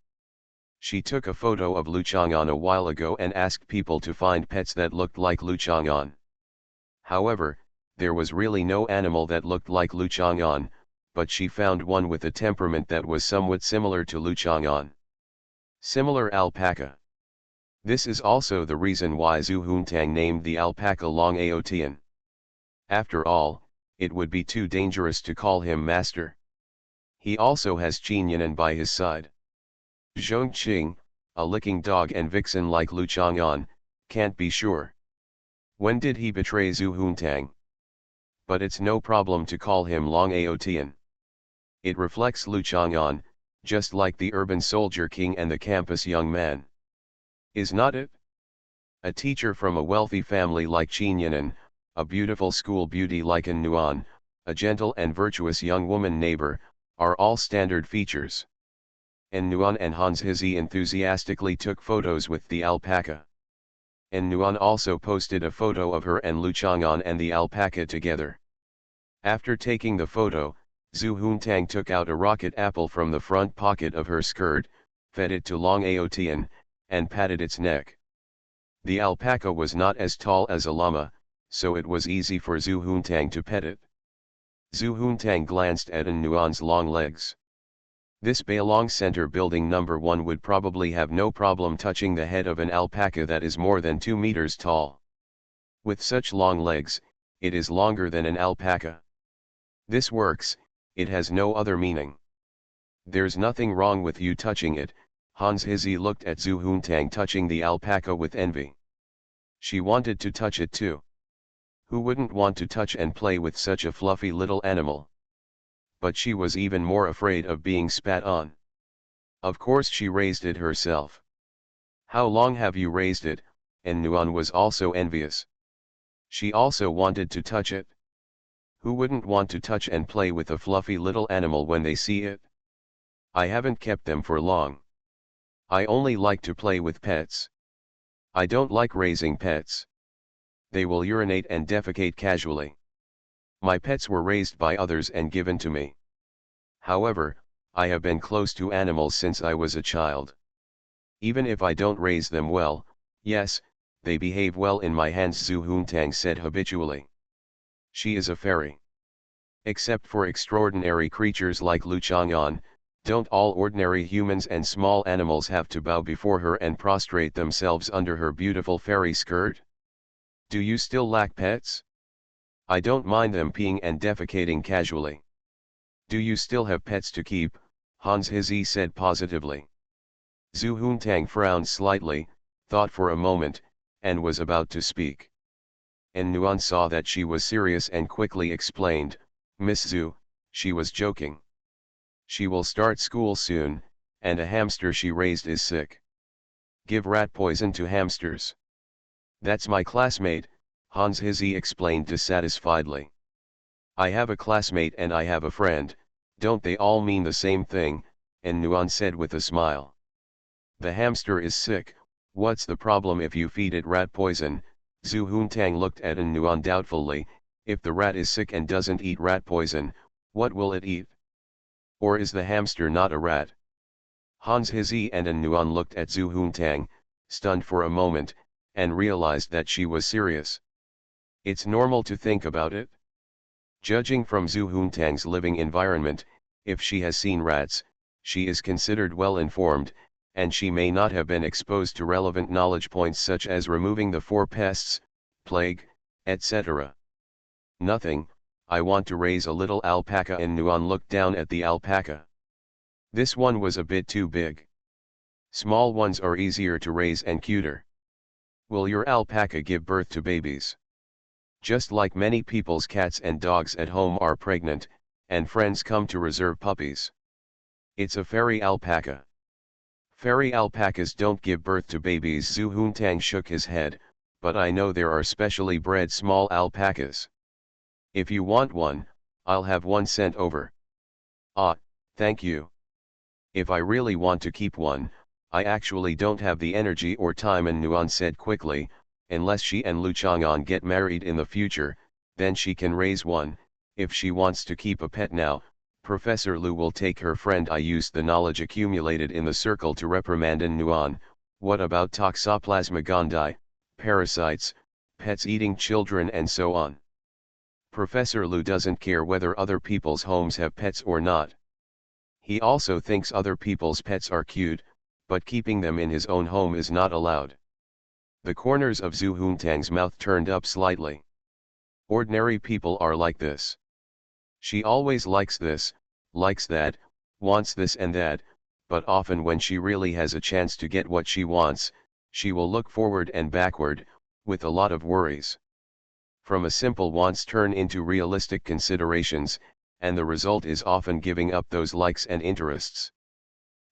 She took a photo of Lu Chang'an a while ago and asked people to find pets that looked like Lu Chang'an. However, there was really no animal that looked like Lu Chang'an, but she found one with a temperament that was somewhat similar to Lu Chang'an. Similar alpaca. This is also the reason why Zhu Huntang named the alpaca Long Aotian. After all, it would be too dangerous to call him master. He also has Qinyanan by his side. Zhongqing, a licking dog and vixen like Lu Chang'an, can't be sure. When did he betray Zhu Huntang? But it's no problem to call him Long Aotian. It reflects Lu Chang'an, just like the urban soldier king and the campus young man. Is not it? A teacher from a wealthy family like Qinyanan, a beautiful school beauty like Nuan, a gentle and virtuous young woman neighbor, are all standard features. And Nuan and Hans Hizzy enthusiastically took photos with the alpaca. and Nuan also posted a photo of her and Lu Chang'an and the alpaca together. After taking the photo, Zhu Huntang took out a rocket apple from the front pocket of her skirt, fed it to Long Aotian, and patted its neck. The alpaca was not as tall as a llama, so it was easy for Zhu Huntang to pet it. Zhu Huntang glanced at Nuan's long legs. This Bailong Center building number 1 would probably have no problem touching the head of an alpaca that is more than 2 meters tall. With such long legs, it is longer than an alpaca. This works, it has no other meaning. There's nothing wrong with you touching it. Hans Hizzi looked at Zhu Huntang touching the alpaca with envy. She wanted to touch it too. Who wouldn't want to touch and play with such a fluffy little animal? But she was even more afraid of being spat on. Of course she raised it herself. How long have you raised it? And Nuan was also envious. She also wanted to touch it. Who wouldn't want to touch and play with a fluffy little animal when they see it? I haven't kept them for long. I only like to play with pets. I don't like raising pets. They will urinate and defecate casually. My pets were raised by others and given to me. However, I have been close to animals since I was a child. Even if I don't raise them well, yes, they behave well in my hands, Zhu Huntang said habitually. She is a fairy. Except for extraordinary creatures like Lu Chang'an, don't all ordinary humans and small animals have to bow before her and prostrate themselves under her beautiful fairy skirt? Do you still lack pets? I don't mind them peeing and defecating casually. Do you still have pets to keep? Hans Hizzi said positively. Zhu Huntang frowned slightly, thought for a moment, and was about to speak. And Nuan saw that she was serious and quickly explained, Miss Zhu, she was joking. She will start school soon, and a hamster she raised is sick. Give rat poison to hamsters. That's my classmate, Hans Hizzi explained dissatisfiedly. I have a classmate and I have a friend, don't they all mean the same thing? And Nuan said with a smile. The hamster is sick, what's the problem if you feed it rat poison? Zhu Huntang looked at Nuan doubtfully. If the rat is sick and doesn't eat rat poison, what will it eat? Or is the hamster not a rat? Hans Hizzi and Nuan looked at Zhu Huntang, stunned for a moment, and realized that she was serious. It's normal to think about it. Judging from Zhu Huntang's living environment, if she has seen rats, she is considered well informed, and she may not have been exposed to relevant knowledge points such as removing the 4 pests, plague, etc. Nothing, I want to raise a little alpaca. And Nuan looked down at the alpaca. This one was a bit too big. Small ones are easier to raise and cuter. Will your alpaca give birth to babies? Just like many people's cats and dogs at home are pregnant, and friends come to reserve puppies. It's a fairy alpaca. Fairy alpacas don't give birth to babies. Zhu Huntang shook his head, but I know there are specially bred small alpacas. If you want one, I'll have one sent over. Ah, thank you. If I really want to keep one, I actually don't have the energy or time. And Nuan said quickly, unless she and Lu Chang'an get married in the future, then she can raise one. If she wants to keep a pet now, Professor Lu will take her friend. I used the knowledge accumulated in the circle to reprimand Nuan. What about Toxoplasma gondii, parasites, pets eating children and so on? Professor Lu doesn't care whether other people's homes have pets or not. He also thinks other people's pets are cute, but keeping them in his own home is not allowed. The corners of Zhu Huntang's mouth turned up slightly. Ordinary people are like this. She always likes this, likes that, wants this and that, but often when she really has a chance to get what she wants, she will look forward and backward, with a lot of worries. From a simple wants turn into realistic considerations, and the result is often giving up those likes and interests.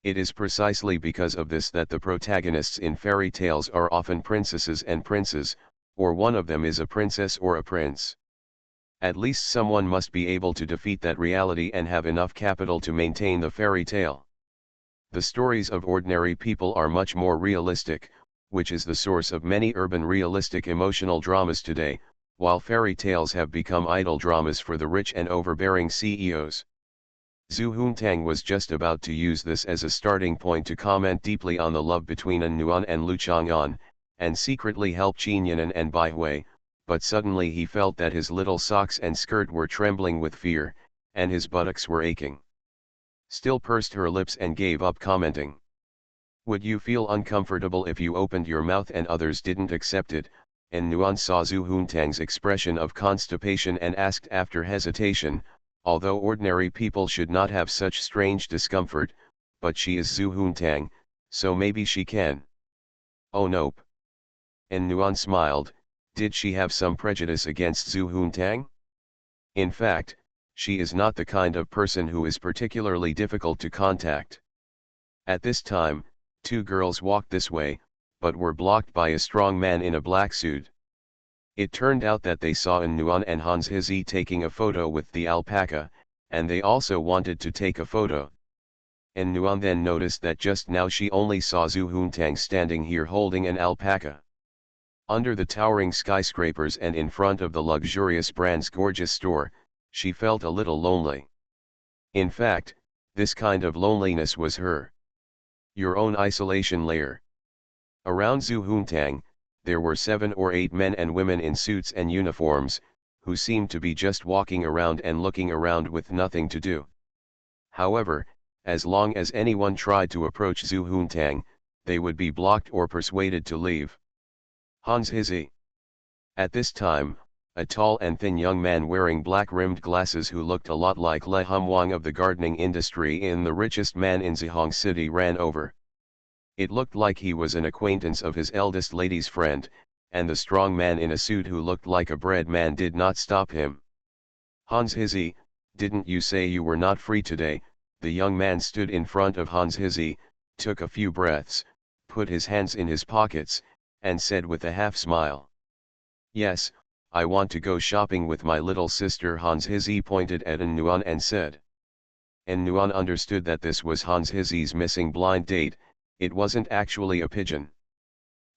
It is precisely because of this that the protagonists in fairy tales are often princesses and princes, or one of them is a princess or a prince. At least someone must be able to defeat that reality and have enough capital to maintain the fairy tale. The stories of ordinary people are much more realistic, which is the source of many urban realistic emotional dramas today, while fairy tales have become idle dramas for the rich and overbearing CEOs. Zhu Huntang was just about to use this as a starting point to comment deeply on the love between An Nuan and Lu Chang'an, and secretly help Qin Yanan and Bai Hui, but suddenly he felt that his little socks and skirt were trembling with fear, and his buttocks were aching. Still pursed her lips and gave up commenting. Would you feel uncomfortable if you opened your mouth and others didn't accept it? And Nuan saw Zhu Huntang's expression of constipation and asked after hesitation, although ordinary people should not have such strange discomfort, but she is Zhu Huntang, so maybe she can. Oh nope. And Nuan smiled. Did she have some prejudice against Zhu Huntang? In fact, she is not the kind of person who is particularly difficult to contact. At this time, two girls walked this way, but were blocked by a strong man in a black suit. It turned out that they saw An Nuan and Hans Hizi taking a photo with the alpaca, and they also wanted to take a photo. An Nuan then noticed that just now she only saw Zhu Huntang standing here holding an alpaca. Under the towering skyscrapers and in front of the luxurious brand's gorgeous store, she felt a little lonely. In fact, this kind of loneliness was your own isolation layer. Around Zhu Huntang, there were 7 or 8 men and women in suits and uniforms, who seemed to be just walking around and looking around with nothing to do. However, as long as anyone tried to approach Zhu Huntang, they would be blocked or persuaded to leave. Hans Hizi. At this time, a tall and thin young man wearing black-rimmed glasses who looked a lot like Le Humwang of the gardening industry in The Richest Man in Zhejiang City ran over. It looked like he was an acquaintance of his eldest lady's friend, and the strong man in a suit who looked like a bread man did not stop him. Hans Hizi, didn't you say you were not free today? The young man stood in front of Hans Hizi, took a few breaths, put his hands in his pockets, and said with a half-smile. Yes, I want to go shopping with my little sister. Hans Hizi pointed at An Nuan and said. An Nuan understood that this was Hans Hizi's missing blind date. It wasn't actually a pigeon.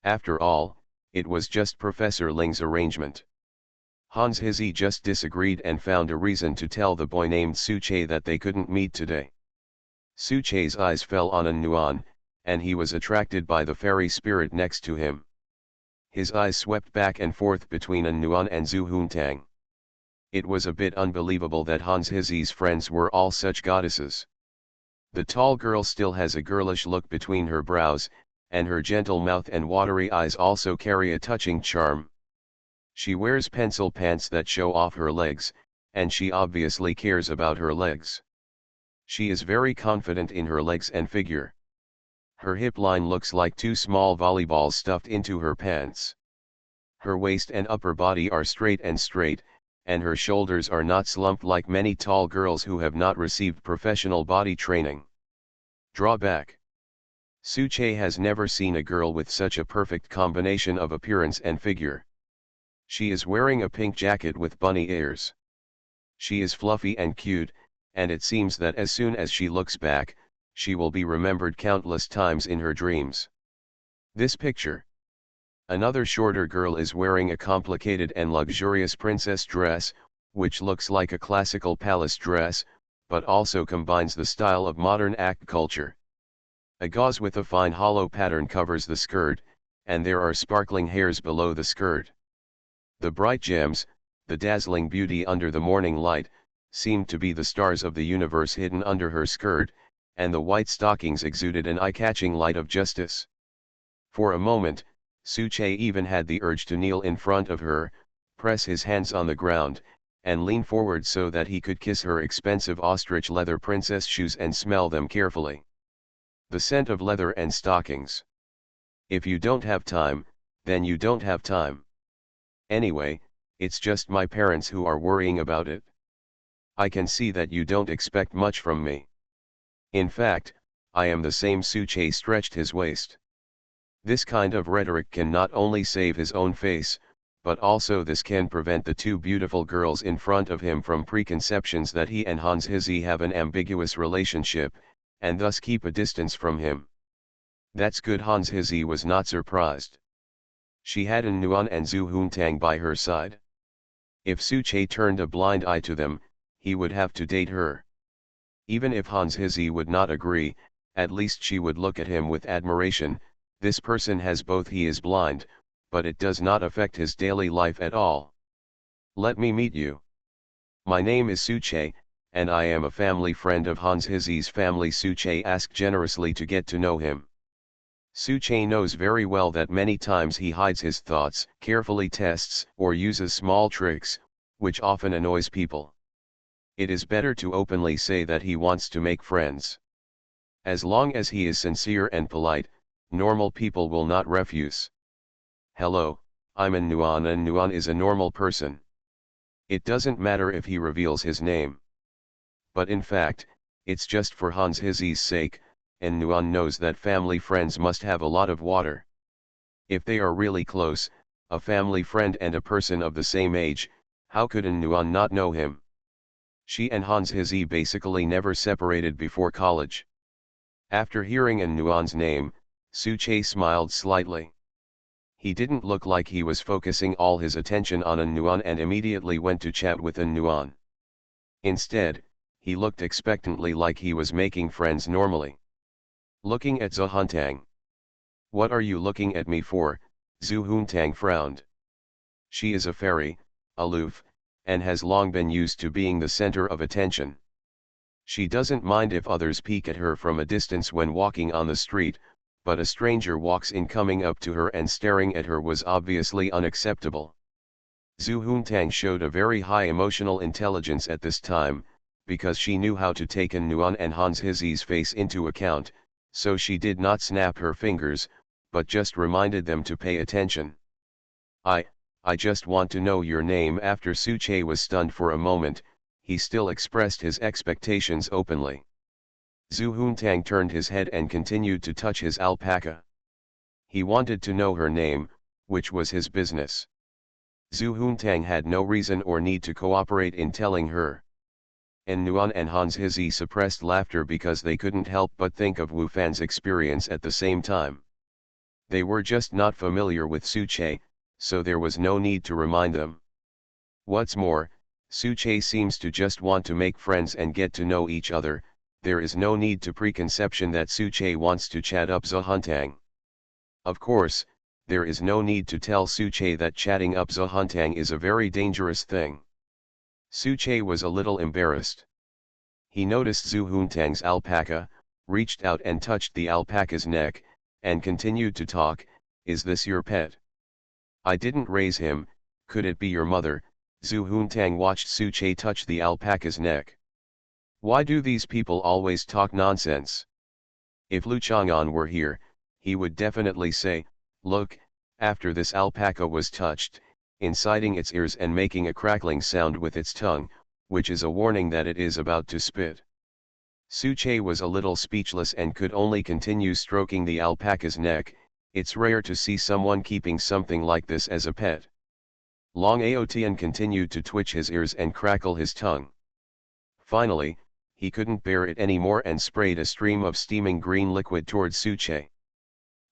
After all, it was just Professor Ling's arrangement. Hans Hizi just disagreed and found a reason to tell the boy named Su Che that they couldn't meet today. Su Che's eyes fell on An Nuan, and he was attracted by the fairy spirit next to him. His eyes swept back and forth between An Nuan and Zhu Huntang. It was a bit unbelievable that Hans Hizi's friends were all such goddesses. The tall girl still has a girlish look between her brows, and her gentle mouth and watery eyes also carry a touching charm. She wears pencil pants that show off her legs, and she obviously cares about her legs. She is very confident in her legs and figure. Her hip line looks like 2 small volleyballs stuffed into her pants. Her waist and upper body are straight, and her shoulders are not slumped like many tall girls who have not received professional body training. Drawback. Su Che has never seen a girl with such a perfect combination of appearance and figure. She is wearing a pink jacket with bunny ears. She is fluffy and cute, and it seems that as soon as she looks back, she will be remembered countless times in her dreams. This picture. Another shorter girl is wearing a complicated and luxurious princess dress, which looks like a classical palace dress, but also combines the style of modern act culture. A gauze with a fine hollow pattern covers the skirt, and there are sparkling hairs below the skirt. The bright gems, the dazzling beauty under the morning light, seemed to be the stars of the universe hidden under her skirt, and the white stockings exuded an eye-catching light of justice. For a moment, Su Che even had the urge to kneel in front of her, press his hands on the ground, and lean forward so that he could kiss her expensive ostrich leather princess shoes and smell them carefully. The scent of leather and stockings. If you don't have time, then you don't have time. Anyway, it's just my parents who are worrying about it. I can see that you don't expect much from me. In fact, I am the same. Su Che stretched his waist. This kind of rhetoric can not only save his own face, but also this can prevent the 2 beautiful girls in front of him from preconceptions that he and Hans Hizi have an ambiguous relationship, and thus keep a distance from him. That's good. Hans Hizi was not surprised. She had An Nuan and Zhu Huntang by her side. If Su Che turned a blind eye to them, he would have to date her. Even if Hans Hizi would not agree, at least she would look at him with admiration. This person has both. He is blind, but it does not affect his daily life at all. Let me meet you. My name is Su Che, and I am a family friend of Hans Hizi's family. Su Che asked generously to get to know him. Su Che knows very well that many times he hides his thoughts, carefully tests or uses small tricks, which often annoys people. It is better to openly say that he wants to make friends. As long as he is sincere and polite, normal people will not refuse. Hello, I'm An Nuan. An Nuan is a normal person. It doesn't matter if he reveals his name. But in fact, it's just for Hans Hizi's sake. An Nuan knows that family friends must have a lot of water. If they are really close, a family friend and a person of the same age, how could An Nuan not know him? She and Hans Hizi basically never separated before college. After hearing An Nuan's name, Su Che smiled slightly. He didn't look like he was focusing all his attention on An Nuan and immediately went to chat with An Nuan. Instead, he looked expectantly like he was making friends normally. Looking at Zhu Huntang. What are you looking at me for? Zhu Huntang frowned. She is a fairy, aloof, and has long been used to being the center of attention. She doesn't mind if others peek at her from a distance when walking on the street, but a stranger walks in. Coming up to her and staring at her was obviously unacceptable. Zhu Huntang showed a very high emotional intelligence at this time, because she knew how to take An Nuan and Hans Hizi's face into account, so she did not snap her fingers, but just reminded them to pay attention. I just want to know your name. After Su Che was stunned for a moment, he still expressed his expectations openly. Zhu Huntang turned his head and continued to touch his alpaca. He wanted to know her name, which was his business. Zhu Huntang had no reason or need to cooperate in telling her. An Nuan and Hans Hizi suppressed laughter because they couldn't help but think of Wu Fan's experience at the same time. They were just not familiar with Su Che, so there was no need to remind them. What's more, Su Che seems to just want to make friends and get to know each other. There is no need to preconception that Su Che wants to chat up Zhu Huntang. Of course, there is no need to tell Su Che that chatting up Zhu Huntang is a very dangerous thing. Su Che was a little embarrassed. He noticed Zhu Huntang's alpaca, reached out and touched the alpaca's neck, and continued to talk. Is this your pet? I didn't raise him. Could it be your mother? Zhu Huntang watched Su Che touch the alpaca's neck. Why do these people always talk nonsense? If Lu Chang'an were here, he would definitely say, look, after this alpaca was touched, inciting its ears and making a crackling sound with its tongue, which is a warning that it is about to spit. Su Che was a little speechless and could only continue stroking the alpaca's neck. It's rare to see someone keeping something like this as a pet. Long Aotian continued to twitch his ears and crackle his tongue. Finally, he couldn't bear it anymore and sprayed a stream of steaming green liquid towards Su Che.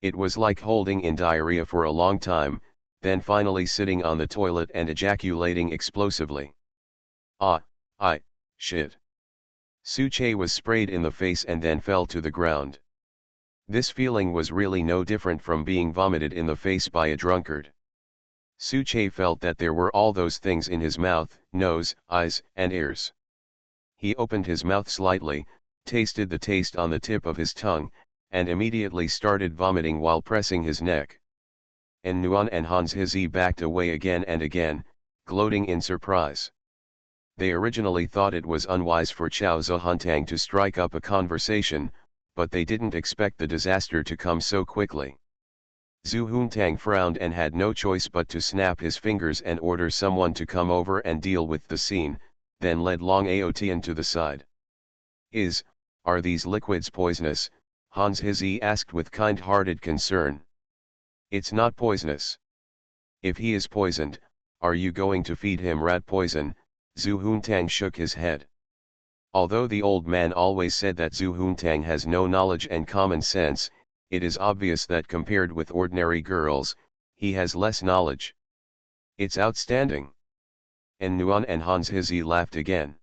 It was like holding in diarrhea for a long time, then finally sitting on the toilet and ejaculating explosively. Shit. Su Che was sprayed in the face and then fell to the ground. This feeling was really no different from being vomited in the face by a drunkard. Su Che felt that there were all those things in his mouth, nose, eyes, and ears. He opened his mouth slightly, tasted the taste on the tip of his tongue, and immediately started vomiting while pressing his neck. An Nuan and Hans Hizi backed away again and again, gloating in surprise. They originally thought it was unwise for Zhu Huntang to strike up a conversation, but they didn't expect the disaster to come so quickly. Zhu Huntang frowned and had no choice but to snap his fingers and order someone to come over and deal with the scene, then led Long Aotian to the side. Are these liquids poisonous? Hans Hizi asked with kind-hearted concern. It's not poisonous. If he is poisoned, are you going to feed him rat poison? Zhu Huntang shook his head. Although the old man always said that Zhu Huntang has no knowledge and common sense, it is obvious that compared with ordinary girls, he has less knowledge. It's outstanding. And Nuan and Hans Hizzy laughed again.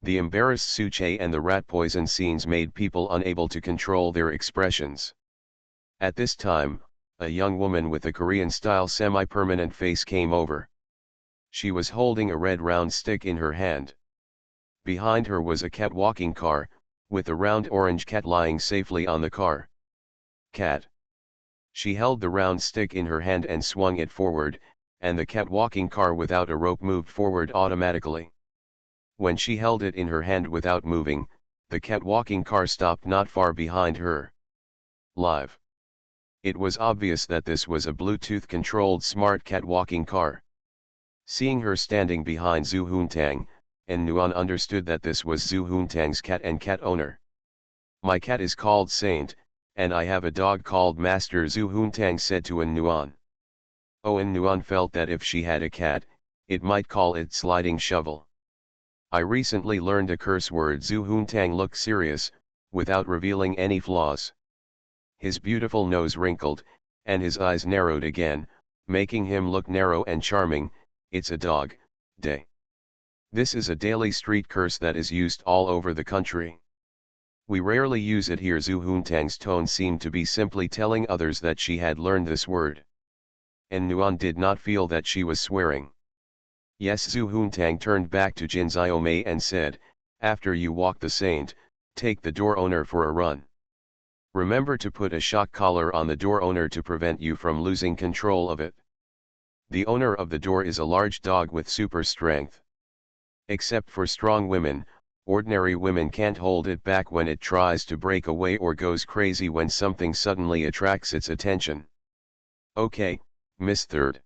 The embarrassed Suche and the rat poison scenes made people unable to control their expressions. At this time, a young woman with a Korean-style semi-permanent face came over. She was holding a red round stick in her hand. Behind her was a cat walking car, with a round orange cat lying safely on the car. Cat. She held the round stick in her hand and swung it forward, and the cat walking car without a rope moved forward automatically. When she held it in her hand without moving, the cat walking car stopped not far behind her. Live. It was obvious that this was a Bluetooth-controlled smart cat walking car. Seeing her standing behind Zhu Huntang, and Nuan understood that this was Zhu Huntang's cat and cat owner. My cat is called Saint, and I have a dog called Master, Zhu Huntang said to Nuan. Oh, and Nuan felt that if she had a cat, it might call it sliding shovel. I recently learned a curse word. Zhu Huntang looked serious, without revealing any flaws. His beautiful nose wrinkled, and his eyes narrowed again, making him look narrow and charming. It's a dog day. This is a daily street curse that is used all over the country. We rarely use it here. Zhu Huntang's tone seemed to be simply telling others that she had learned this word. And Nuan did not feel that she was swearing. Yes, Zhu Huntang turned back to Jin Xiaomei and said, after you walk the Saint, take the door owner for a run. Remember to put a shock collar on the door owner to prevent you from losing control of it. The owner of the door is a large dog with super strength. Except for strong women, ordinary women can't hold it back when it tries to break away or goes crazy when something suddenly attracts its attention. Okay, Miss Third.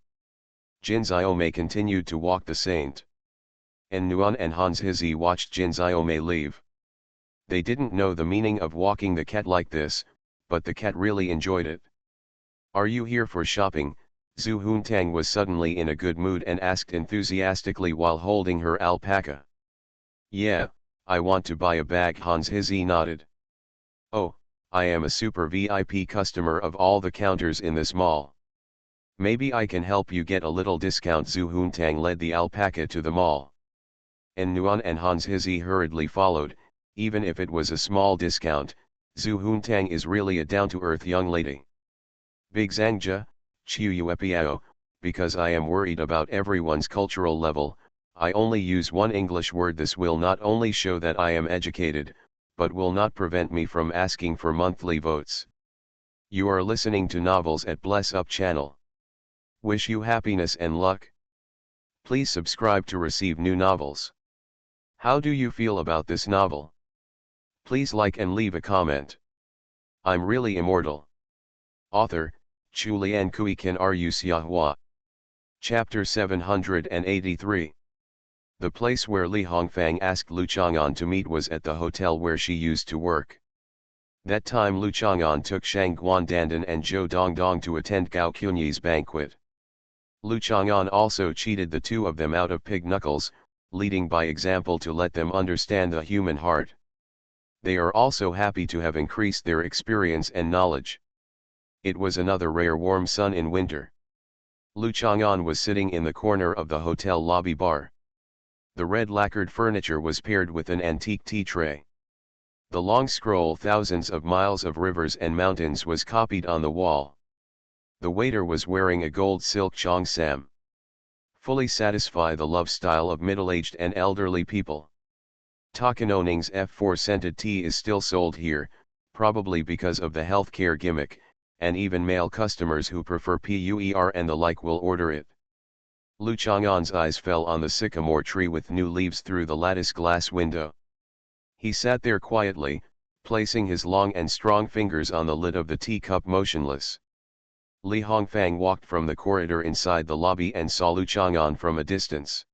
Jin Xiaomei continued to walk the Saint. And Nuan and Hans Hizzy watched Jin Xiaomei leave. They didn't know the meaning of walking the cat like this, but the cat really enjoyed it. Are you here for shopping? Zhu Huntang was suddenly in a good mood and asked enthusiastically while holding her alpaca. Yeah, I want to buy a bag. Hans Hizzy nodded. Oh, I am a super VIP customer of all the counters in this mall. Maybe I can help you get a little discount. Zhu Huntang led the alpaca to the mall. And Nuan and Hans Hizzy hurriedly followed. Even if it was a small discount, Zhu Huntang is really a down-to-earth young lady. Big Zhangja, Chiu Yuepiao, because I am worried about everyone's cultural level, I only use one English word. This will not only show that I am educated, but will not prevent me from asking for monthly votes. You are listening to Novels at Bless Up channel. Wish you happiness and luck. Please subscribe to receive new novels. How do you feel about this novel? Please like and leave a comment. I'm really immortal. Author, Chu Lian Kui Kan Ru Xiahua. Chapter 783. The place where Li Hongfang asked Lu Chang'an to meet was at the hotel where she used to work. That time Lu Chang'an took Shang Guandandan and Zhou Dongdong to attend Gao Qunyi's banquet. Lu Chang'an also cheated the two of them out of pig knuckles, leading by example to let them understand the human heart. They are also happy to have increased their experience and knowledge. It was another rare warm sun in winter. Lu Chang'an was sitting in the corner of the hotel lobby bar. The red lacquered furniture was paired with an antique tea tray. The long scroll "Thousands of Miles of Rivers and Mountains" was copied on the wall. The waiter was wearing a gold silk cheongsam. Fully satisfy the love style of middle-aged and elderly people. Takanoning's F4 scented tea is still sold here, probably because of the healthcare gimmick, and even male customers who prefer puer and the like will order it. Lu Chang'an's eyes fell on the sycamore tree with new leaves through the lattice glass window. He sat there quietly, placing his long and strong fingers on the lid of the teacup motionless. Li Hongfang walked from the corridor inside the lobby and saw Lu Chang'an from a distance.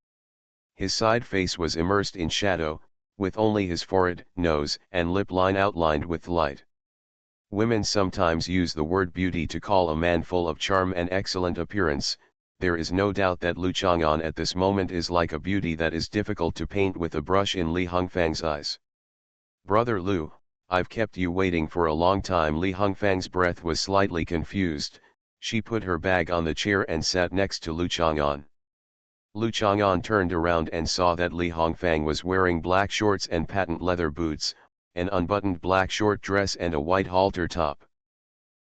His side face was immersed in shadow, with only his forehead, nose, and lip line outlined with light. Women sometimes use the word beauty to call a man full of charm and excellent appearance. There is no doubt that Lu Chang'an at this moment is like a beauty that is difficult to paint with a brush in Li Hongfang's eyes. Brother Lu, I've kept you waiting for a long time. Li Hongfang's breath was slightly confused. She put her bag on the chair and sat next to Lu Chang'an. Lu Chang'an turned around and saw that Li Hongfang was wearing black shorts and patent leather boots, an unbuttoned black short dress and a white halter top.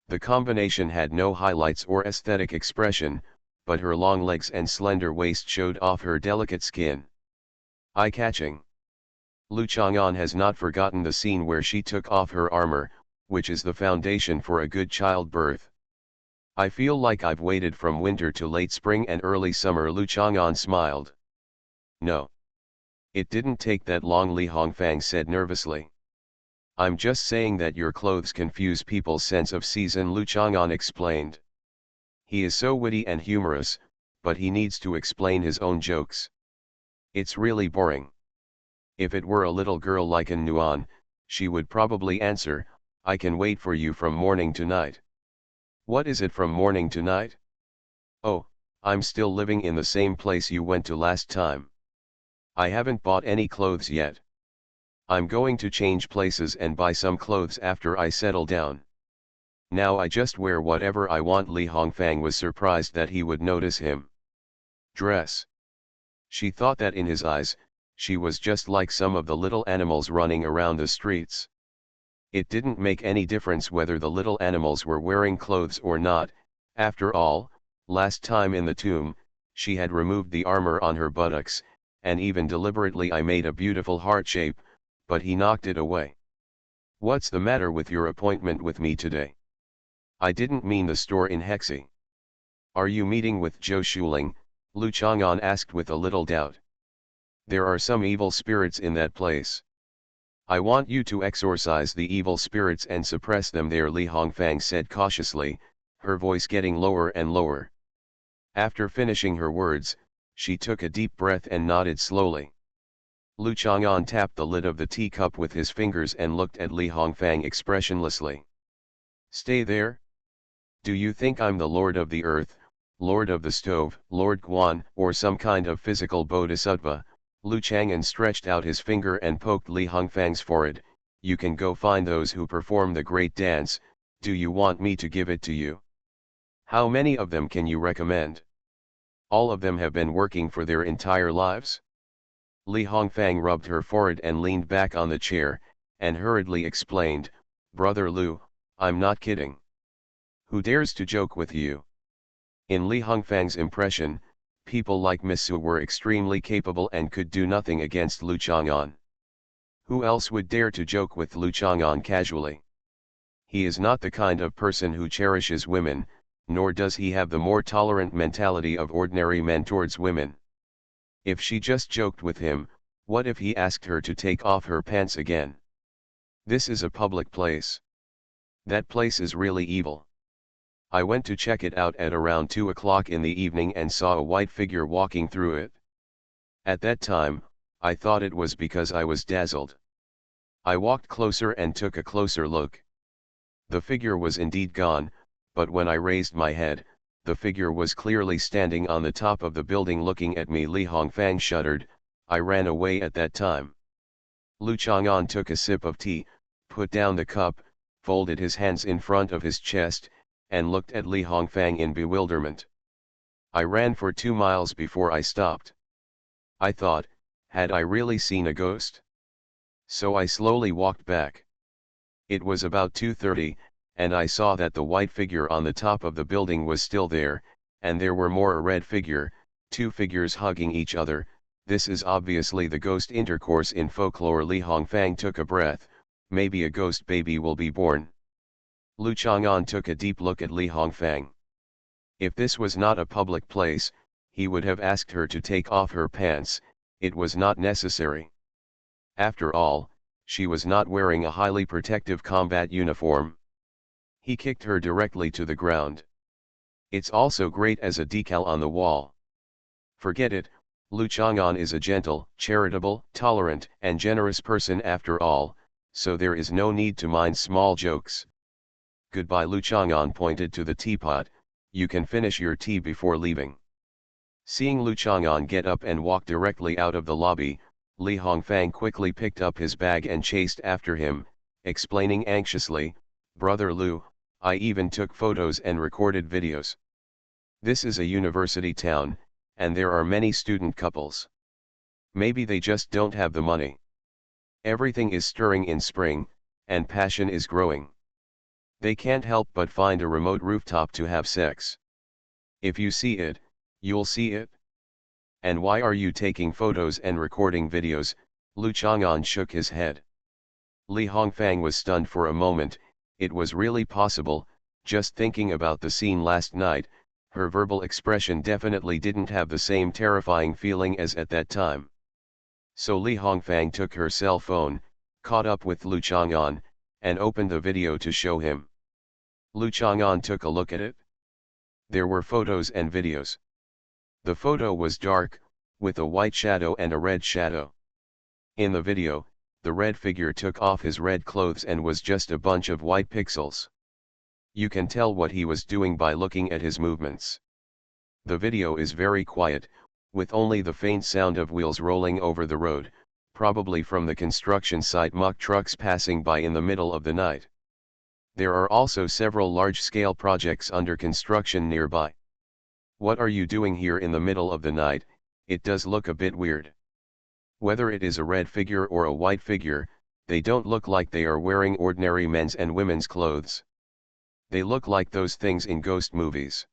The combination had no highlights or aesthetic expression, but her long legs and slender waist showed off her delicate skin. Eye-catching. Lu Chang'an has not forgotten the scene where she took off her armor, which is the foundation for a good childbirth. I feel like I've waited from winter to late spring and early summer. Lu Chang'an smiled. No. It didn't take that long, Li Hongfang said nervously. I'm just saying that your clothes confuse people's sense of season, Lu Chang'an explained. He is so witty and humorous, but he needs to explain his own jokes. It's really boring. If it were a little girl like An Nuan, she would probably answer, I can wait for you from morning to night. What is it from morning to night? Oh, I'm still living in the same place you went to last time. I haven't bought any clothes yet. I'm going to change places and buy some clothes after I settle down. Now I just wear whatever I want. Li Hongfang was surprised that he would notice him. Dress. She thought that in his eyes, she was just like some of the little animals running around the streets. It didn't make any difference whether the little animals were wearing clothes or not. After all, last time in the tomb, she had removed the armor on her buttocks, and even deliberately I made a beautiful heart shape, but he knocked it away. What's the matter with your appointment with me today? I didn't mean the store in Hexi. Are you meeting with Zhou Shuling? Lu Chang'an asked with a little doubt. There are some evil spirits in that place. I want you to exorcise the evil spirits and suppress them there, Li Hongfang said cautiously, her voice getting lower and lower. After finishing her words, she took a deep breath and nodded slowly. Lu Chang'an tapped the lid of the teacup with his fingers and looked at Li Hongfang expressionlessly. Stay there? Do you think I'm the Lord of the Earth, Lord of the Stove, Lord Guan, or some kind of physical bodhisattva? Lu Chang'an stretched out his finger and poked Li Hongfang's forehead. You can go find those who perform the great dance. Do you want me to give it to you? How many of them can you recommend? All of them have been working for their entire lives? Li Hongfang rubbed her forehead and leaned back on the chair, and hurriedly explained, Brother Lu, I'm not kidding. Who dares to joke with you? In Li Hongfang's impression, people like Miss Su were extremely capable and could do nothing against Lu Chang'an. Who else would dare to joke with Lu Chang'an casually? He is not the kind of person who cherishes women, nor does he have the more tolerant mentality of ordinary men towards women. If she just joked with him, what if he asked her to take off her pants again? This is a public place. That place is really evil. I went to check it out at around 2 o'clock in the evening and saw a white figure walking through it. At that time, I thought it was because I was dazzled. I walked closer and took a closer look. The figure was indeed gone, but when I raised my head, the figure was clearly standing on the top of the building looking at me. Li Hongfang shuddered. I ran away at that time. Lu Chang'an took a sip of tea, put down the cup, folded his hands in front of his chest, and looked at Li Hongfang in bewilderment. I ran for 2 miles before I stopped. I thought, had I really seen a ghost? So I slowly walked back. It was about 2:30, and I saw that the white figure on the top of the building was still there, and there were more a red figure, 2 figures hugging each other. This is obviously the ghost intercourse in folklore. Li Hongfang took a breath. Maybe a ghost baby will be born. Lu Chang'an took a deep look at Li Hongfang. If this was not a public place, he would have asked her to take off her pants. It was not necessary. After all, she was not wearing a highly protective combat uniform. He kicked her directly to the ground. It's also great as a decal on the wall. Forget it, Lu Chang'an is a gentle, charitable, tolerant, and generous person after all, so there is no need to mind small jokes. Goodbye. Lu Chang'an pointed to the teapot. You can finish your tea before leaving. Seeing Lu Chang'an get up and walk directly out of the lobby, Li Hongfang quickly picked up his bag and chased after him, explaining anxiously, "Brother Lou, I even took photos and recorded videos. This is a university town, and there are many student couples. Maybe they just don't have the money. Everything is stirring in spring, and passion is growing. They can't help but find a remote rooftop to have sex. If you see it, you'll see it. And why are you taking photos and recording videos?" Lu Chang'an shook his head. Li Hongfang was stunned for a moment. It was really possible. Just thinking about the scene last night, her verbal expression definitely didn't have the same terrifying feeling as at that time. So Li Hongfang took her cell phone, caught up with Lu Chang'an, and opened the video to show him. Lu Chang'an took a look at it. There were photos and videos. The photo was dark, with a white shadow and a red shadow. In the video, the red figure took off his red clothes and was just a bunch of white pixels. You can tell what he was doing by looking at his movements. The video is very quiet, with only the faint sound of wheels rolling over the road, probably from the construction site muck trucks passing by in the middle of the night. There are also several large-scale projects under construction nearby. What are you doing here in the middle of the night? It does look a bit weird. Whether it is a red figure or a white figure, they don't look like they are wearing ordinary men's and women's clothes. They look like those things in ghost movies.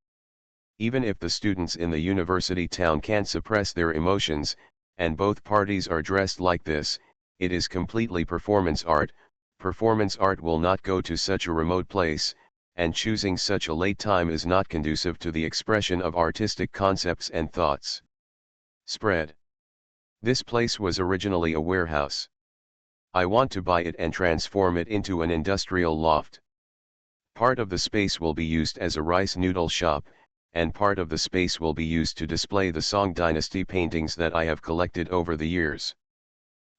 Even if the students in the university town can't suppress their emotions, and both parties are dressed like this, it is completely performance art. Performance art will not go to such a remote place, and choosing such a late time is not conducive to the expression of artistic concepts and thoughts. Spread. This place was originally a warehouse. I want to buy it and transform it into an industrial loft. Part of the space will be used as a rice noodle shop, and part of the space will be used to display the Song Dynasty paintings that I have collected over the years.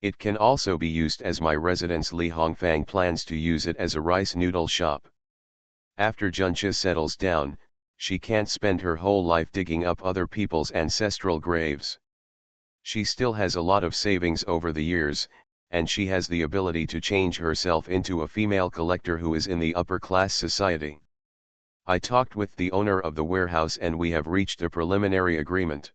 It can also be used as my residence. Li Hongfang plans to use it as a rice noodle shop. After Junxia settles down, she can't spend her whole life digging up other people's ancestral graves. She still has a lot of savings over the years, and she has the ability to change herself into a female collector who is in the upper class society. I talked with the owner of the warehouse and we have reached a preliminary agreement.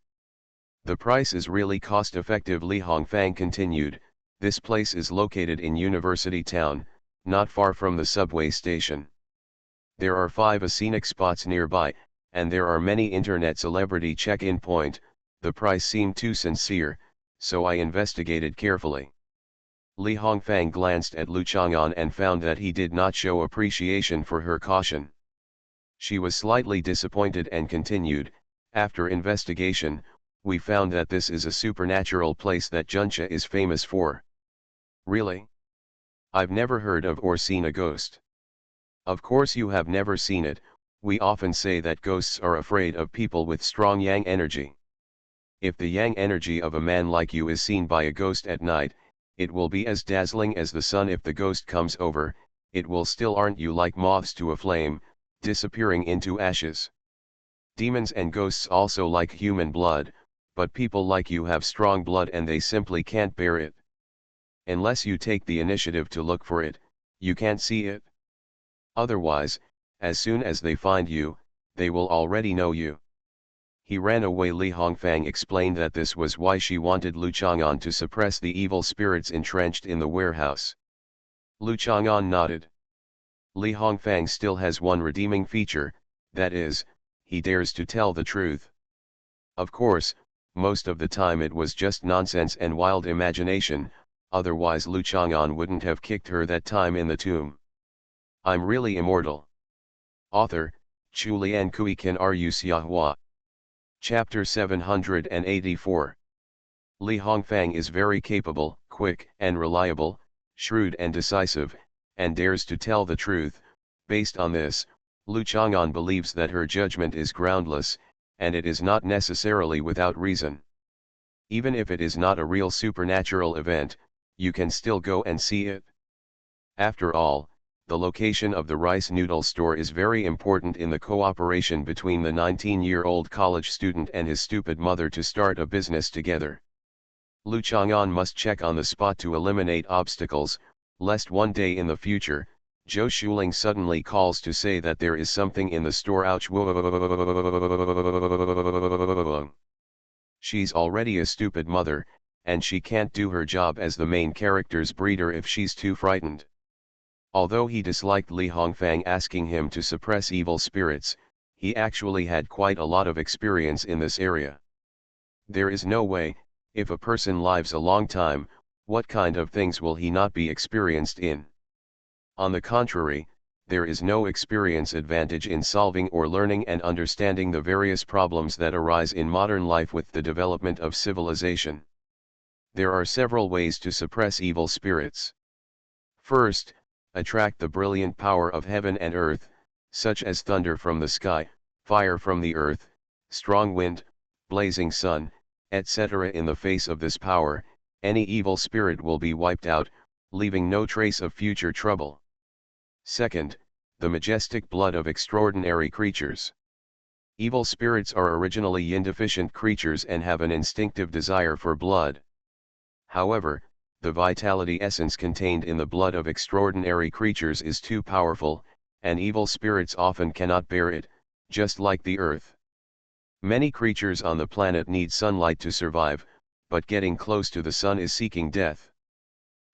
The price is really cost-effective. Li Hongfang continued. This place is located in University Town, not far from the subway station. There are 5 scenic spots nearby, and there are many internet celebrity check-in point. The price seemed too sincere, so I investigated carefully. Li Hongfang glanced at Lu Chang'an and found that he did not show appreciation for her caution. She was slightly disappointed and continued, "After investigation, we found that this is a supernatural place that Junxia is famous for." "Really? I've never heard of or seen a ghost." "Of course you have never seen it. We often say that ghosts are afraid of people with strong yang energy. If the yang energy of a man like you is seen by a ghost at night, it will be as dazzling as the sun. If the ghost comes over, it will still aren't you like moths to a flame, disappearing into ashes. Demons and ghosts also like human blood, but people like you have strong blood and they simply can't bear it. Unless you take the initiative to look for it, you can't see it. Otherwise, as soon as they find you, they will already know you." He ran away. Li Hongfang explained that this was why she wanted Lu Chang'an to suppress the evil spirits entrenched in the warehouse. Lu Chang'an nodded. Li Hongfang still has one redeeming feature, that is, he dares to tell the truth. Of course, most of the time it was just nonsense and wild imagination, otherwise Lu Chang'an wouldn't have kicked her that time in the tomb. I'm really immortal. Author, Chu Lian Kui Kan Ru Xiahua. Chapter 784. Li Hongfang is very capable, quick and reliable, shrewd and decisive, and dares to tell the truth. Based on this, Lu Chang'an believes that her judgment is groundless, and it is not necessarily without reason. Even if it is not a real supernatural event, you can still go and see it. After all, the location of the rice noodle store is very important in the cooperation between the 19-year-old college student and his stupid mother to start a business together. Lu Chang'an must check on the spot to eliminate obstacles. lest one day in the future, Zhou Shuling suddenly calls to say that there is something in the store. Ouch. She's already a stupid mother, and she can't do her job as the main character's breeder if she's too frightened. Although he disliked Li Hongfang asking him to suppress evil spirits, he actually had quite a lot of experience in this area. There is no way, if a person lives a long time, what kind of things will he not be experienced in? On the contrary, there is no experience advantage in solving or learning and understanding the various problems that arise in modern life with the development of civilization. There are several ways to suppress evil spirits. First, attract the brilliant power of heaven and earth, such as thunder from the sky, fire from the earth, strong wind, blazing sun, etc. In the face of this power, any evil spirit will be wiped out, leaving no trace of future trouble. Second, the majestic blood of extraordinary creatures. Evil spirits are originally yin-deficient creatures and have an instinctive desire for blood. However, the vitality essence contained in the blood of extraordinary creatures is too powerful, and evil spirits often cannot bear it, just like the earth. Many creatures on the planet need sunlight to survive, but getting close to the sun is seeking death.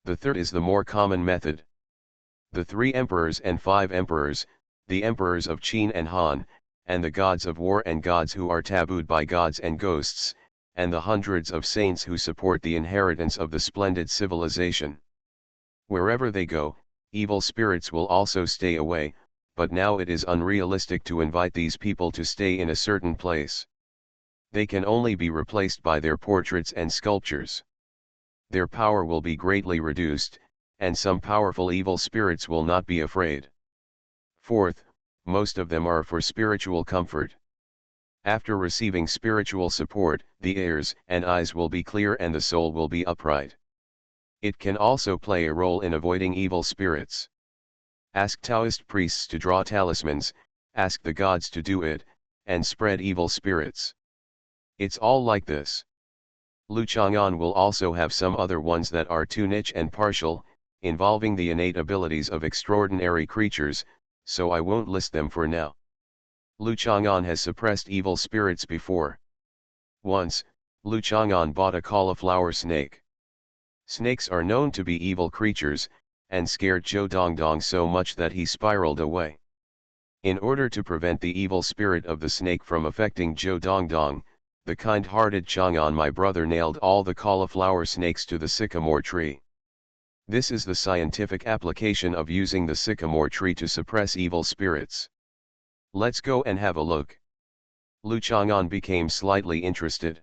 The third is the more common method. The 3 emperors and 5 emperors, the emperors of Qin and Han, and the gods of war and gods who are tabooed by gods and ghosts, and the hundreds of saints who support the inheritance of the splendid civilization. Wherever they go, evil spirits will also stay away, but now it is unrealistic to invite these people to stay in a certain place. They can only be replaced by their portraits and sculptures. Their power will be greatly reduced, and some powerful evil spirits will not be afraid. Fourth, most of them are for spiritual comfort. After receiving spiritual support, the ears and eyes will be clear and the soul will be upright. It can also play a role in avoiding evil spirits. Ask Taoist priests to draw talismans, ask the gods to do it, and spread evil spirits. It's all like this. Lu Chang'an will also have some other ones that are too niche and partial, involving the innate abilities of extraordinary creatures, so I won't list them for now. Lu Chang'an has suppressed evil spirits before. Once, Lu Chang'an bought a cauliflower snake. Snakes are known to be evil creatures, and scared Zhou Dongdong so much that he spiraled away. In order to prevent the evil spirit of the snake from affecting Zhou Dongdong, the kind-hearted Chang'an my brother nailed all the cauliflower snakes to the sycamore tree. This is the scientific application of using the sycamore tree to suppress evil spirits. Let's go and have a look. Lu Chang'an became slightly interested.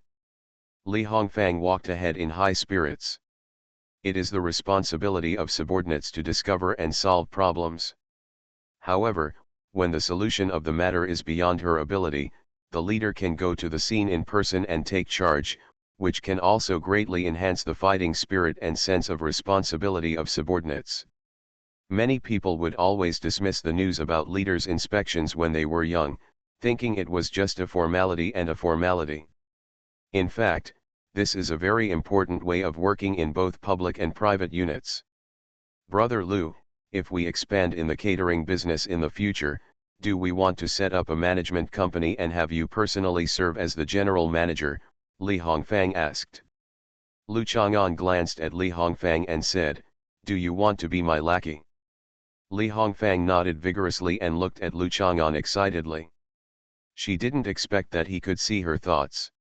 Li Hongfang walked ahead in high spirits. It is the responsibility of subordinates to discover and solve problems. However, when the solution of the matter is beyond her ability, the leader can go to the scene in person and take charge, which can also greatly enhance the fighting spirit and sense of responsibility of subordinates. Many people would always dismiss the news about leaders' inspections when they were young, thinking it was just a formality and a formality. In fact, this is a very important way of working in both public and private units. Brother Lu, if we expand in the catering business in the future, do we want to set up a management company and have you personally serve as the general manager? Li Hongfang asked. Lu Chang'an glanced at Li Hongfang and said, "Do you want to be my lackey?" Li Hongfang nodded vigorously and looked at Lu Chang'an excitedly. She didn't expect that he could see her thoughts.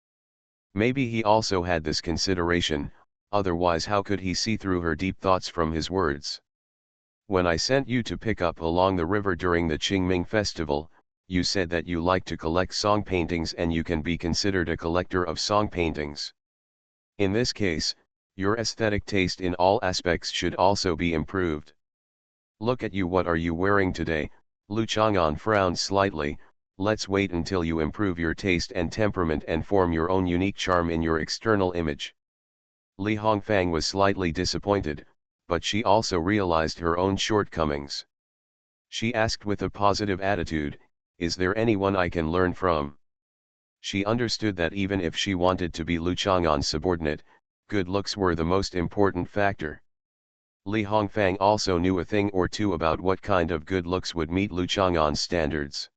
Maybe he also had this consideration, otherwise how could he see through her deep thoughts from his words? When I sent you to pick up along the river during the Qingming festival, you said that you like to collect song paintings and you can be considered a collector of song paintings. In this case, your aesthetic taste in all aspects should also be improved. Look at you, what are you wearing today? Lu Chang'an frowned slightly. Let's wait until you improve your taste and temperament and form your own unique charm in your external image. Li Hongfang was slightly disappointed, but she also realized her own shortcomings. She asked with a positive attitude, "Is there anyone I can learn from?" She understood that even if she wanted to be Lu Chang'an's subordinate, good looks were the most important factor. Li Hongfang also knew a thing or two about what kind of good looks would meet Lu Chang'an's standards.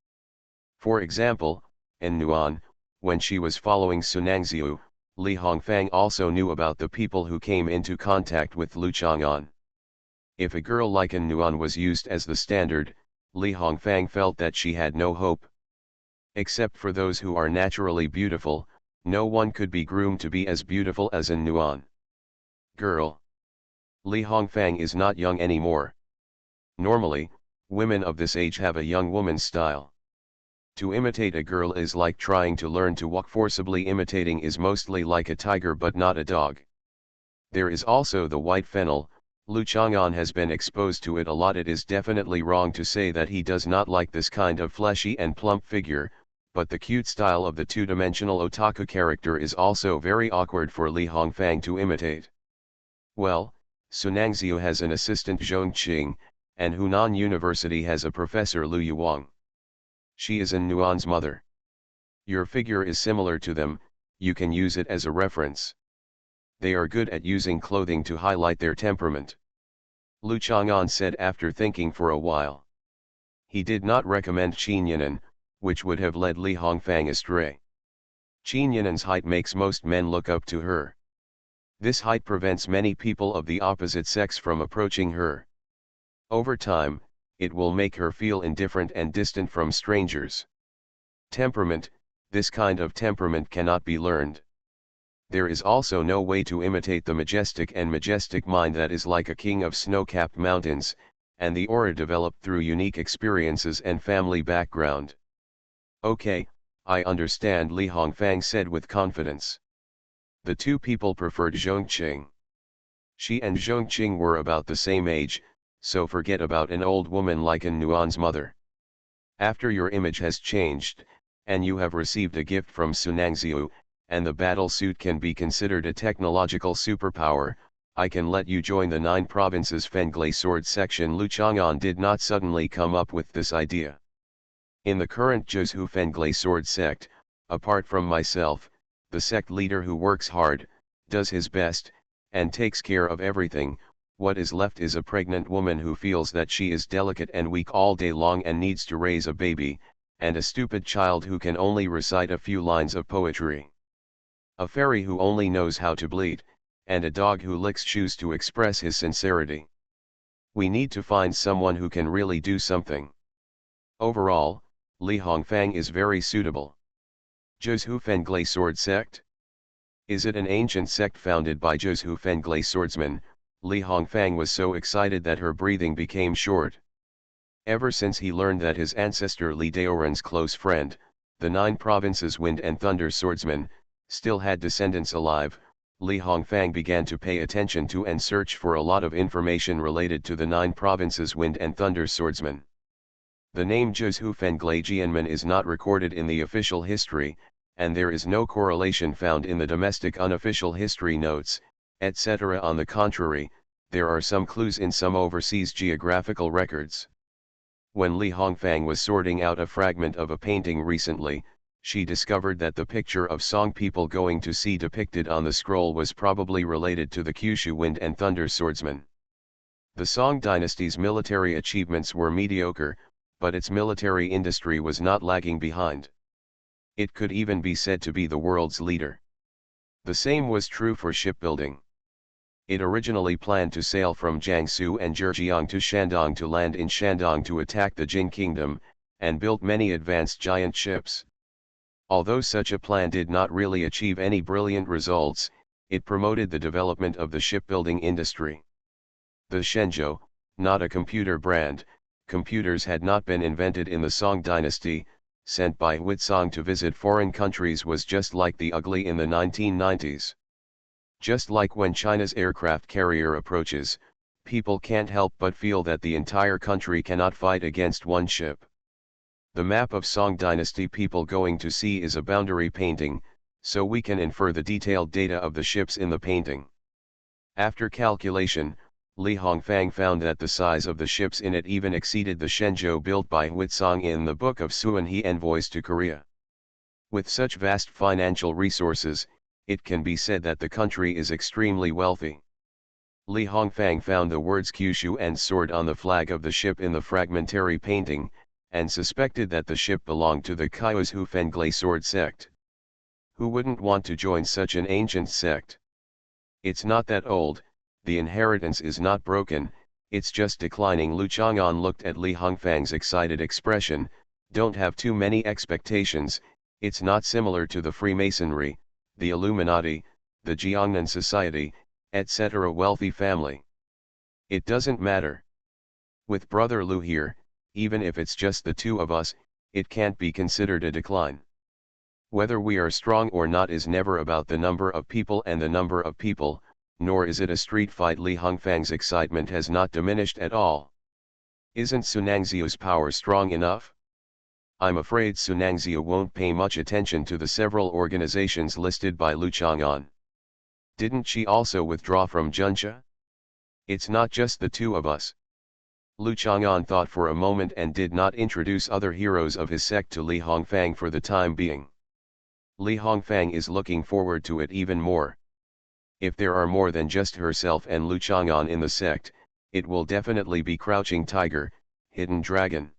For example, in Nuan, when she was following Sunangziu, Li Hongfang also knew about the people who came into contact with Lu Chang'an. If a girl like in Nuan was used as the standard, Li Hongfang felt that she had no hope. Except for those who are naturally beautiful, no one could be groomed to be as beautiful as in Nuan. Girl. Li Hongfang is not young anymore. Normally, women of this age have a young woman's style. To imitate a girl is like trying to learn to walk forcibly. Imitating is mostly like a tiger but not a dog. There is also the white fennel. Lu Chang'an has been exposed to it a lot. It is definitely wrong to say that he does not like this kind of fleshy and plump figure, but the cute style of the two-dimensional otaku character is also very awkward for Li Hongfang to imitate. Well, Sunangziu has an assistant Zhong Qing, and Hunan University has a professor Lu Yuang. She is in Nuan's mother. Your figure is similar to them, you can use it as a reference. They are good at using clothing to highlight their temperament. Lu Chang'an said after thinking for a while. He did not recommend Qin Yinan, which would have led Li Hongfang astray. Qin Yinan's height makes most men look up to her. This height prevents many people of the opposite sex from approaching her. Over time, it will make her feel indifferent and distant from strangers. Temperament, this kind of temperament cannot be learned. There is also no way to imitate the majestic and majestic mind that is like a king of snow-capped mountains, and the aura developed through unique experiences and family background. Okay, I understand, Li Hongfang said with confidence. The two people preferred Zhong Qing. She and Zhong Qing were about the same age, so forget about an old woman like in Nuan's mother. After your image has changed, and you have received a gift from Sunangziu, and the battle suit can be considered a technological superpower, I can let you join the 9 provinces Fenglai sword section. Lu Chang'an did not suddenly come up with this idea. In the current Zhuzhu Fenglai sword sect, apart from myself, the sect leader who works hard, does his best, and takes care of everything, what is left is a pregnant woman who feels that she is delicate and weak all day long and needs to raise a baby, and a stupid child who can only recite a few lines of poetry. A fairy who only knows how to bleat, and a dog who licks shoes to express his sincerity. We need to find someone who can really do something. Overall, Li Hongfang is very suitable. Zhuzhu Fenglai sword sect? Is it an ancient sect founded by Zhuzhu Fenglai swordsmen? Li Hongfang was so excited that her breathing became short. Ever since he learned that his ancestor Li Daoran's close friend, the 9 provinces Wind and Thunder swordsman, still had descendants alive, Li Hongfang began to pay attention to and search for a lot of information related to the 9 provinces Wind and Thunder swordsman. The name Zhuzhu Fenglai Jianmen is not recorded in the official history, and there is no correlation found in the domestic unofficial history notes, etc. On the contrary, there are some clues in some overseas geographical records. When Li Hongfang was sorting out a fragment of a painting recently, she discovered that the picture of Song people going to sea depicted on the scroll was probably related to the Kyushu Wind and Thunder swordsman. The Song dynasty's military achievements were mediocre, but its military industry was not lagging behind. It could even be said to be the world's leader. The same was true for shipbuilding. It originally planned to sail from Jiangsu and Zhejiang to Shandong to land in Shandong to attack the Jin kingdom, and built many advanced giant ships. Although such a plan did not really achieve any brilliant results, it promoted the development of the shipbuilding industry. The Shenzhou, not a computer brand, computers had not been invented in the Song dynasty, sent by Huizong to visit foreign countries was just like the ugly in the 1990s. Just like when China's aircraft carrier approaches, people can't help but feel that the entire country cannot fight against one ship. The map of Song dynasty people going to sea is a boundary painting, so we can infer the detailed data of the ships in the painting. After calculation, Li Hongfang found that the size of the ships in it even exceeded the Shenzhou built by Huizong in the Book of Suanhe Envoys to Korea. With such vast financial resources, it can be said that the country is extremely wealthy. Li Hongfang found the words Kyushu and sword on the flag of the ship in the fragmentary painting, and suspected that the ship belonged to the Kaiozhu Fenglai sword sect. Who wouldn't want to join such an ancient sect? It's not that old, the inheritance is not broken, it's just declining. Lu Chang'an looked at Li Hongfang's excited expression. Don't have too many expectations, it's not similar to the Freemasonry, the Illuminati, the Jiangnan Society, etc. Wealthy family. It doesn't matter. With Brother Lu here, even if it's just the two of us, it can't be considered a decline. Whether we are strong or not is never about the number of people and the number of people, nor is it a street fight. Li Hongfang's excitement has not diminished at all. Isn't Sunangzia's power strong enough? I'm afraid Sunangzia won't pay much attention to the several organizations listed by Lu Chang'an. Didn't she also withdraw from Junsha? It's not just the two of us. Lu Chang'an thought for a moment and did not introduce other heroes of his sect to Li Hongfang for the time being. Li Hongfang is looking forward to it even more. If there are more than just herself and Lu Chang'an in the sect, it will definitely be Crouching Tiger, Hidden Dragon.